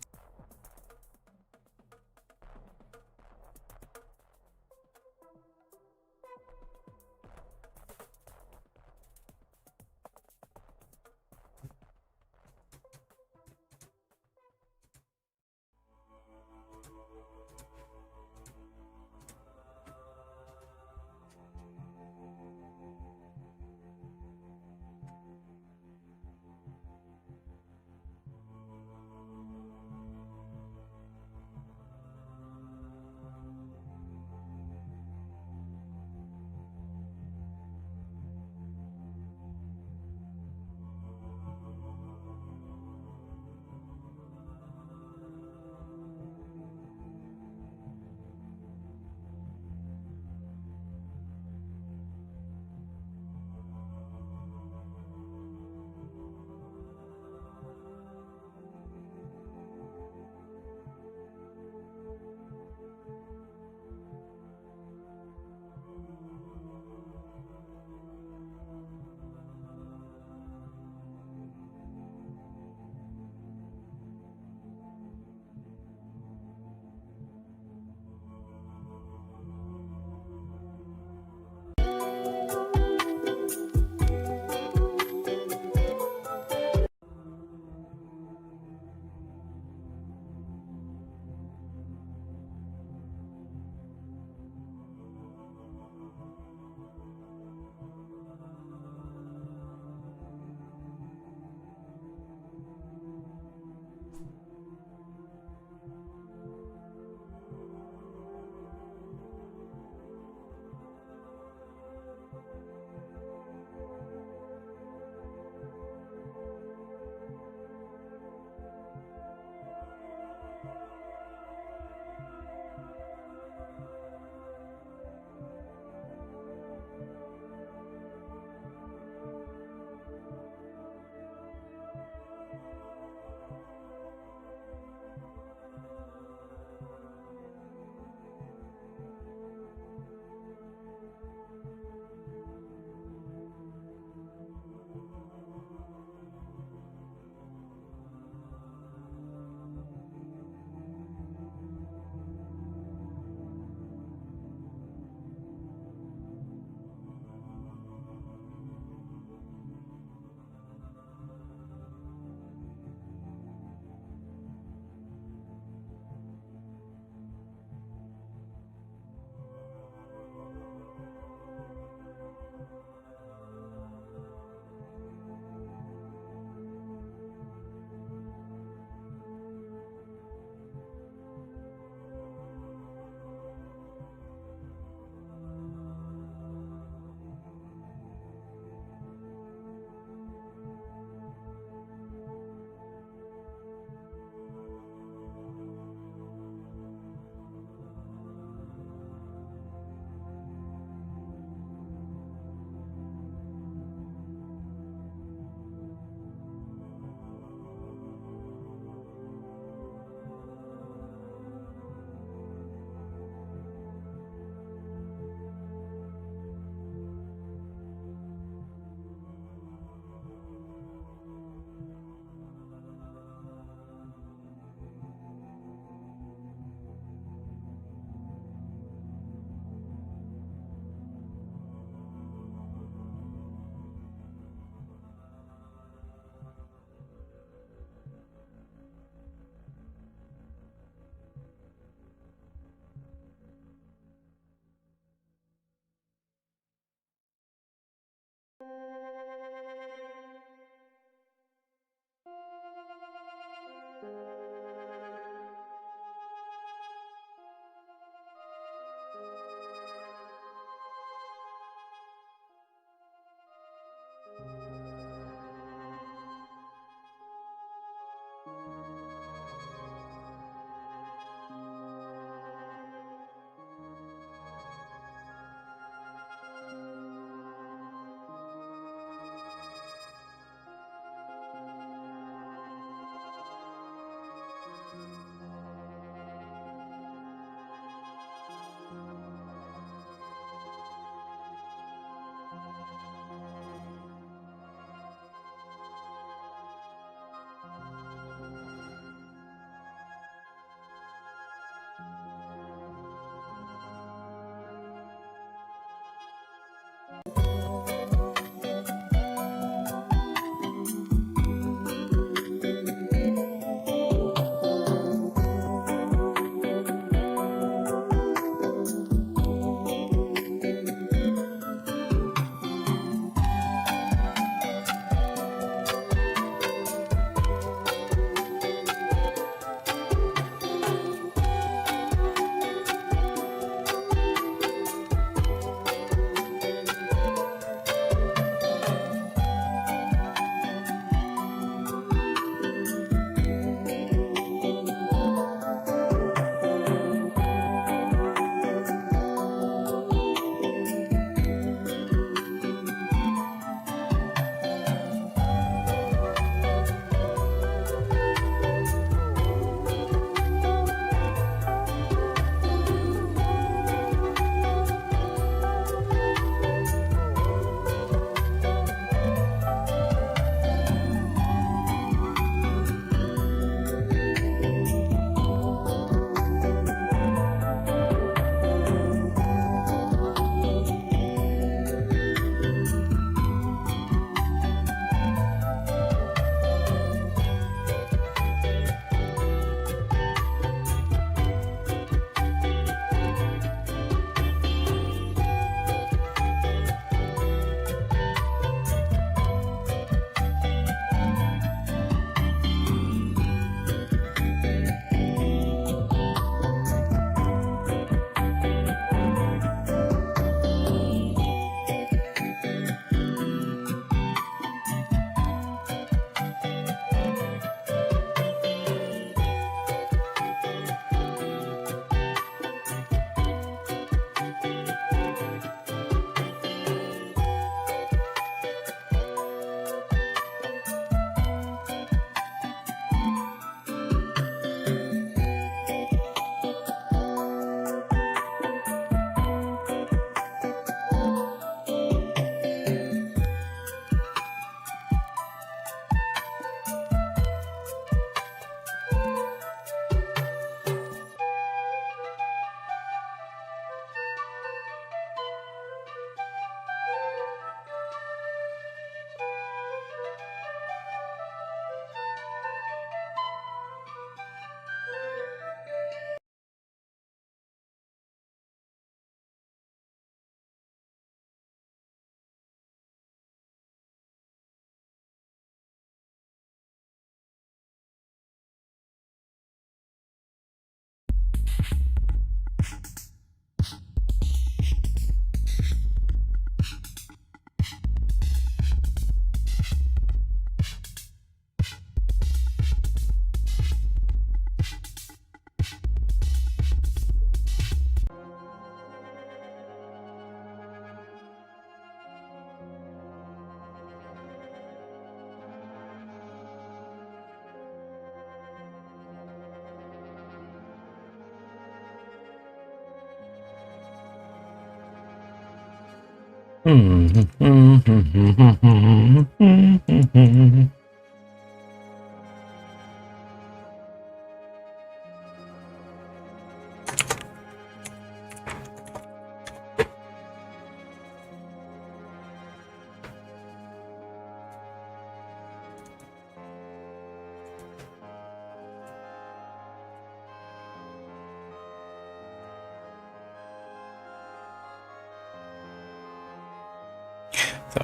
The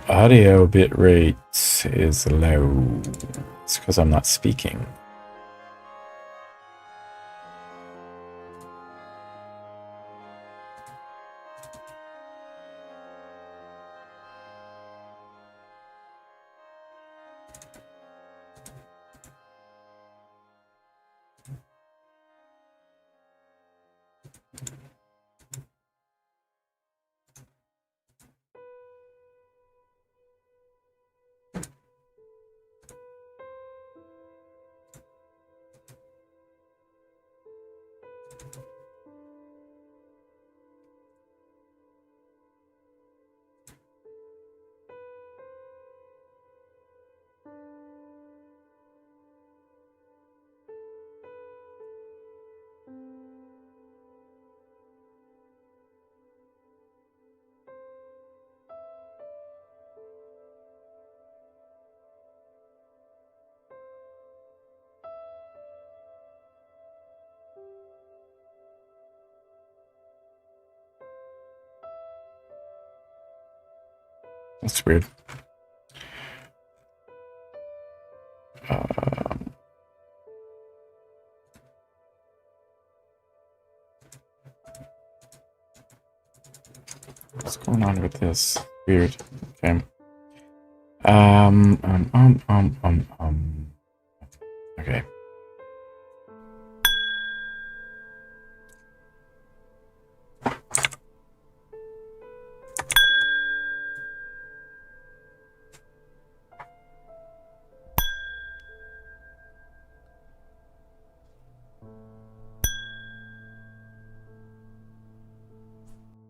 audio bit rate is low. It's because I'm not speaking. That's weird. What's going on with this? Weird. Okay. Okay.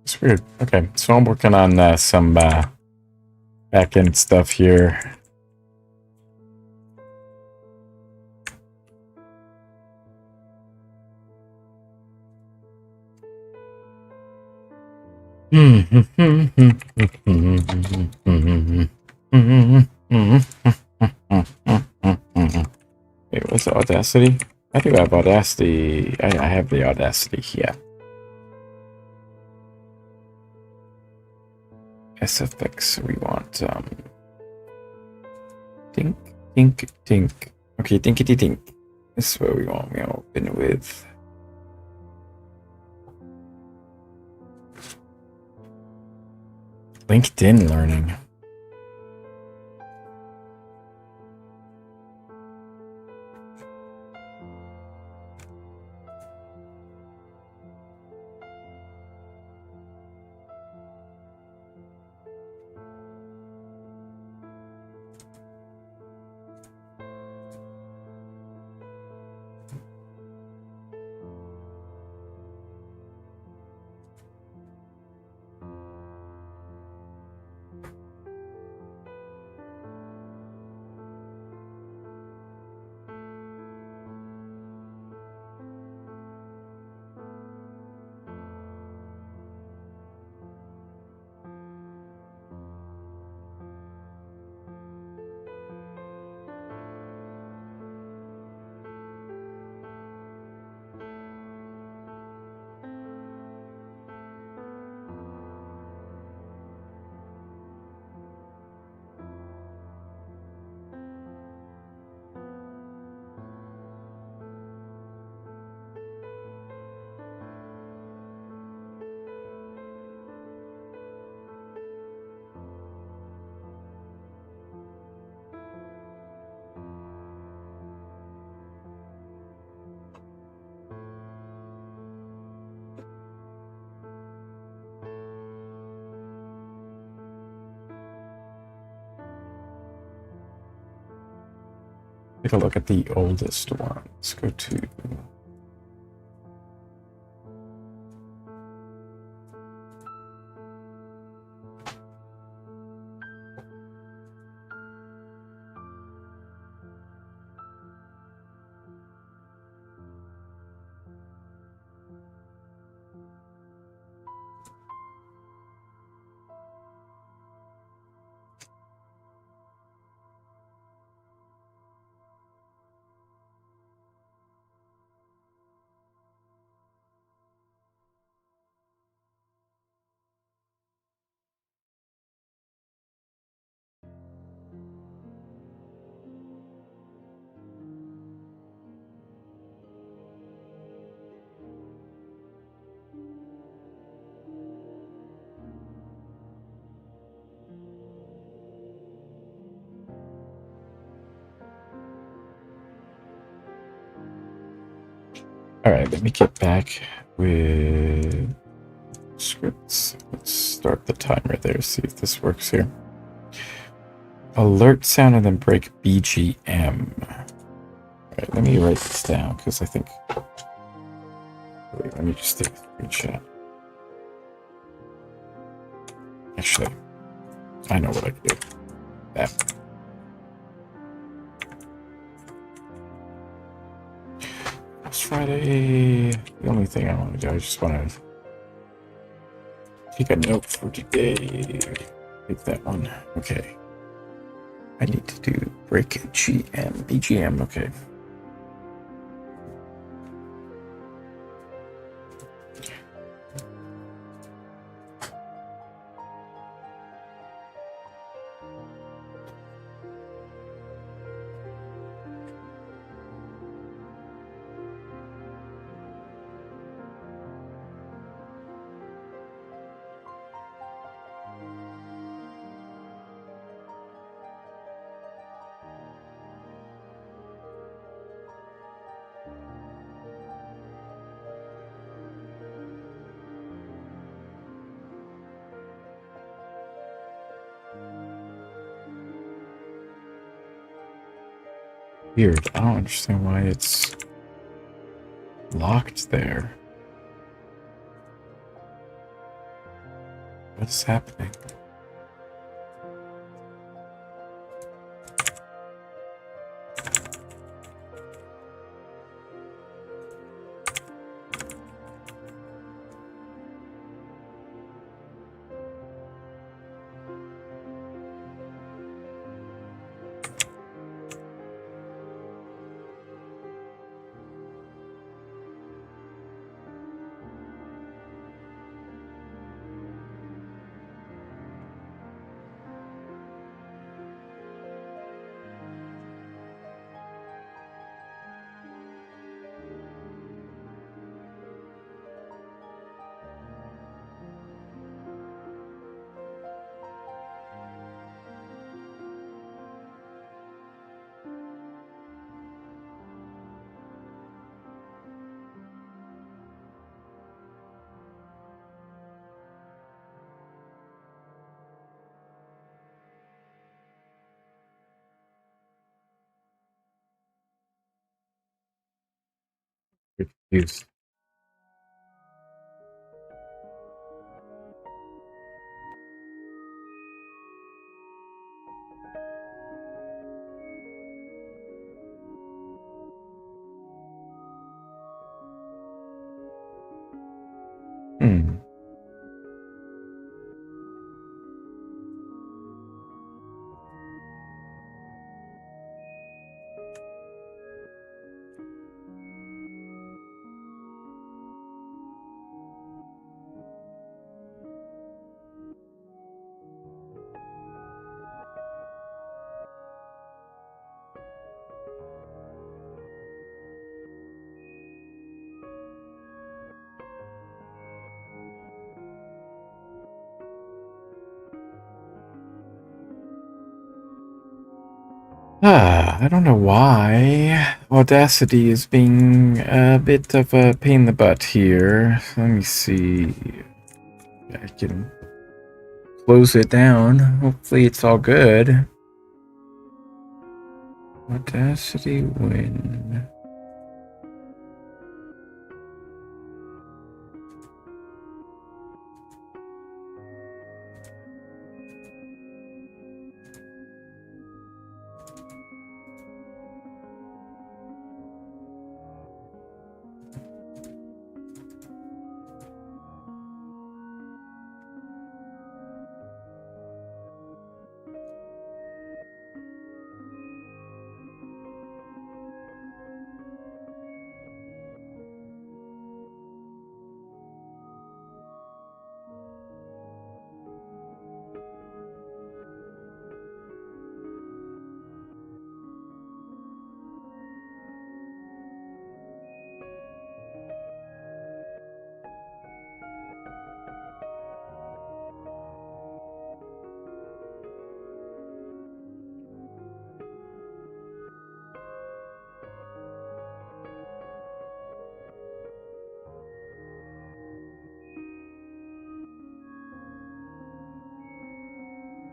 It's weird. Okay, so I'm working on some back-end stuff here. Wait, what's Audacity? I do have Audacity. I have the Audacity here. SFX, we want dink, dink, dink. Okay, dinkity dink. This is what we want. We open with LinkedIn Learning. Take a look at the oldest one. Let's go to All right, let me get back with scripts. Let's start the timer there, see if this works here. Alert sound and then break BGM. All right, let me write this down because I think. Wait, let me just take a screenshot. Actually, I know what I can do. That. It's Friday. The only thing I want to do, I just want to take a note for today. Take that one. Okay. I need to do break BGM. Okay. Weird. I don't understand why it's locked there. What's happening? Confused. Hmm. I don't know why Audacity is being a bit of a pain in the butt here. Let me see. I can close it down. Hopefully it's all good. Audacity win.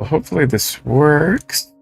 Well, hopefully this works.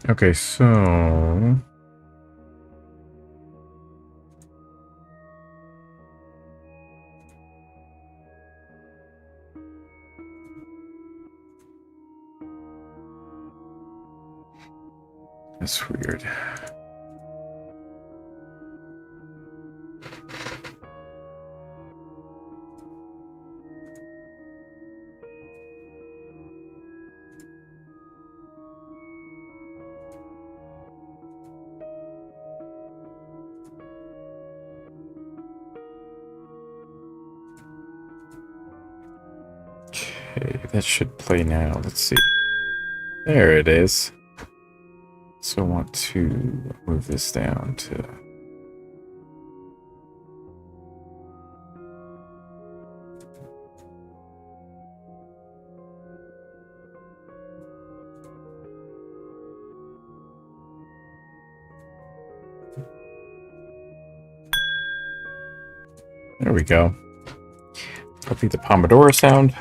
Okay, so That's weird. Okay, that should play now. Let's see. There it is. So I want to move this down to... There we go. Copy the Pomodoro sound.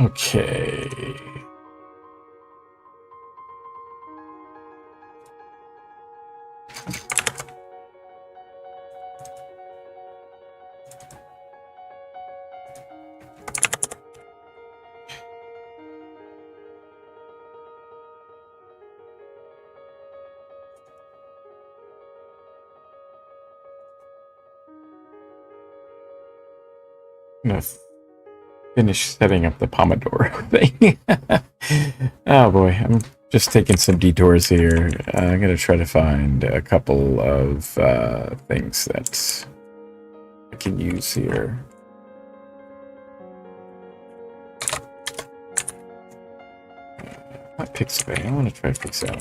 Okay. I'm gonna finish setting up the Pomodoro thing. Oh boy, I'm just taking some detours here. I'm gonna try to find a couple of things that I can use here. Not Pixabay. I want to try Pixel.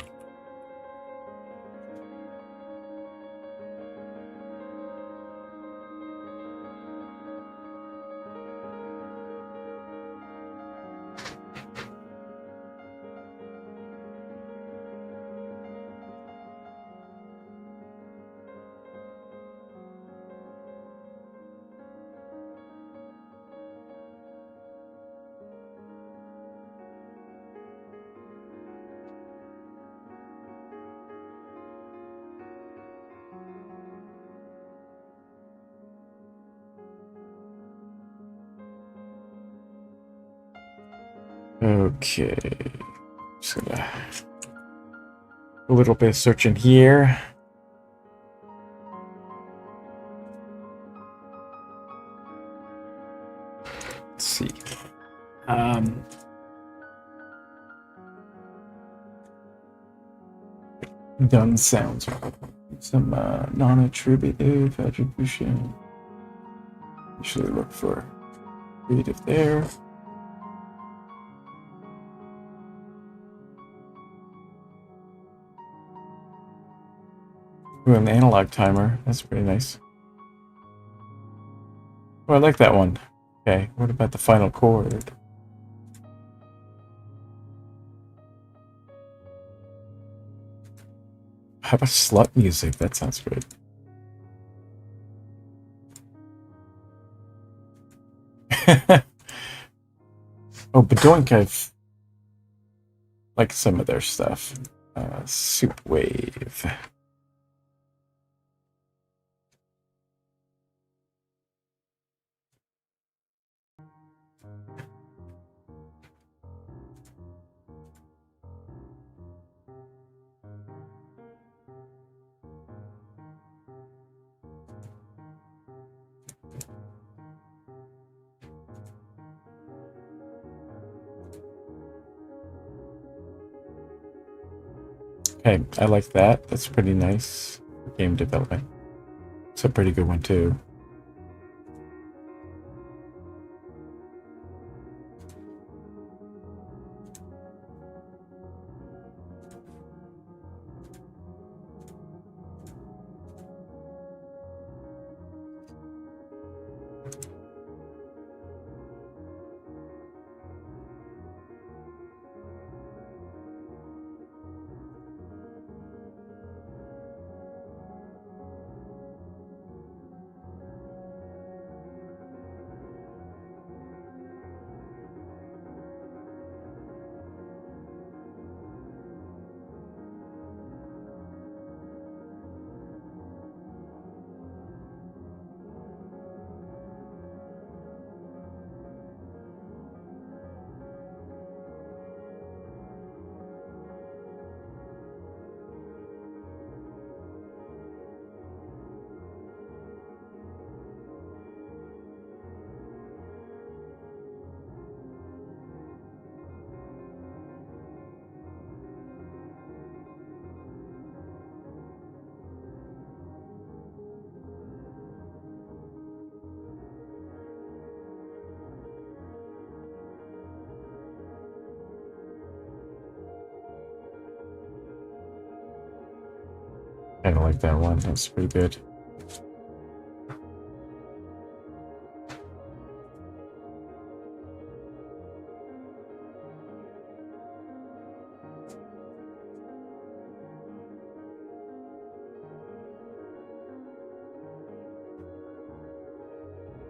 Okay, just gonna a little bit of searching here. Let's see. Done sounds. Some non-attributive attribution. Usually look for creative there. Ooh, an analog timer. That's pretty nice. Oh, I like that one. Okay, what about the final chord? How about slut music? That sounds great. Oh, Bedoink, I've like some of their stuff. Soup Wave. Okay, I like that. That's pretty nice for game development. It's a pretty good one too. Kind of like that one. That's pretty good.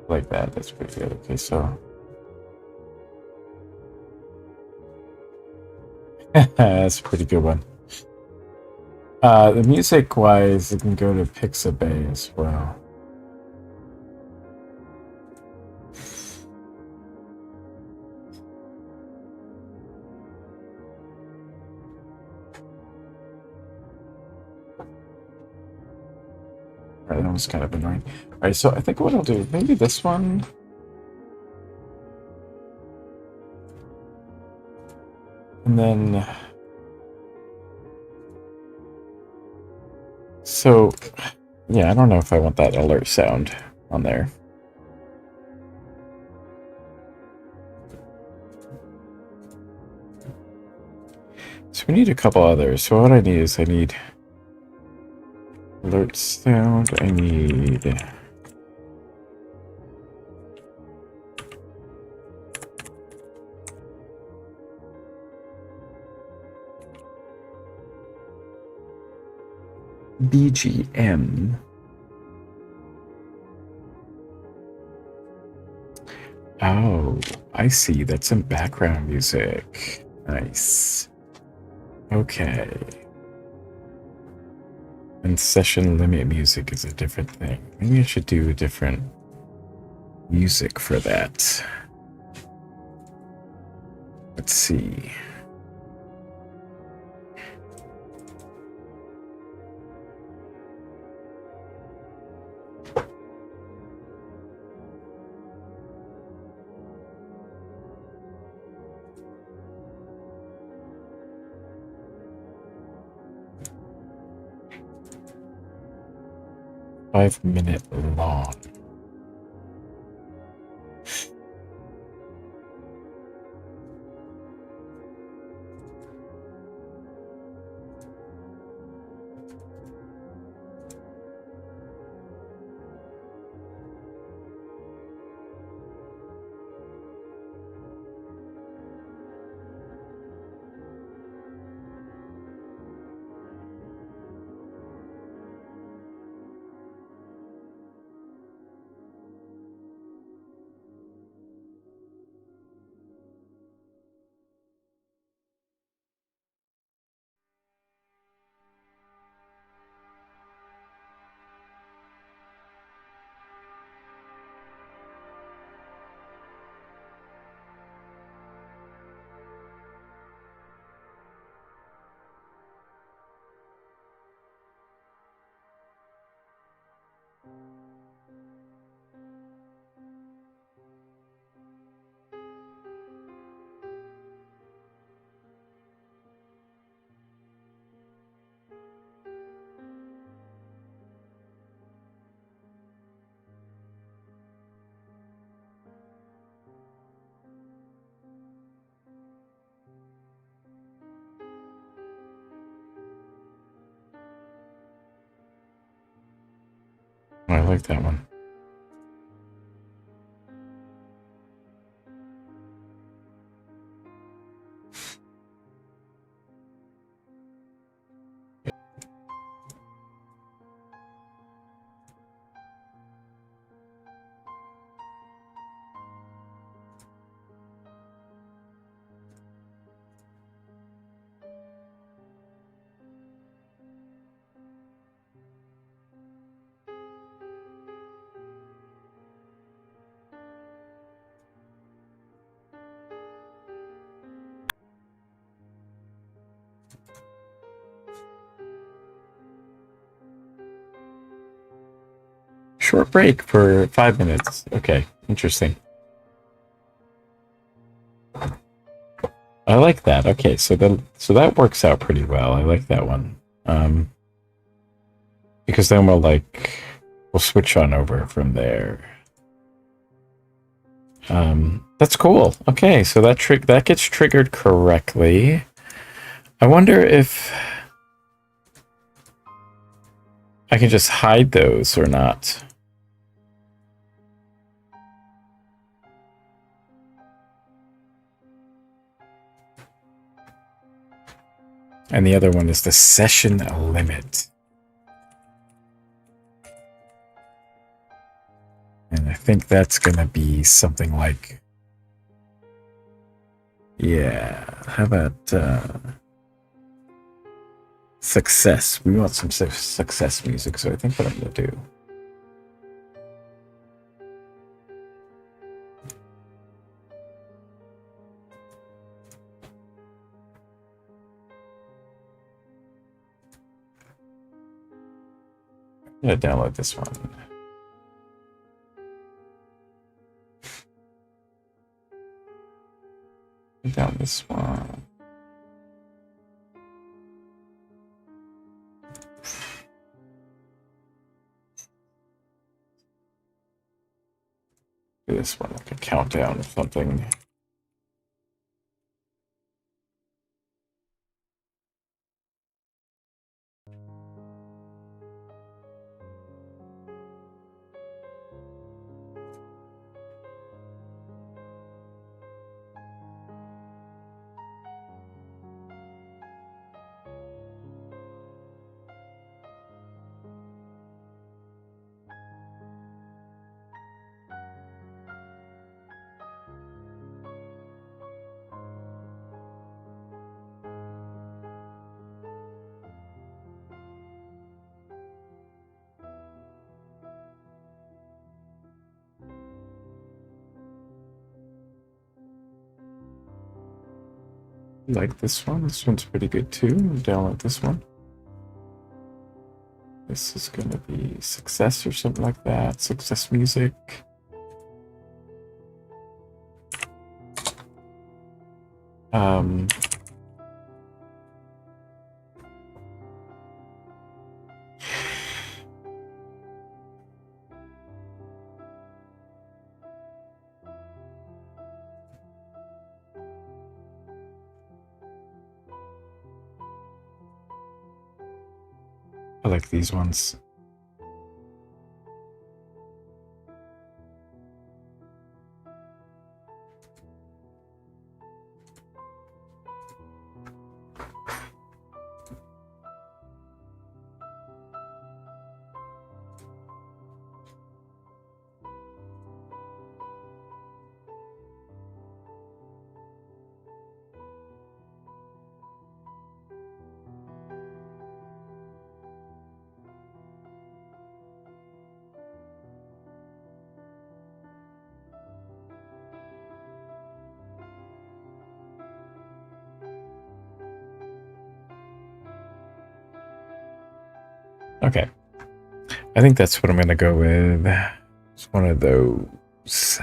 Like that. That's pretty good. Okay, so That's a pretty good one. The music wise, it can go to Pixabay as well. Alright, that was kind of annoying. Alright, so I think what I'll do, maybe this one. And then. So, yeah, I don't know if I want that alert sound on there. So we need a couple others. So what I need is I need alert sound. I need BGM. Oh, I see. That's some background music. Nice. Okay. And session limit music is a different thing. Maybe I should do a different music for that. Let's see. Five-minute long. Oh, I like that one. Short break for 5 minutes. Okay, interesting. I like that. Okay, so that works out pretty well. I like that one. Because then we'll switch on over from there. That's cool. Okay, so that gets triggered correctly. I wonder if I can just hide those or not. And the other one is the session limit. And I think that's going to be something like... Yeah, how about... success. We want some success music, so I think what I'm gonna do. I'm gonna download this one. Down this one. Do this one like a countdown or something. Like this one. This one's pretty good too. Download this one. This is gonna be success or something like that. Success music. I like these ones. Okay. I think that's what I'm gonna go with. It's one of those.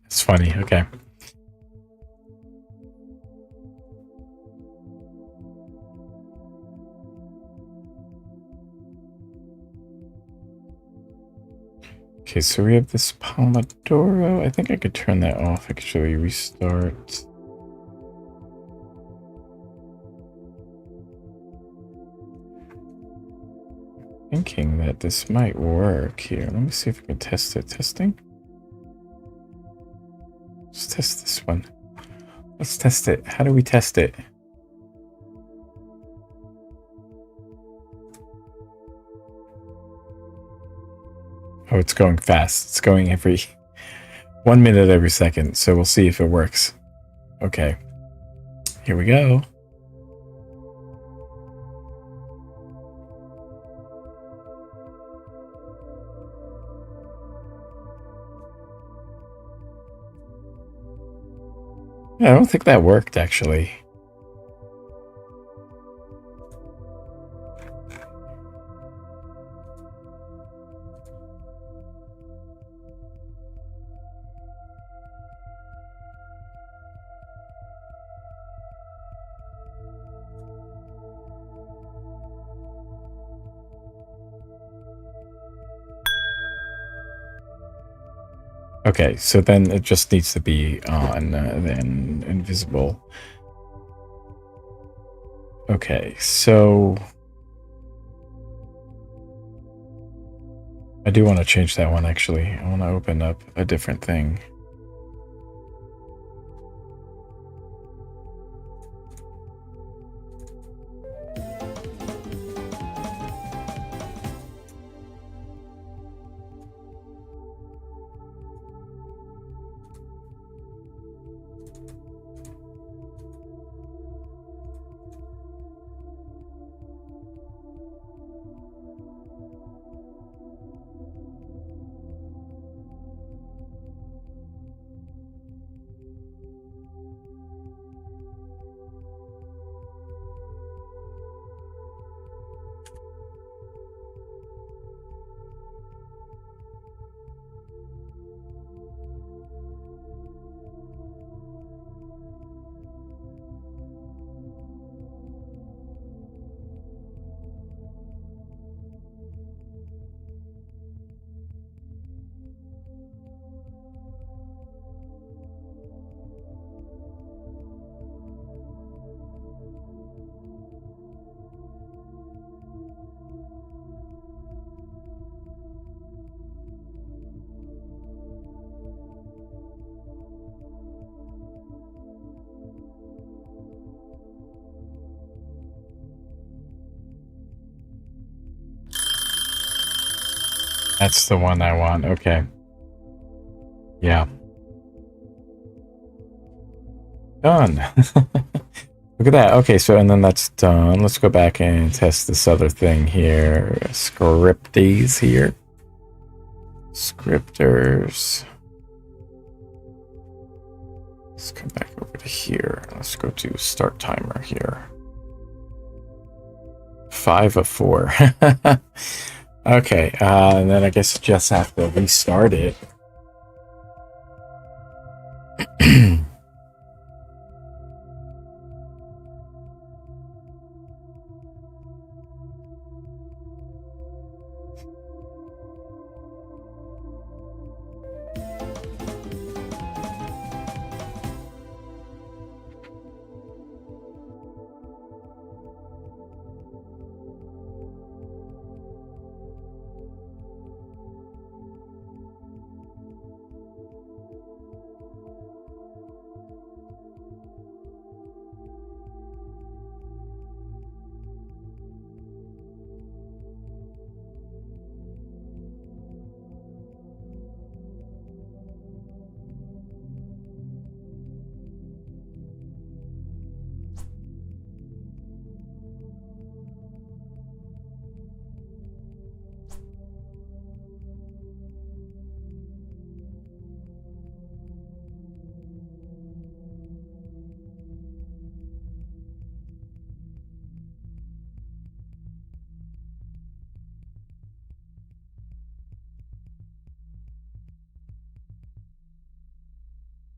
It's funny. Okay. Okay, so we have this Pomodoro. I think I could turn that off, actually. Restart. thinking that this might work here. Let me see if we can test it. Testing? Let's test this one. Let's test it. How do we test it? Oh, it's going fast. It's going every 1 minute every second. So we'll see if it works. Okay. Here we go. Yeah, I don't think that worked, actually. Okay, so then it just needs to be on, then invisible. Okay, so I do want to change that one, actually. I want to open up a different thing. That's the one I want. Okay. Yeah. Done. Look at that. Okay, so and then that's done. Let's go back and test this other thing here. Scripties here. Scripters. Let's come back over to here. Let's go to start timer here. 5 of 4. Okay, and then I guess just have to restart it.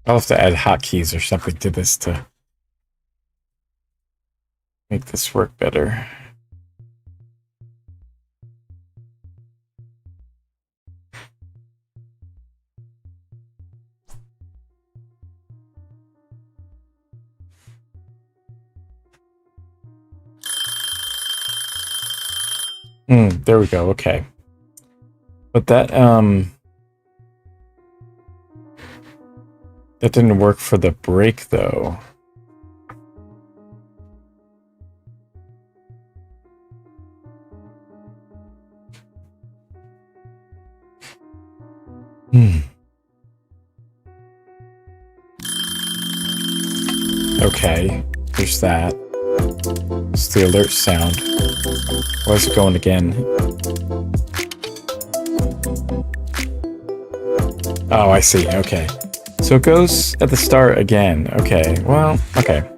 I'll have to add hotkeys or something to this to make this work better. There we go. Okay. But that didn't work for the break though. Okay, there's that. It's the alert sound. Where's it going again? Oh, I see. Okay. So it goes at the start again. Okay. Well, okay.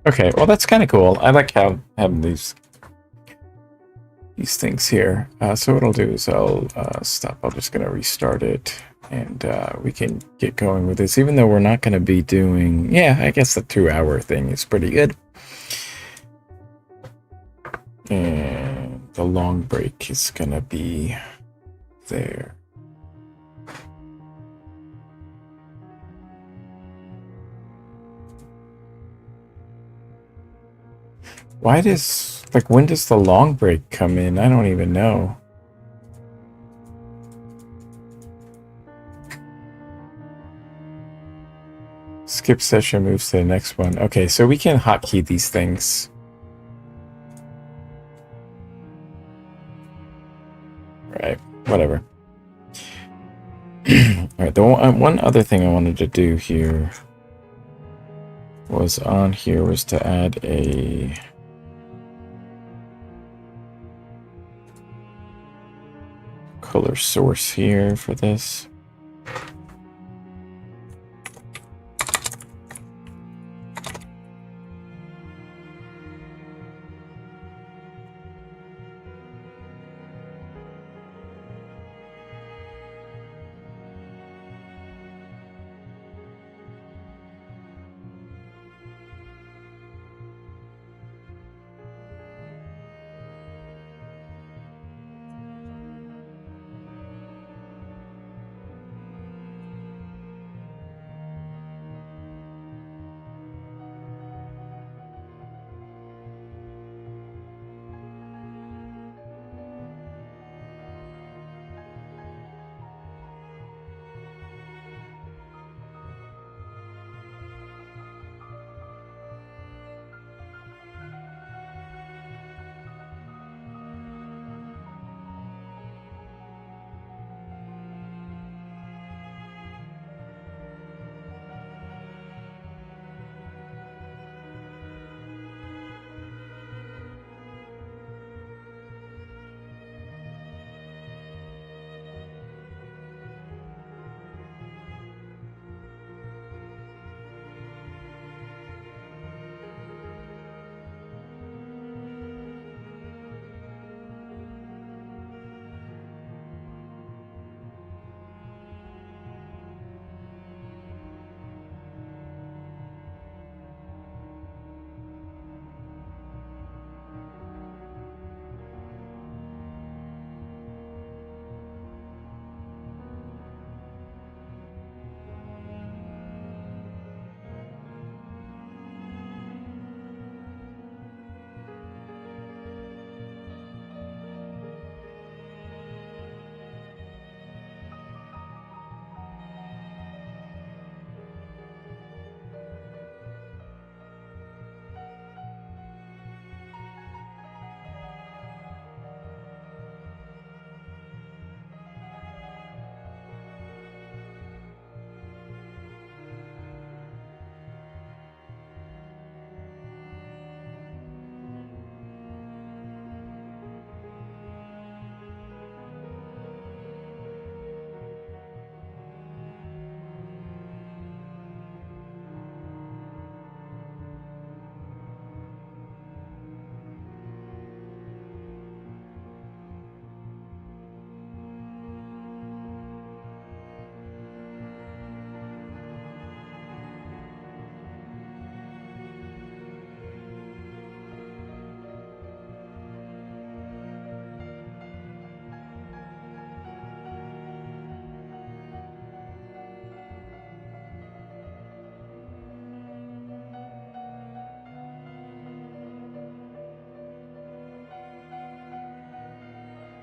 Okay, well that's kind of cool. I like having these things here. So what I'll do is I'll stop. I'm just gonna restart it, and we can get going with this. Even though we're not gonna be doing, yeah, I guess the 2-hour thing is pretty good. And the long break is gonna be there. Why does, like, when does the long break come in? I don't even know. Skip session moves to the next one. Okay, so we can hotkey these things. Right, whatever. Alright, the one other thing I wanted to do here was to add a color source here for this.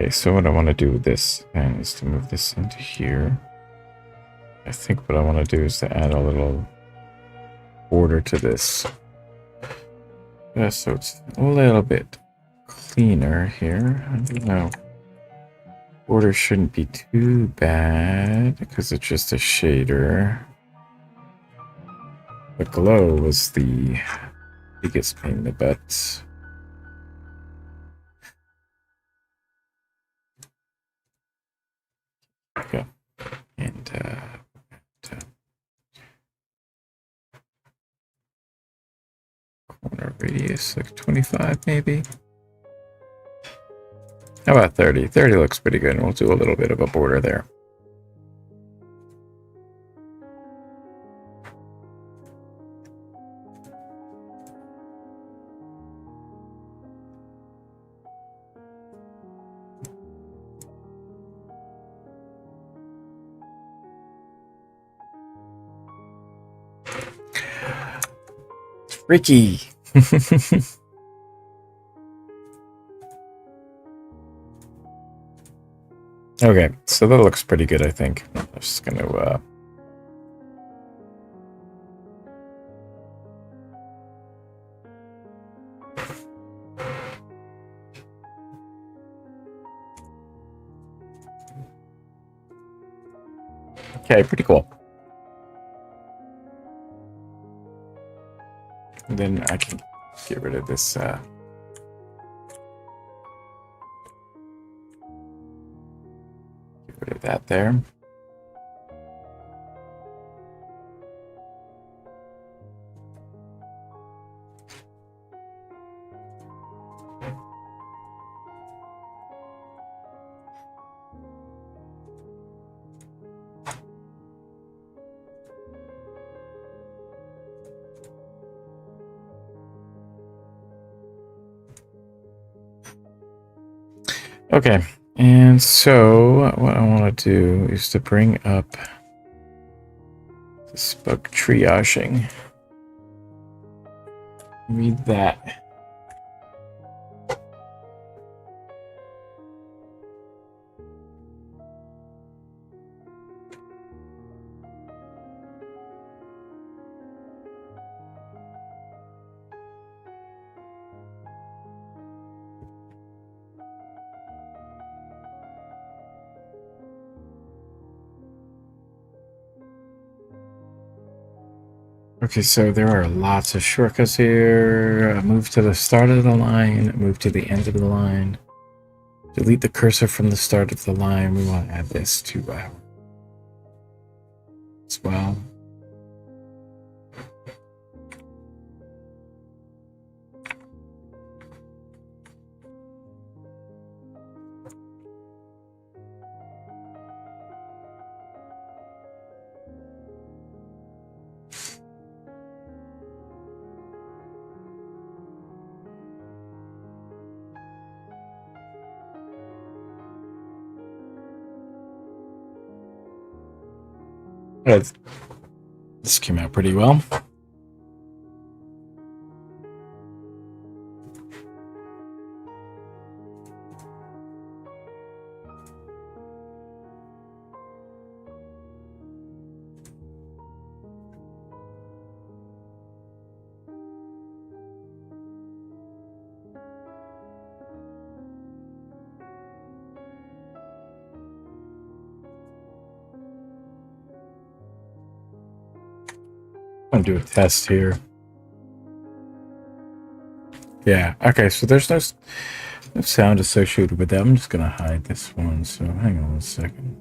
Okay, so what I want to do with this then is to move this into here. I think what I want to do is to add a little border to this. So it's a little bit cleaner here. I don't know. Border shouldn't be too bad because it's just a shader. The glow was the biggest pain in the butt. Okay. And corner radius like 25 maybe. How about 30? 30 looks pretty good, and we'll do a little bit of a border there. Ricky. Okay, so that looks pretty good, I think. I'm just going to okay, pretty cool. And then I can get rid of this get rid of that there. Okay, and so what I want to do is to bring up this bug triaging. Read that. Okay, so there are lots of shortcuts here. Move to the start of the line, move to the end of the line. Delete the cursor from the start of the line. We want to add this to our as well. This came out pretty well. I'm gonna do a test here. Yeah, okay, so there's no sound associated with that. I'm just gonna hide this one, so hang on 1 second.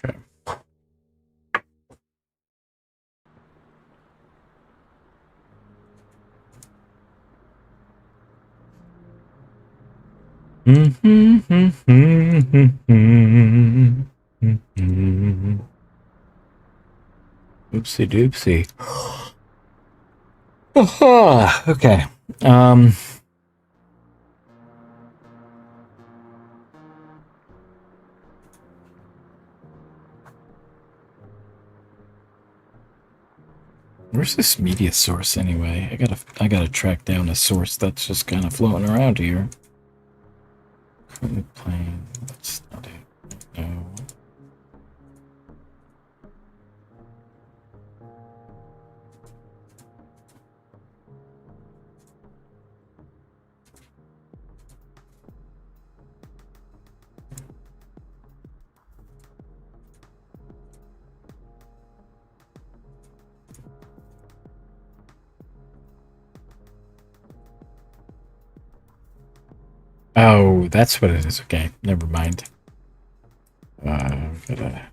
Okay. Oopsie doopsie. Okay. Where's this media source anyway? I gotta track down a source that's just kind of floating around here. Currently playing. That's not it. No. Oh, that's what it is. Okay, never mind. Gotta...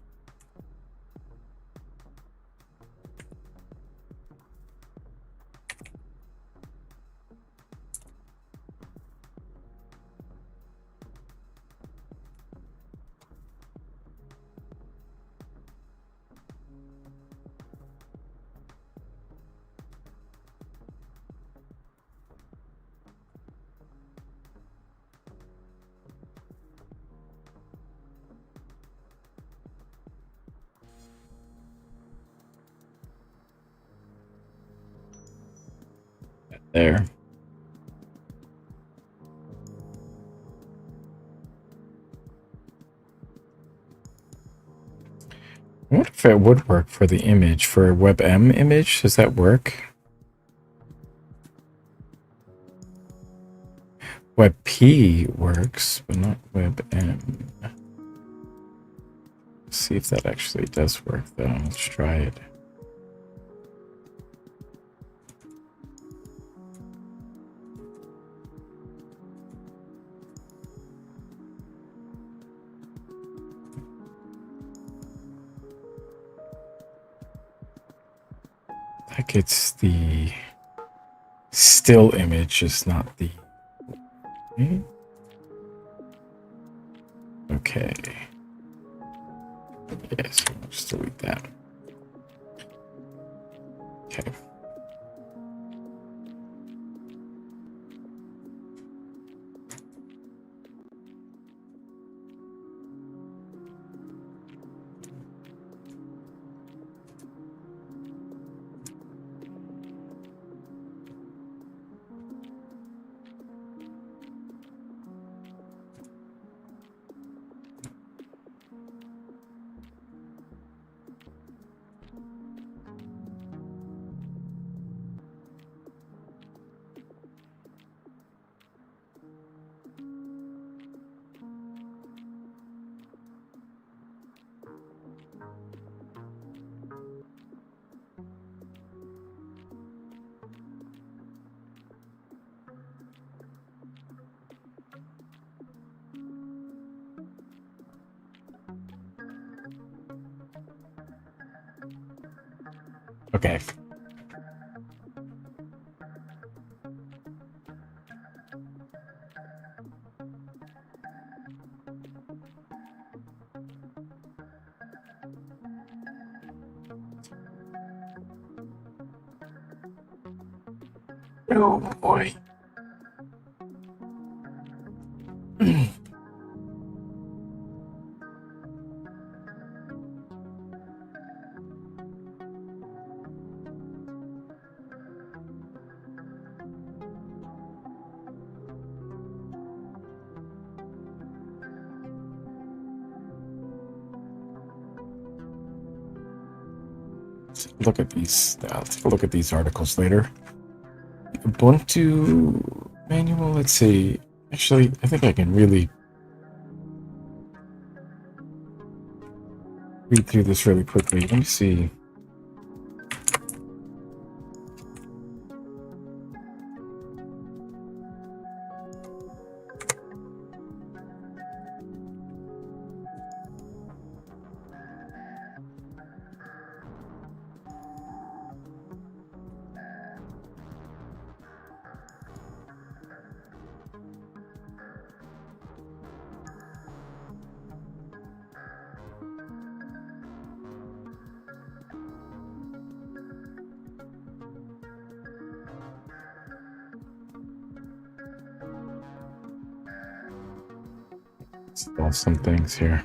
There. I wonder if it would work for the image, for a WebM image. Does that work? WebP works, but not WebM. Let's see if that actually does work, though. Let's try it. Like it's the still image, is not the... Okay. Yes, I'll just delete that. Okay. Okay. Oh boy. Look at these. I'll take a look at these articles later. Ubuntu manual. Let's see. Actually, I think I can really read through this really quickly. Let me see. Install some things here.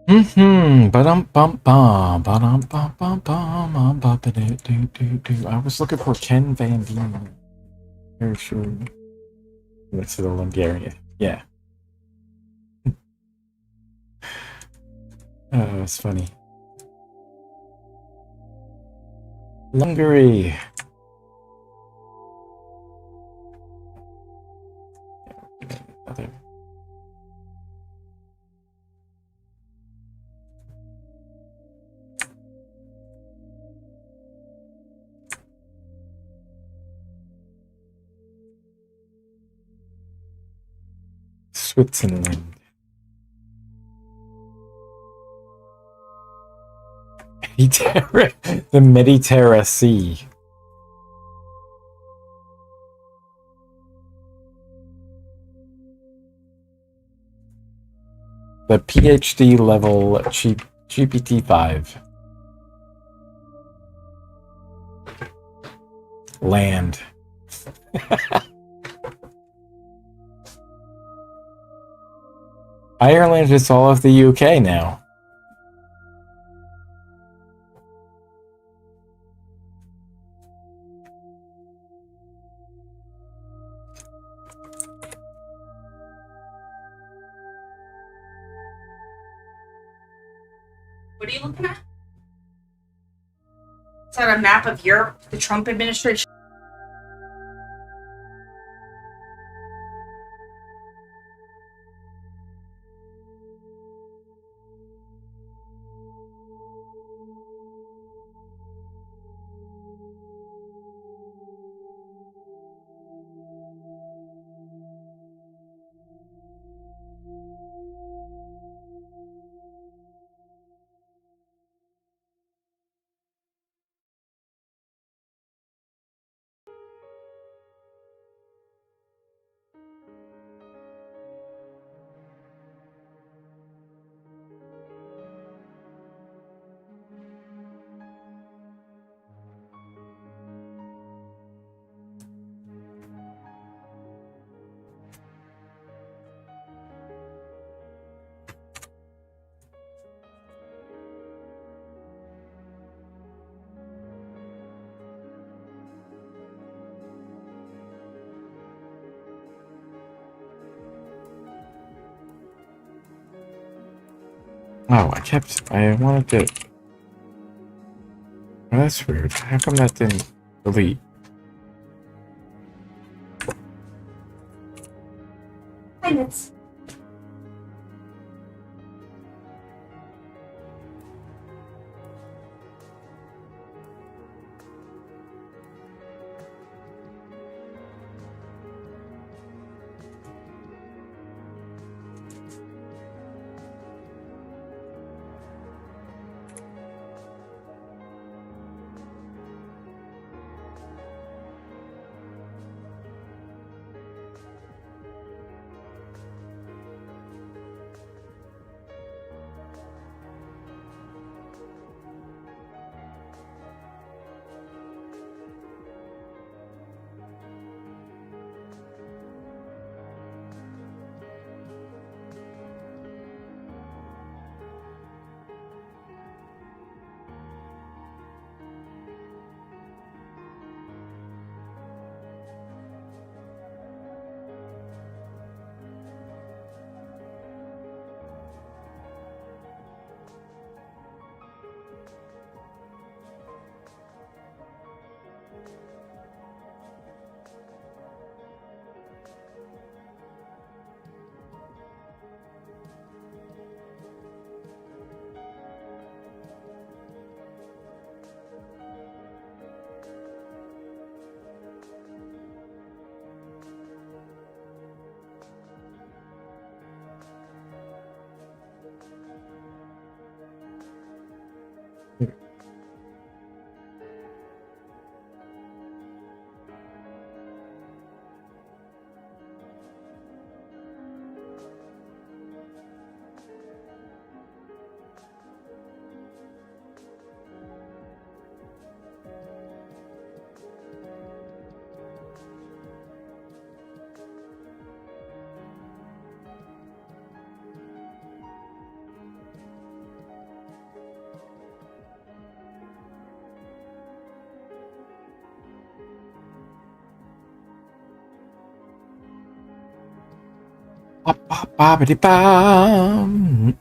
I was looking for Ken Van Dien. Very sure. That's the Lungaria. Yeah. Oh, it's funny. Lungery. Other. Switzerland. The Mediterranean Sea. The PhD level GPT-5. Land. Ireland is all of the UK now. What are you looking at? Is that a map of Europe, the Trump administration? Oh, I wanted to... Oh, that's weird. How come that didn't delete? Minutes. Ba-ba-de-bum.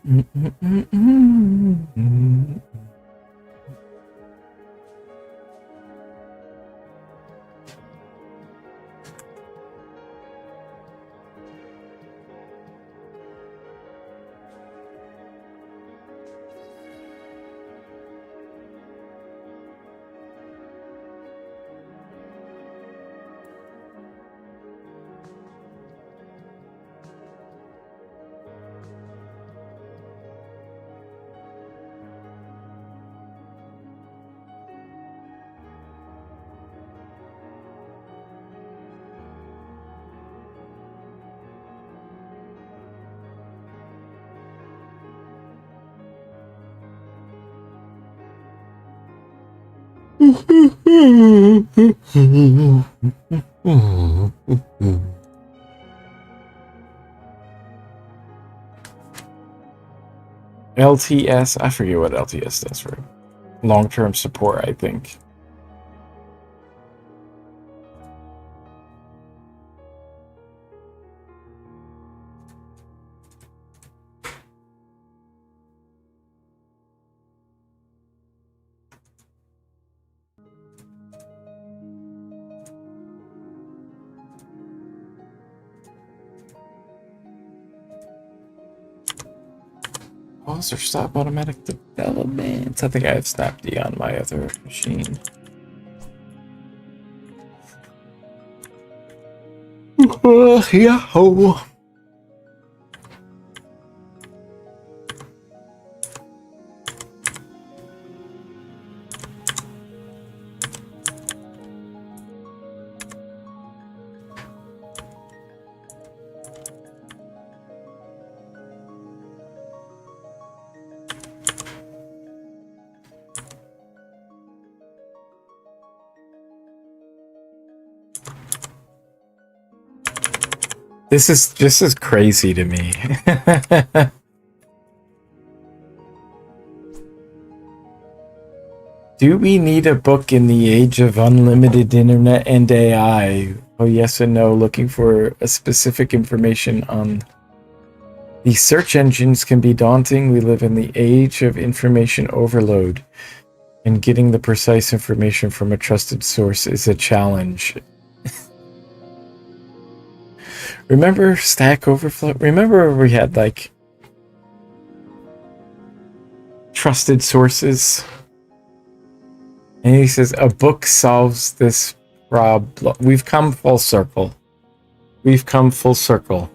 LTS, I forget what LTS stands for. Long-term support, I think. Pause or stop automatic development. I think I have Snapd on my other machine. Yahoo! This is crazy to me. Do we need a book in the age of unlimited internet and AI? Oh, yes and no. Looking for a specific information on the search engines can be daunting. We live in the age of information overload, and getting the precise information from a trusted source is a challenge. Remember Stack Overflow? Remember we had like trusted sources? And he says a book solves this problem. We've come full circle. We've come full circle.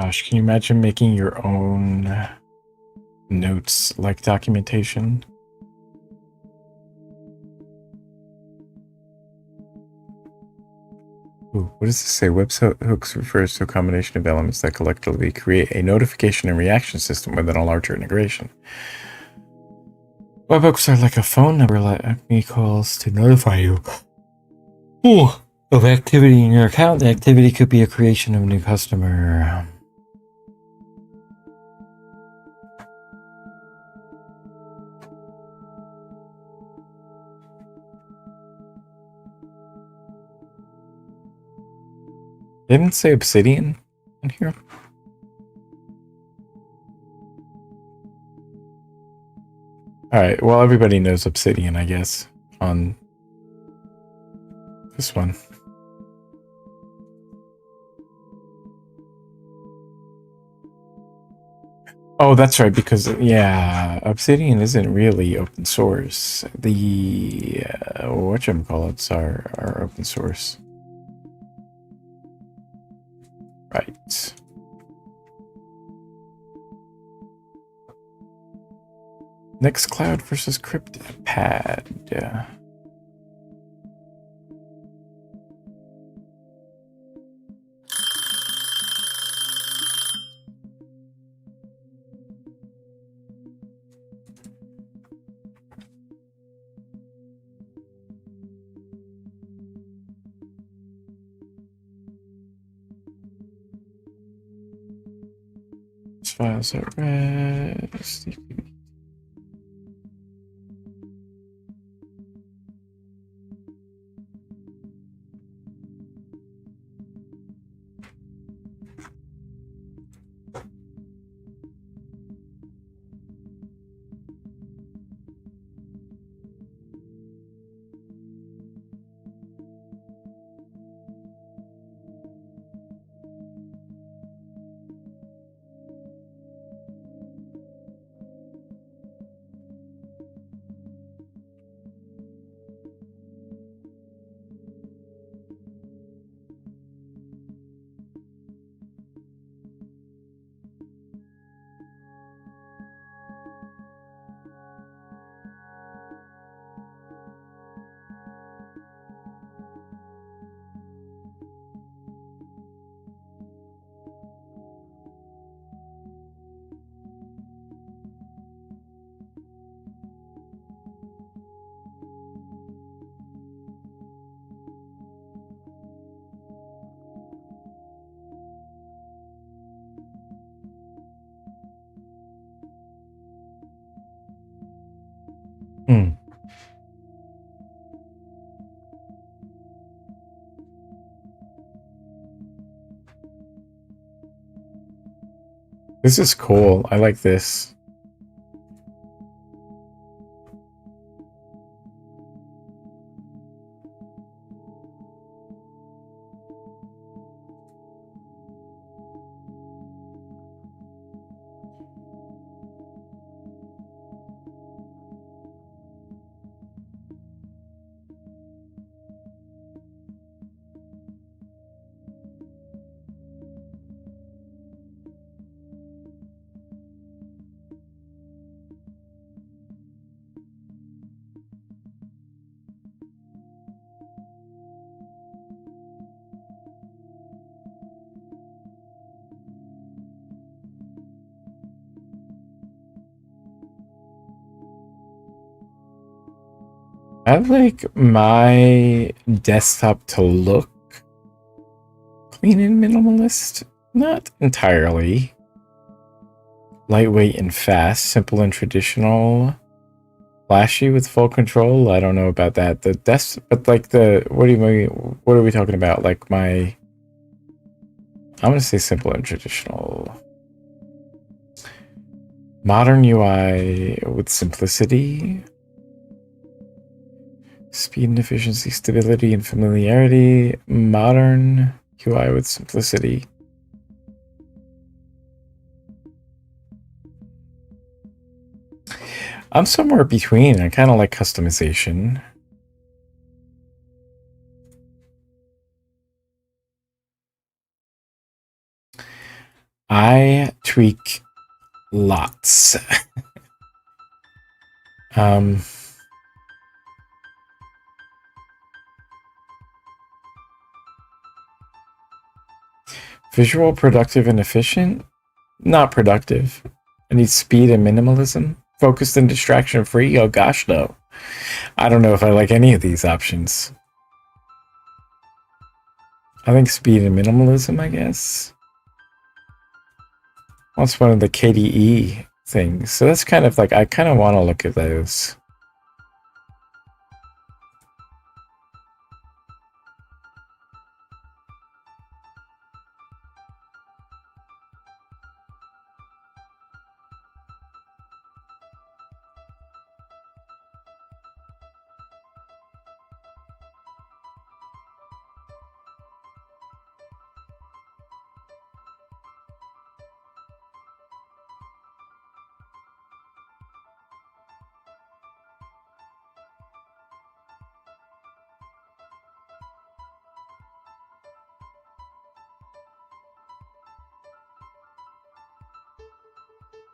Gosh, can you imagine making your own notes like documentation? Ooh, what does this say? Webhooks refers to a combination of elements that collectively create a notification and reaction system within a larger integration. Webhooks are like a phone number that me calls to notify you of activity in your account. The activity could be a creation of a new customer. They didn't say Obsidian in here. Alright, well, everybody knows Obsidian, I guess, on this one. Oh, that's right, because, yeah, Obsidian isn't really open source. The, whatchamacallits are open source. Right. Nextcloud versus CryptPad. Files at rest. This is cool. I like this. I like my desktop to look clean and minimalist. Not entirely. Lightweight and fast, simple and traditional. Flashy with full control. I don't know about that. The desk, but like the, what do you mean? What are we talking about? Like my, I'm gonna say simple and traditional. Modern UI with simplicity. Speed and efficiency, stability and familiarity. Modern UI with simplicity. I'm somewhere between. I kind of like customization. tweak lots. um, Visual, productive, and efficient? Not productive. I need speed and minimalism. Focused and distraction free? Oh gosh, no. I don't know if I like any of these options. I think speed and minimalism, I guess. That's one of the KDE things. So that's kind of like, I kind of want to look at those.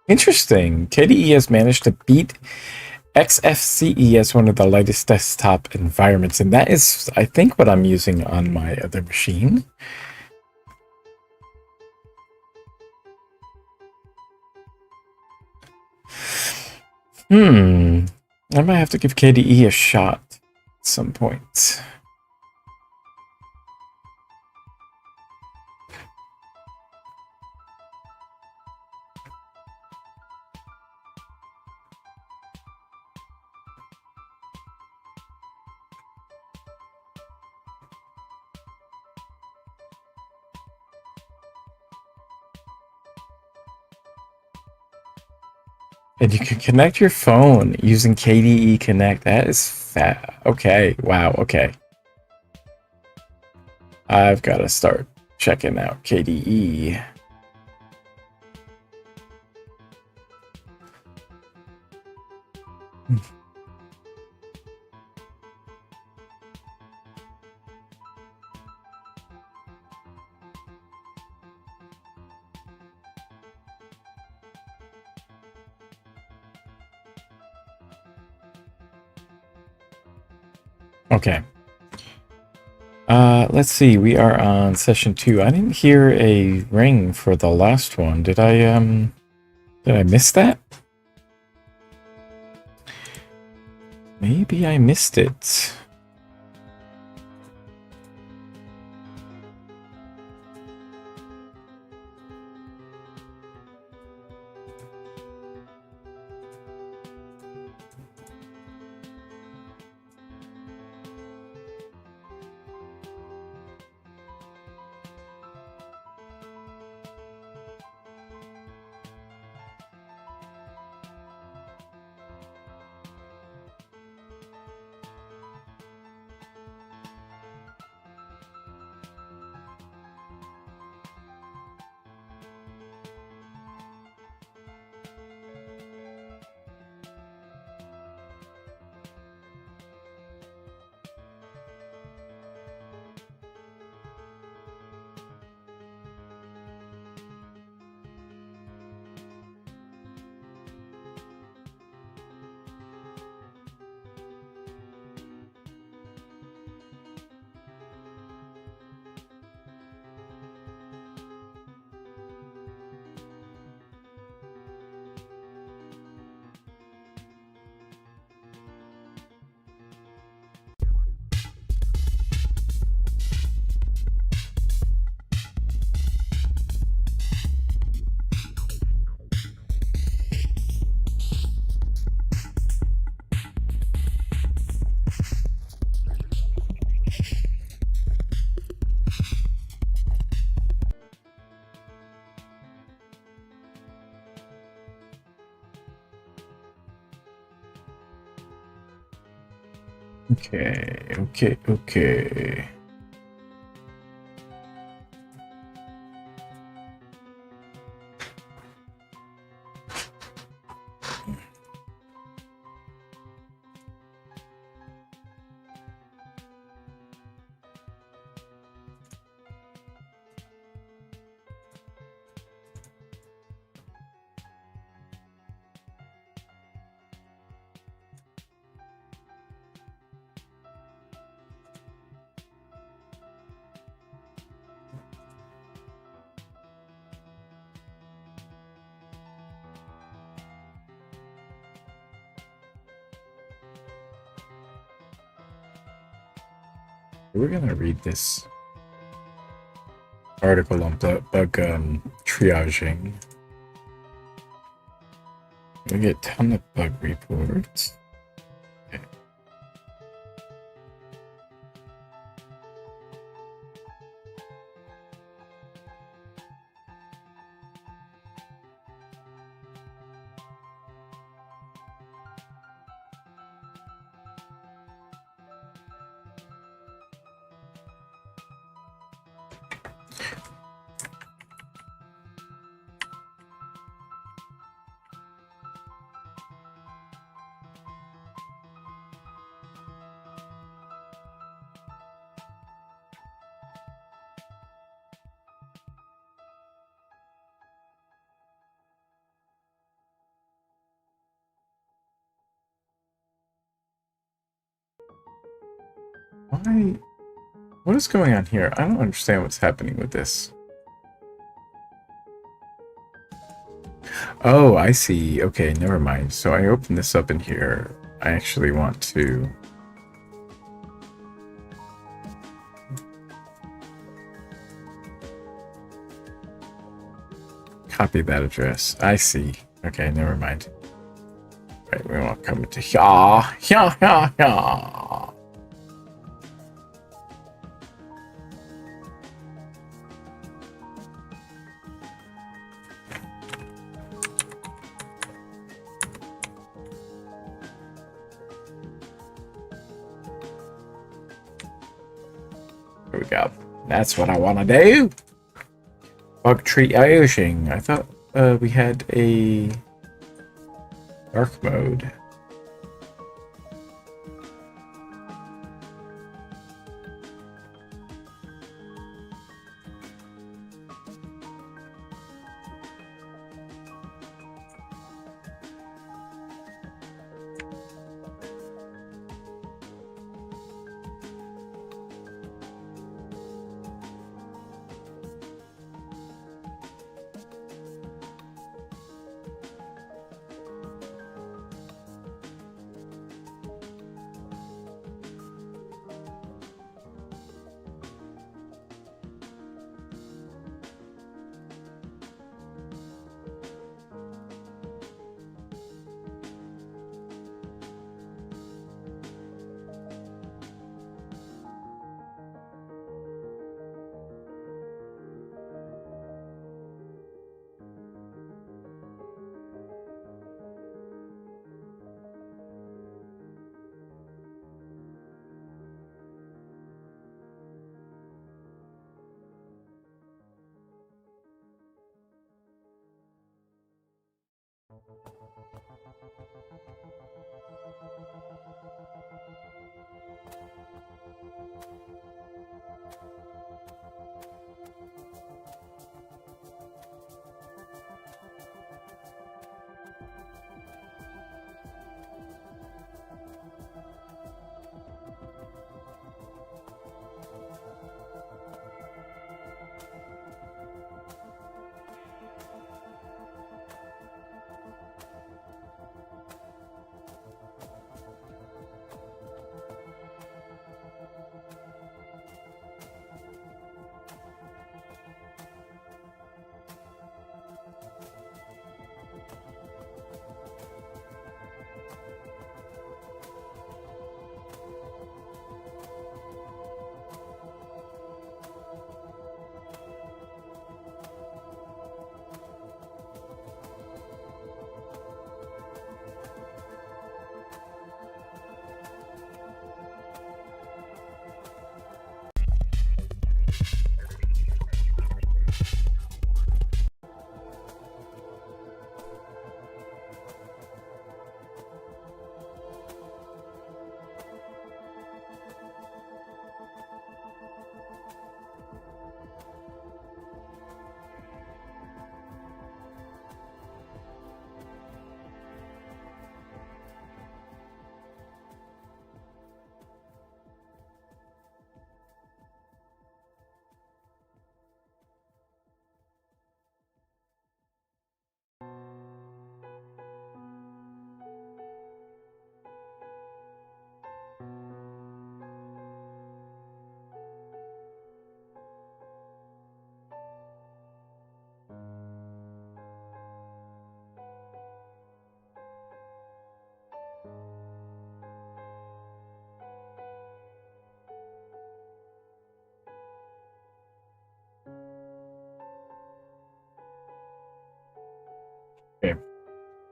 Interesting. KDE has managed to beat XFCE as one of the lightest desktop environments, and that is, I think, what I'm using on my other machine. I might have to give KDE a shot at some point. And you can connect your phone using KDE Connect. That is fat. Okay. Wow. Okay. I've got to start checking out KDE. Okay. Let's see. We are on session 2. I didn't hear a ring for the last one. Did I miss that? Maybe I missed it. Okay. We're gonna read this article on bug triaging. We get a ton of bug reports. Okay. Why? What is going on here? I don't understand what's happening with this. Oh, I see. Okay, never mind. So I open this up in here. I actually want to copy that address. I see. Okay, never mind. Right, we want to come to here. There we go. That's what I want to do. Bug triaging. I thought we had a dark mode.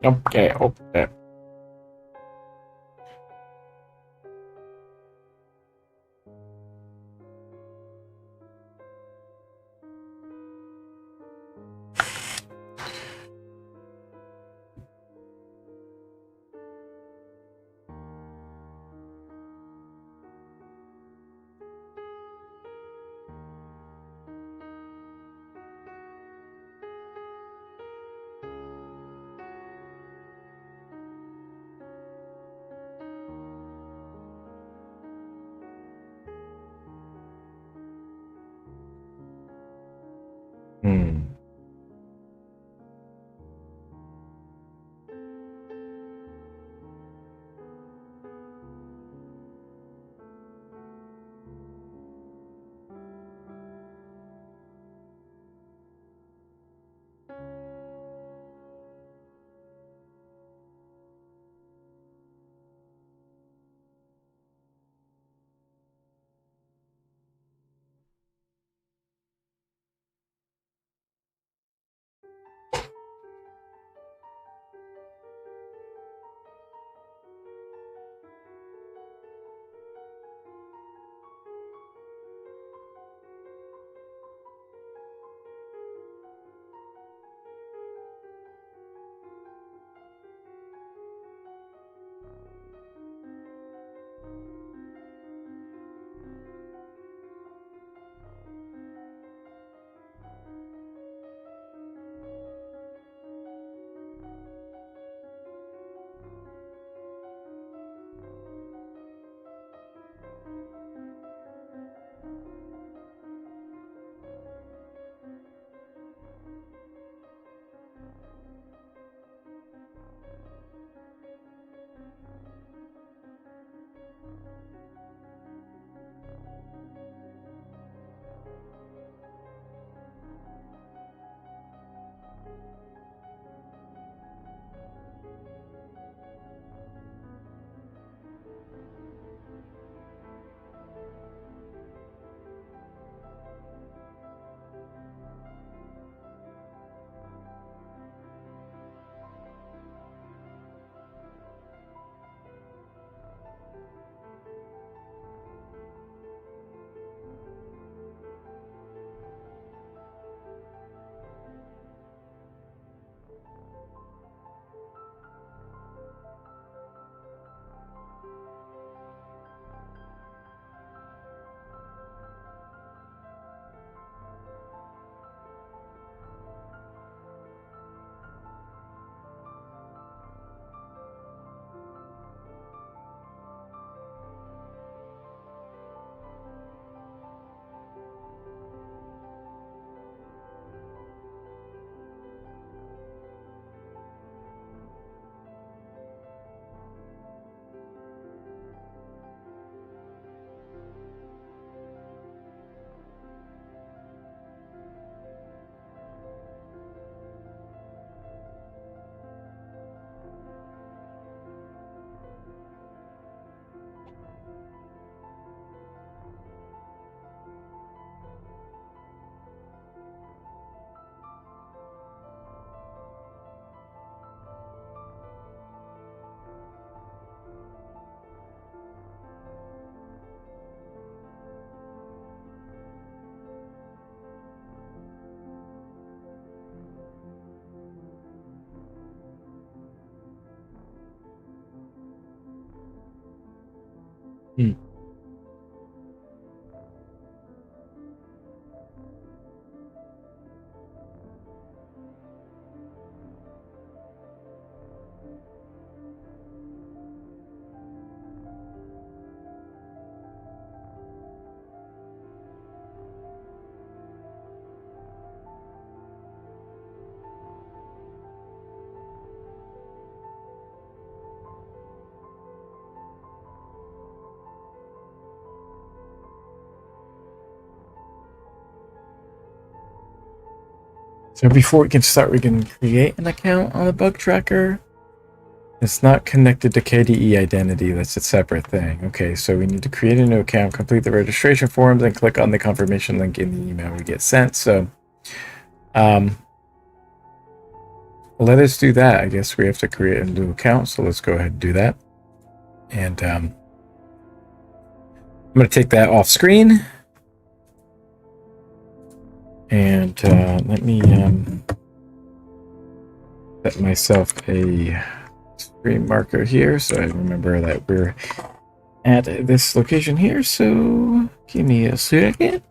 Okay, okay. Hmm. Hmm. So before we can start, we can create an account on the bug tracker. It's not connected to KDE identity. That's a separate thing. Okay, so we need to create a new account, complete the registration forms, and click on the confirmation link in the email we get sent. So, let us do that. I guess we have to create a new account, so let's go ahead and do that. And I'm going to take that off screen. And let me set myself a screen marker here so I remember that we're at this location here. So give me a second.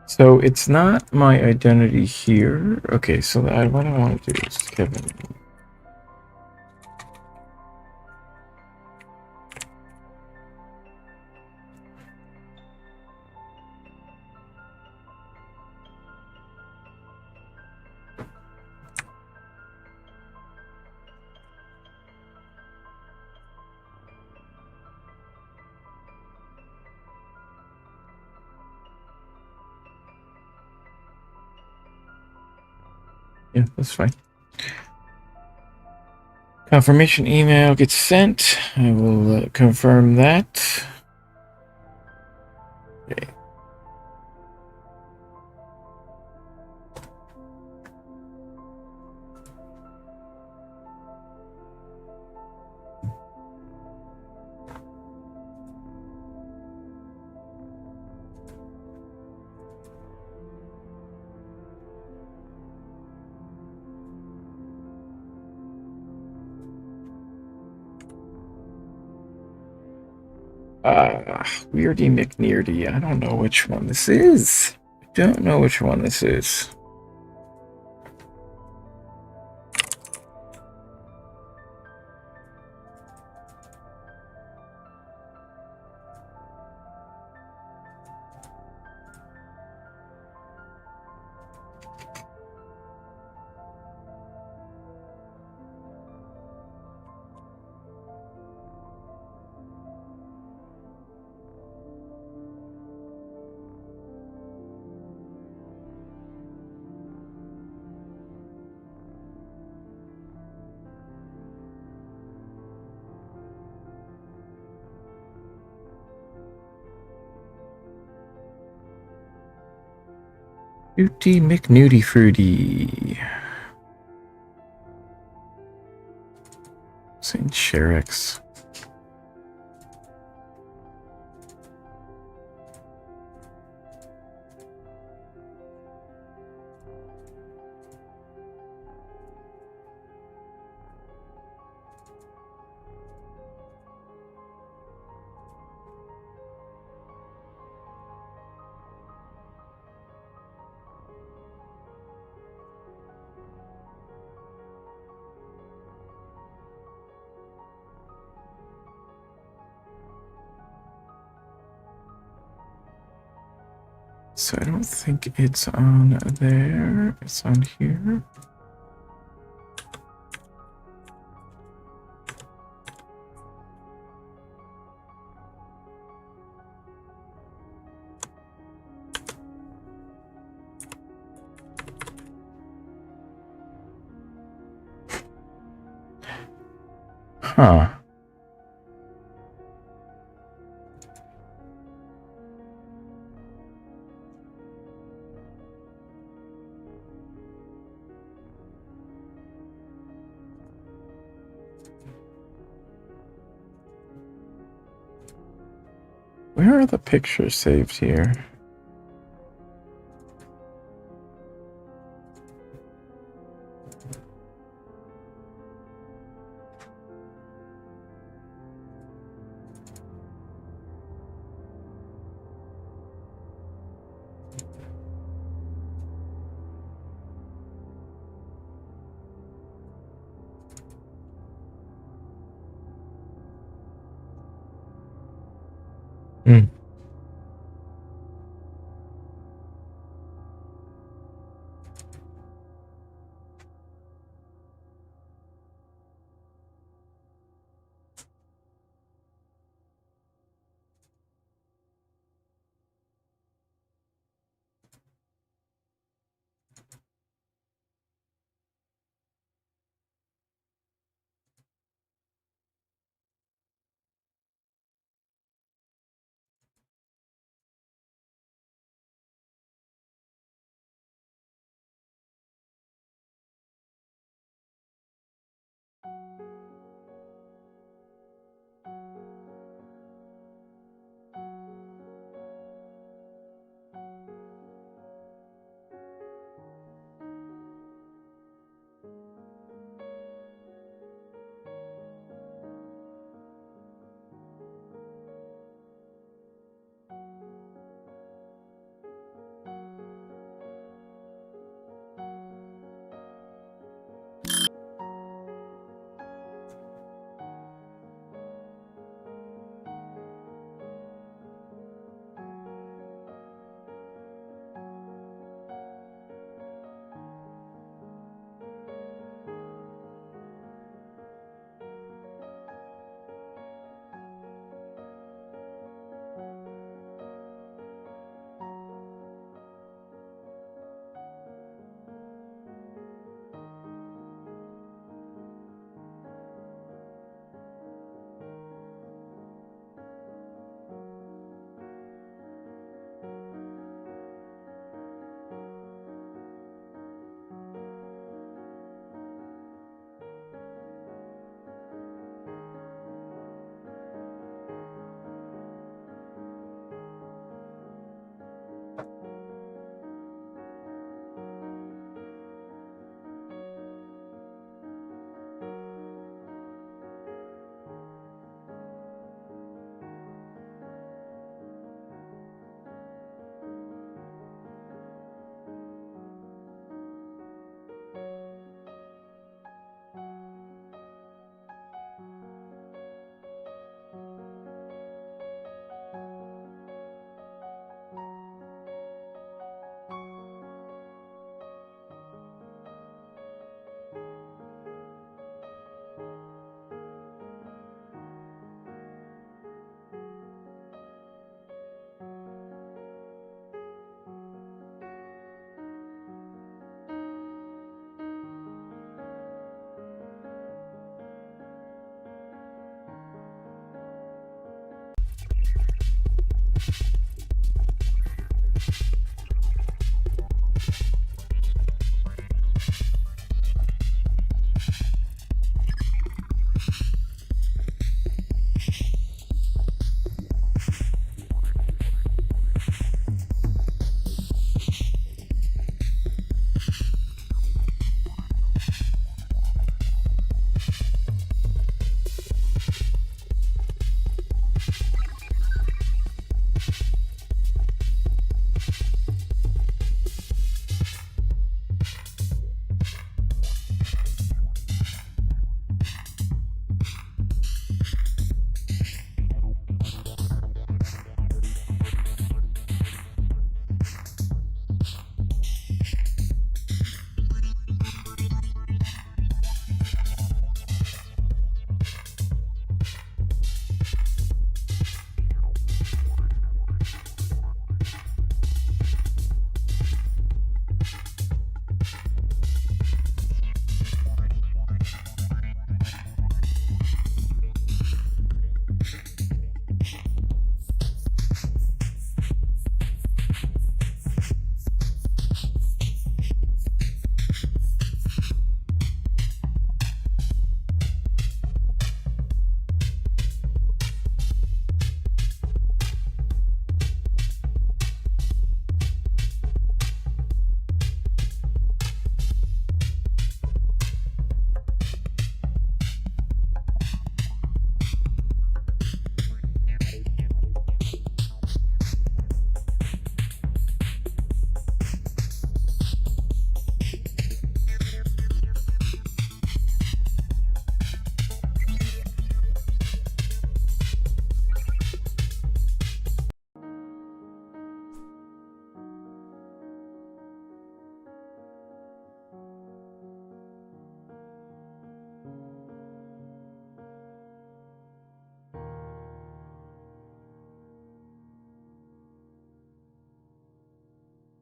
So it's not my identity here. Okay, so what I want to do is Kevin. Yeah, that's fine. Confirmation email gets sent. I will confirm that. Okay. Weirdy McNeardy. I don't know which one this is. I don't know which one this is. Newty McNewty Fruity. St. Sherrick's. So I don't think it's on there. It's on here. Huh. Where are the pictures saved here? Hmm.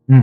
Hmm.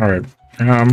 All right. Hmm.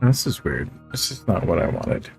This is weird. This is not what I wanted.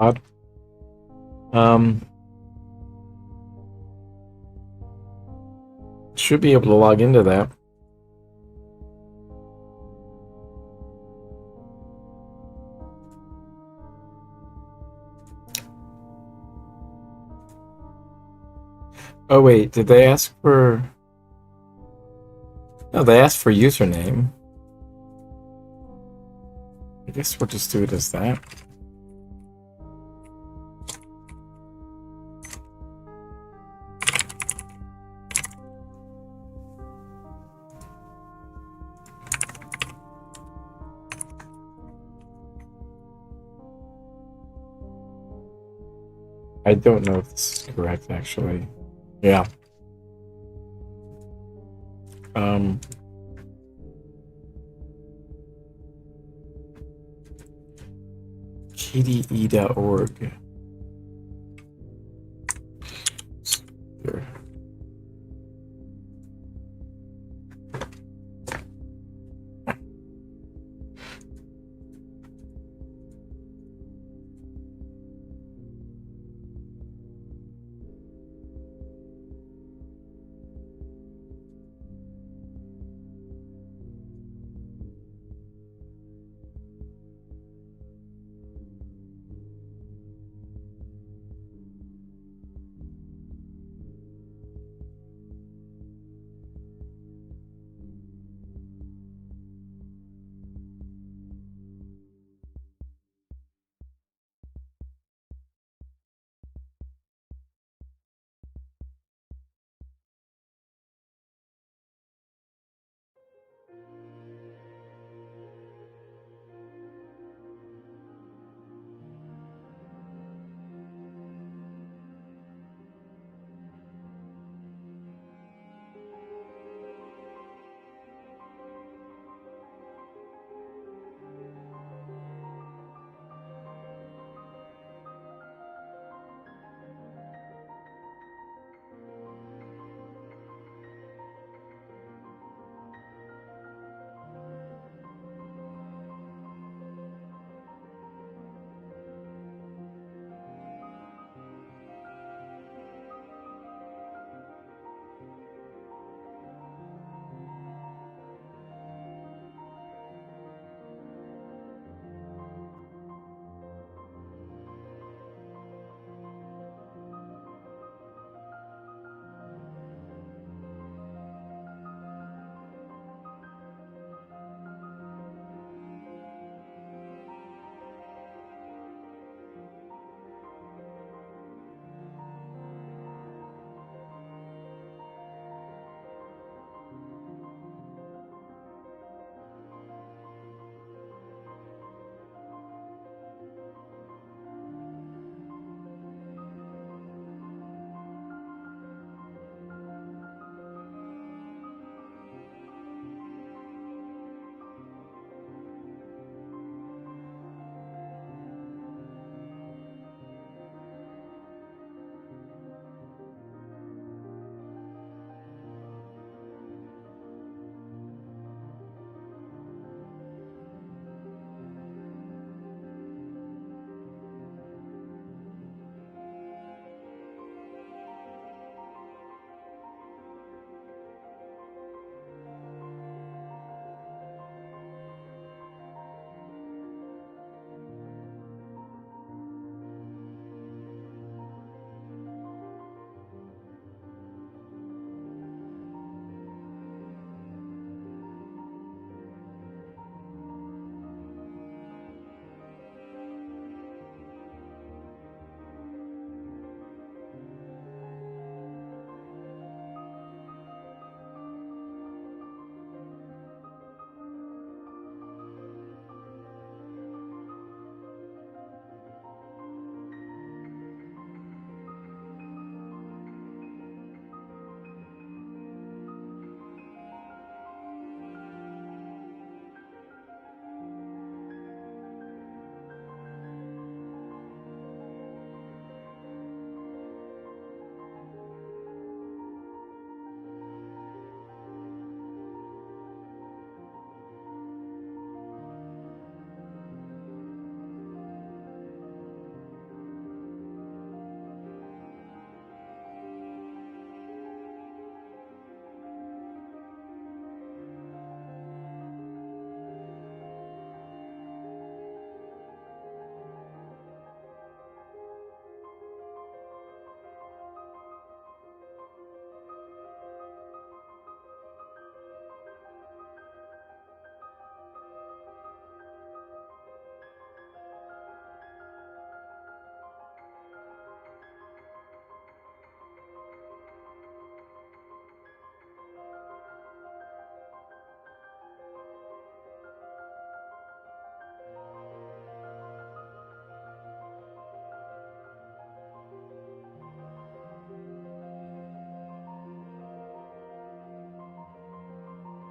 Odd. Should be able to log into that. Oh wait, did they ask for... No, they asked for username. I guess we'll just do it as that. I don't know if this is correct, actually. Yeah. KDE.org. Here.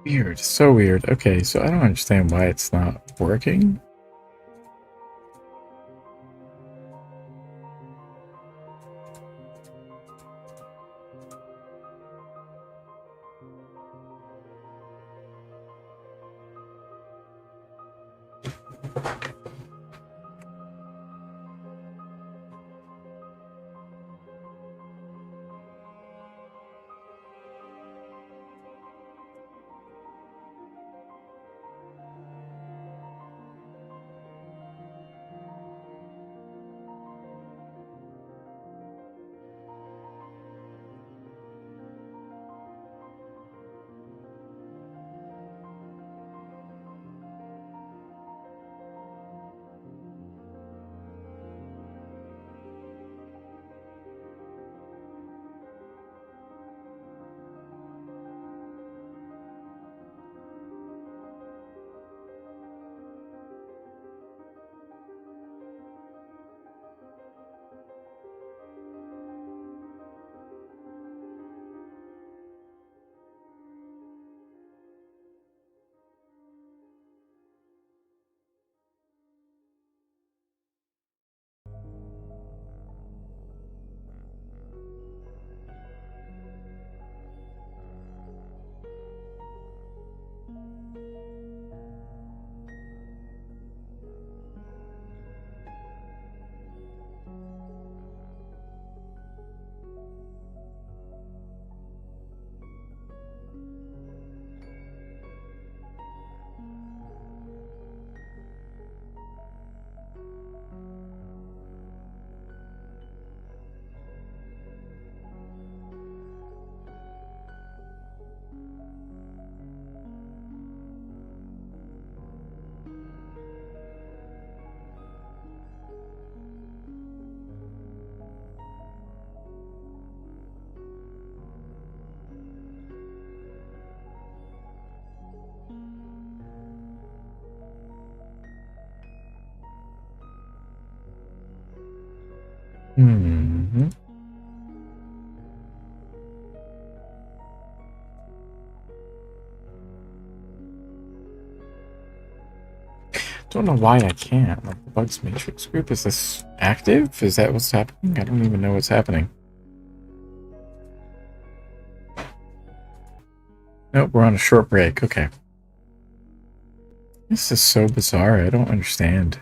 Weird. So weird. Okay, so I don't understand why it's not working. Hmm. Don't know why I can't. Like the bugs matrix group, is this active? Is that what's happening? I don't even know what's happening. Nope, we're on a short break. Okay. This is so bizarre. I don't understand.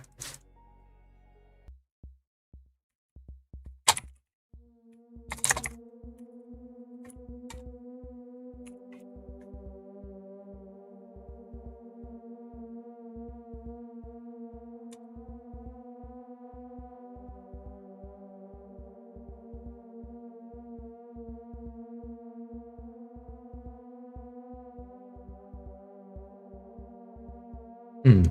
Hmm.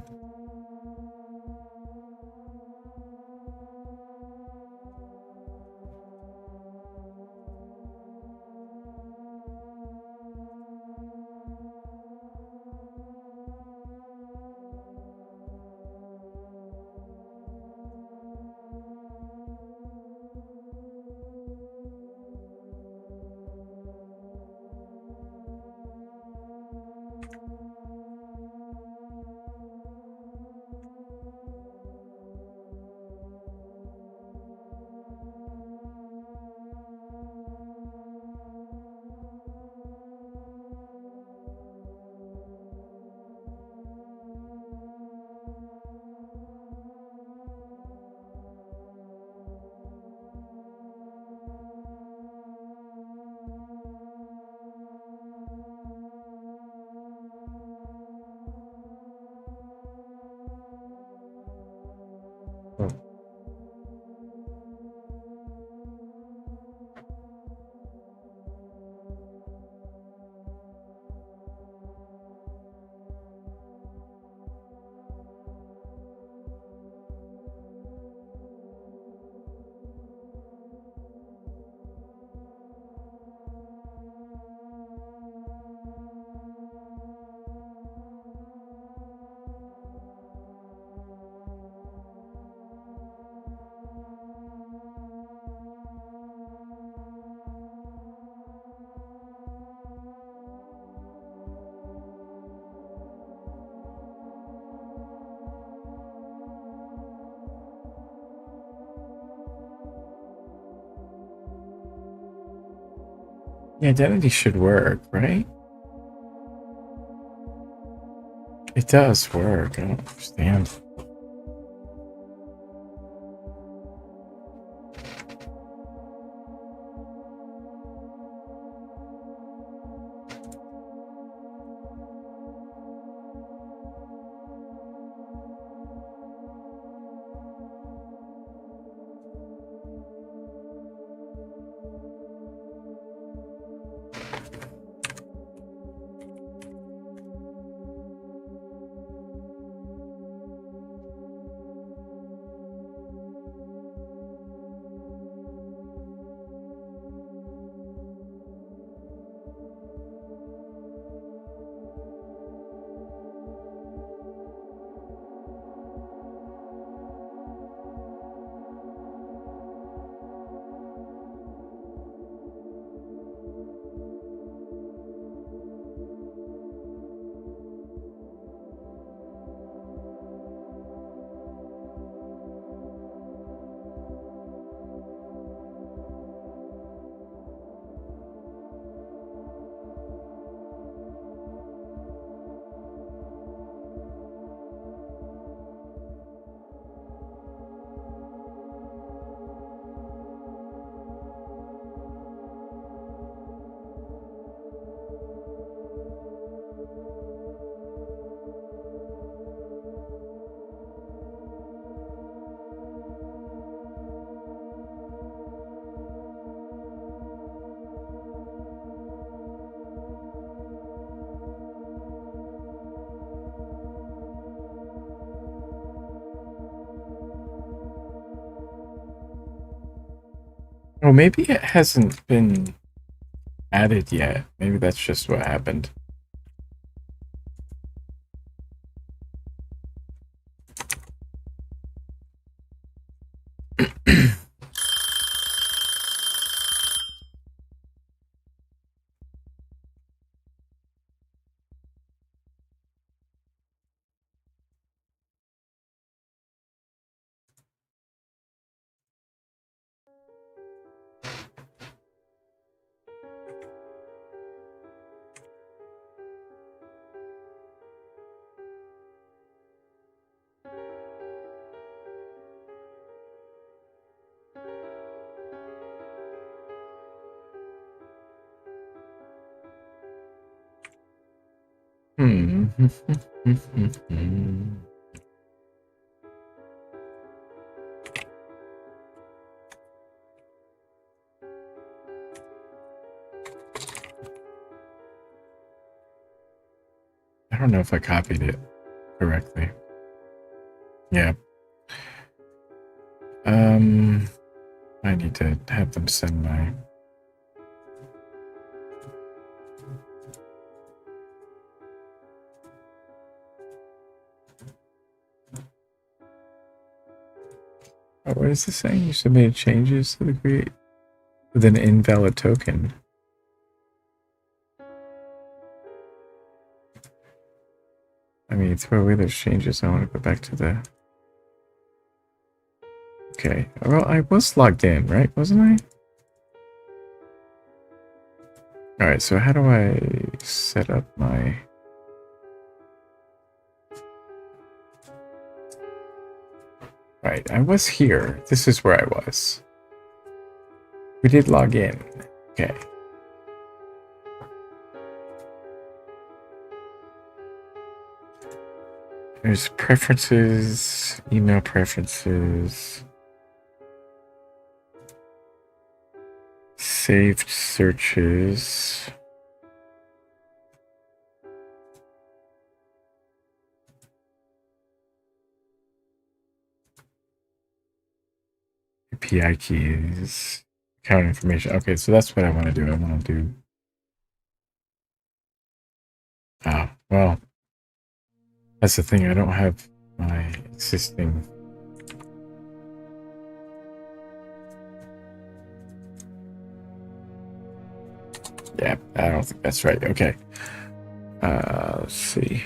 The identity should work, right? It does work. I don't understand. Oh, maybe it hasn't been added yet. Maybe that's just what happened. Hmm. I don't know if I copied it correctly. Yeah. I need to have them send my... Oh, what is this saying? You submitted changes to the create with an invalid token. I mean, throw away those changes. I want to go back to the... Okay. Well, I was logged in, right? Wasn't I? Alright, so how do I set up my... Right, I was here. This is where I was. We did log in. Okay. There's preferences, email preferences, saved searches. API keys, account information. Okay, so that's what I want to do. I want to do... Oh, well, that's the thing. I don't have my existing... Yeah, I don't think that's right. Okay. Let's see.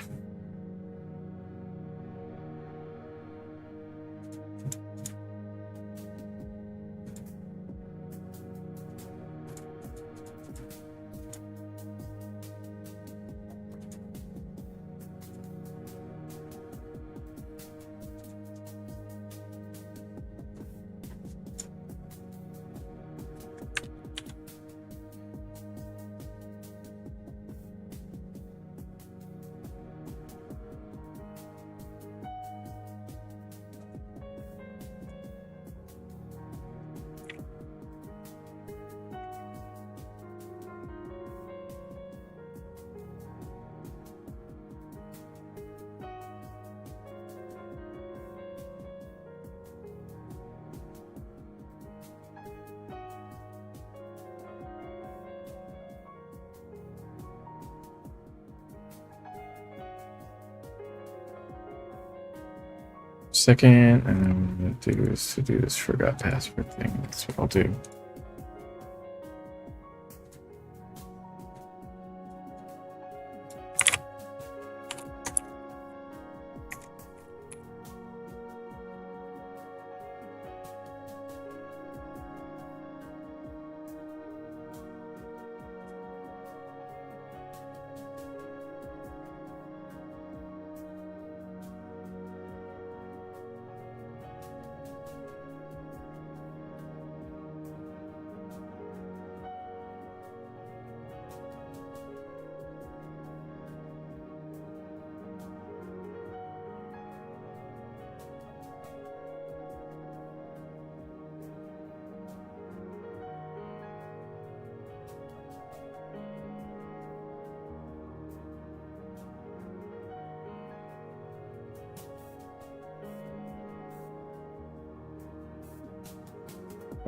second, and then I'm gonna do is to do this forgot password thing. That's what I'll do.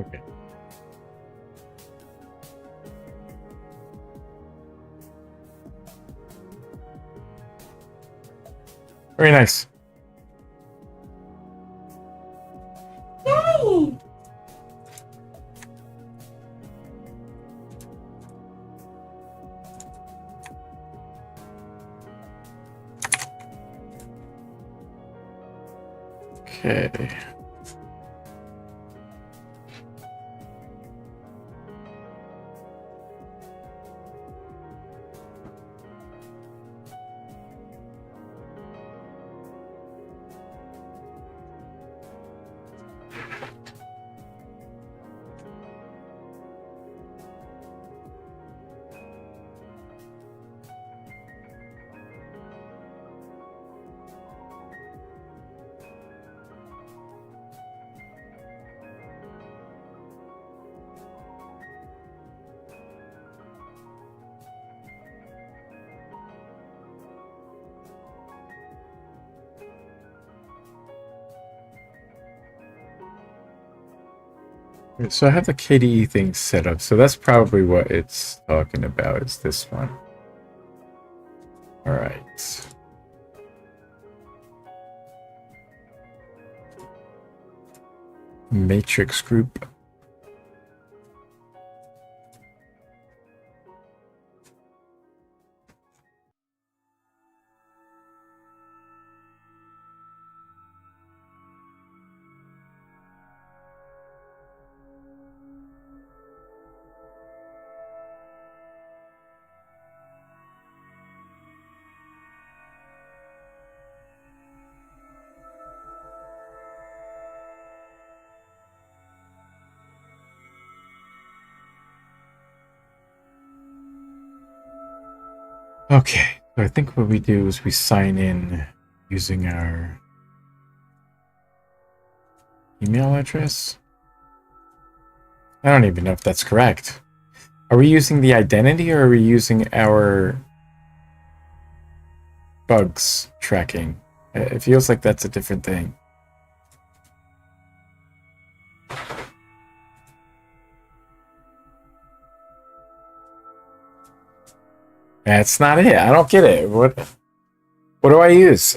Okay. Very nice. Yay! Okay. So I have the KDE thing set up, so that's probably what it's talking about, is this one. All right. Matrix group. Okay, so I think what we do is we sign in using our email address. I don't even know if that's correct. Are we using the identity or are we using our bugs tracking? It feels like that's a different thing. That's not it. I don't get it. What do I use?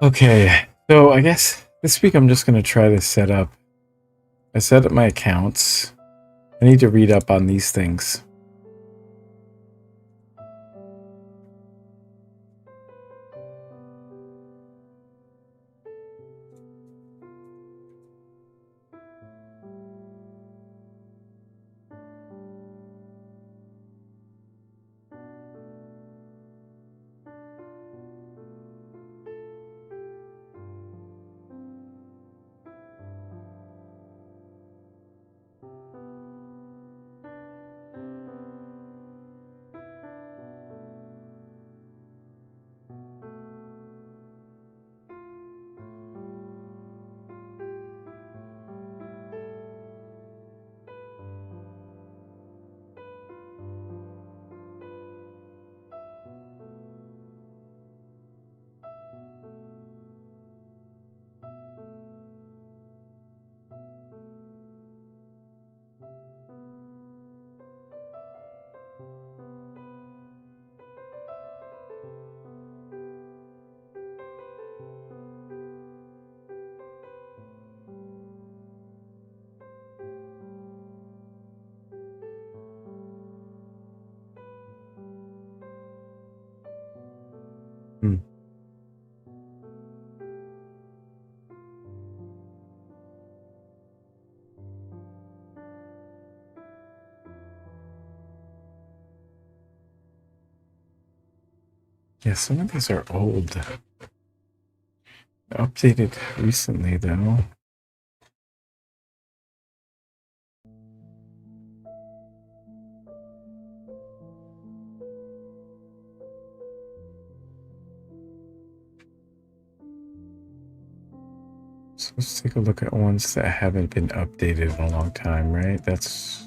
Okay, so I guess this week I'm just going to try to set up. I set up my accounts. I need to read up on these things. Hmm. Yeah, some of these are old. Updated recently, though. So let's take a look at ones that haven't been updated in a long time, right? That's...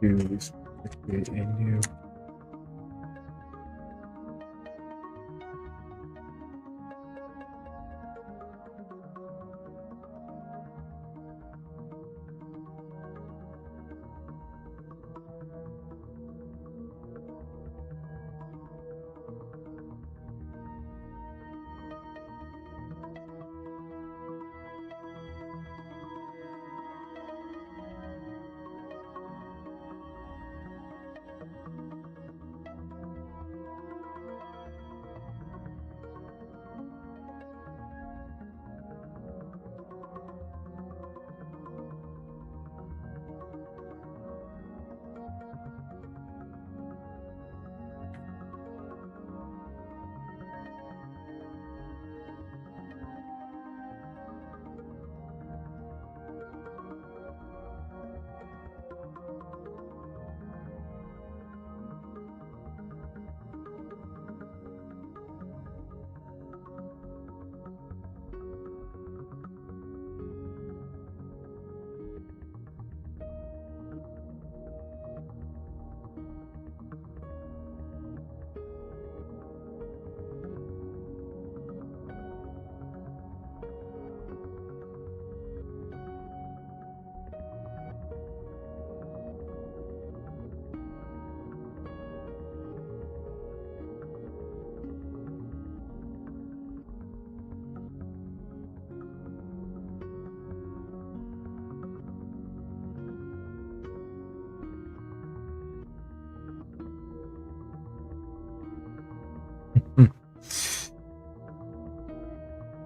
Use create a new...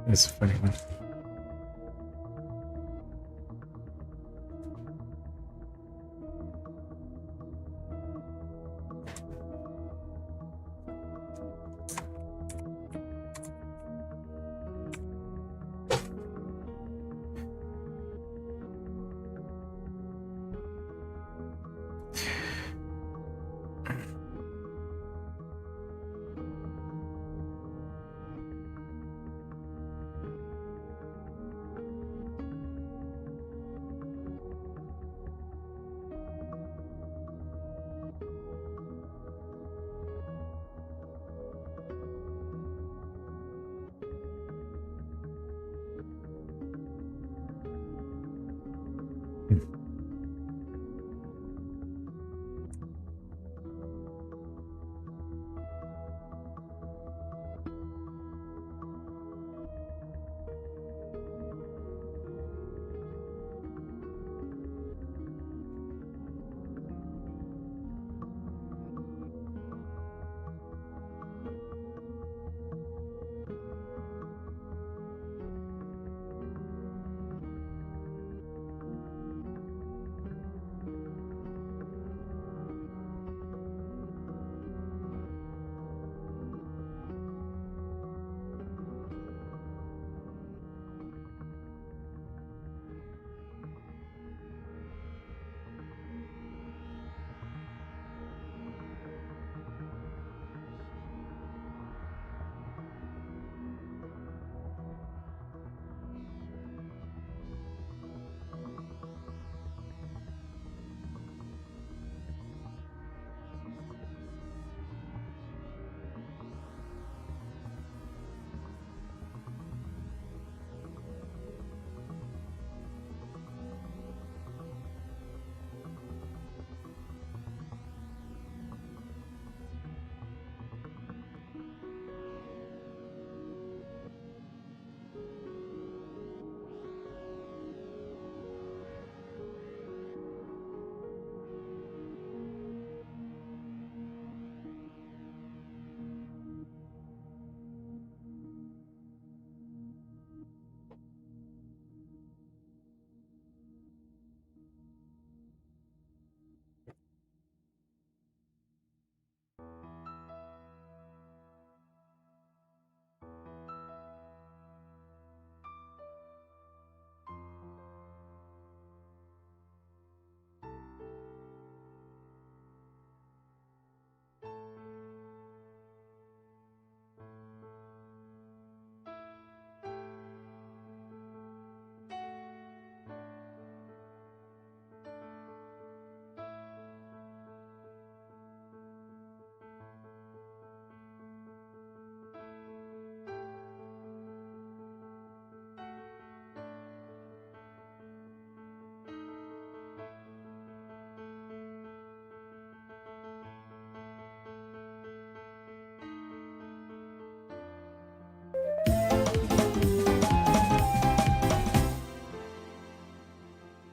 That's a funny one.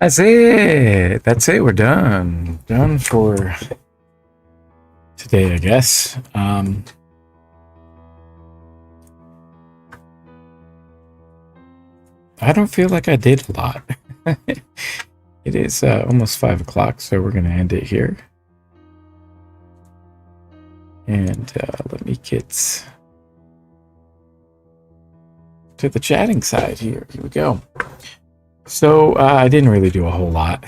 That's it. That's it. We're done. Done for today, I guess. I don't feel like I did a lot. It is almost 5 o'clock, so we're going to end it here. And let me get to the chatting side here. Here we go. So I didn't really do a whole lot.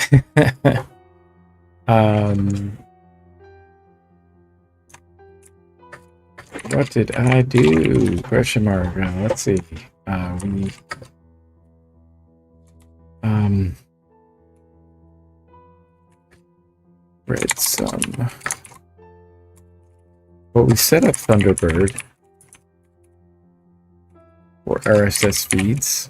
What did I do? Question mark. Let's see. We read some. Well, we set up Thunderbird for RSS feeds.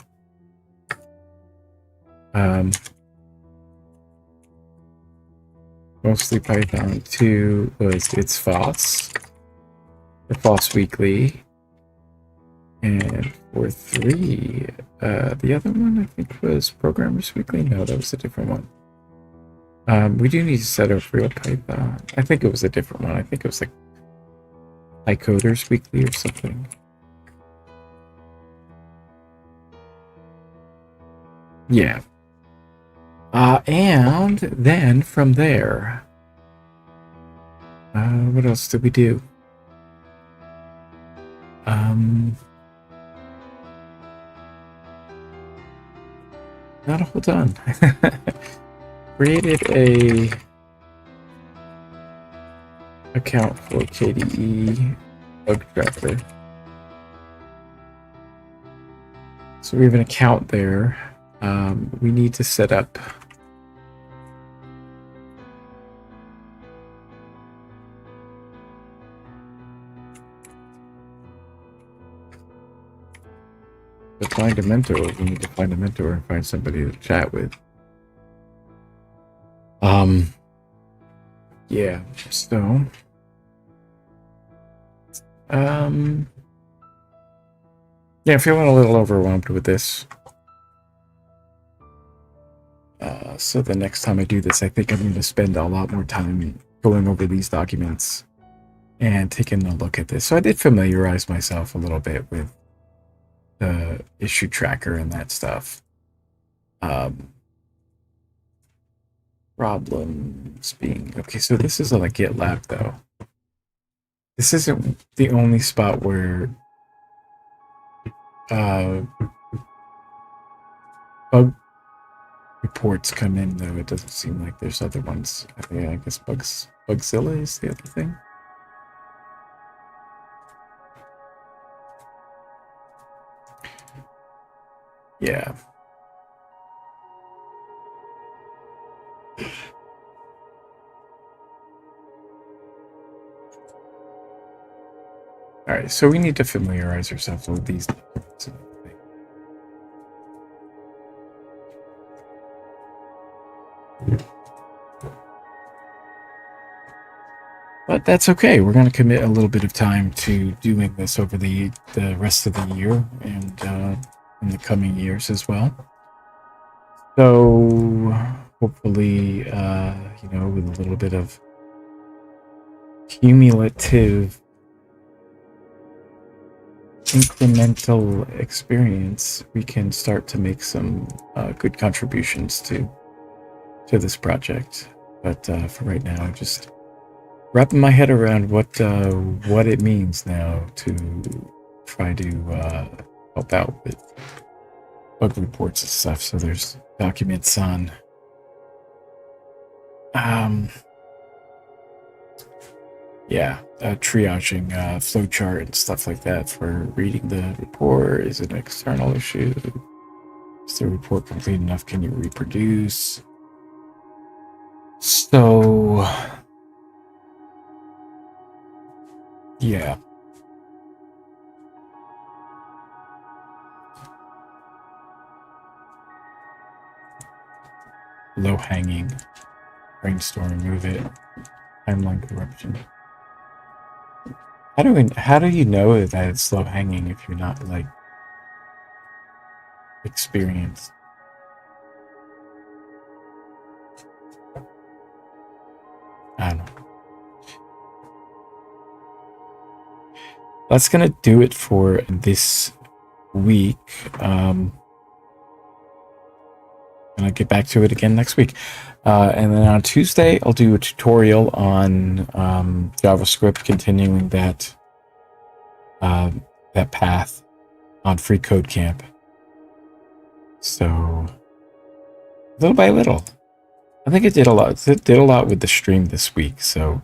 Mostly Python 2 was its FOSS, the FOSS Weekly, and for 3, the other one I think was Programmers Weekly. No, that was a different one. We do need to set up real Python. I think it was a different one. I think it was like iCoders Weekly or something. Yeah. And then from there, what else did we do? Not a whole ton. Created a account for KDE bug tracker. So we have an account there. We need to set up to find a mentor. We need to find a mentor and find somebody to chat with. Yeah, so yeah, feeling a little overwhelmed with this. So the next time I do this, I think I'm going to spend a lot more time going over these documents and taking a look at this. So I did familiarize myself a little bit with the issue tracker and that stuff. Problems being... Okay, so this is on a GitLab, though. This isn't the only spot where bug reports come in, though. It doesn't seem like there's other ones. I guess Bugzilla is the other thing. Yeah. All right, so we need to familiarize ourselves with these. But that's okay. We're going to commit a little bit of time to doing this over the rest of the year and in the coming years as well. So hopefully, with a little bit of cumulative incremental experience, we can start to make some good contributions to this project. But for right now, I'm just wrapping my head around what it means now to try to help out with bug reports and stuff. So there's documents on triaging flowchart and stuff like that for reading the report. Is it an external issue? Is the report complete enough? Can you reproduce? So yeah. Low hanging. Brainstorm, move it. Timeline corruption. How do you know that it's low hanging if you're not like experienced? I don't know. That's gonna do it for this week. And I'll get back to it again next week. And then on Tuesday, I'll do a tutorial on JavaScript, continuing that path on Free Code Camp. So little by little, I think it did a lot. It did a lot with the stream this week. So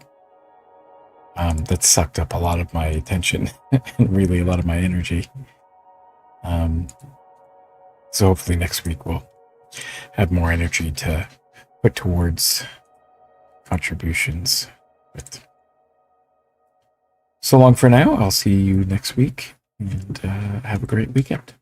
that sucked up a lot of my attention and really a lot of my energy. So hopefully next week we'll have more energy to put towards contributions. But so long for now. I'll see you next week, and have a great weekend.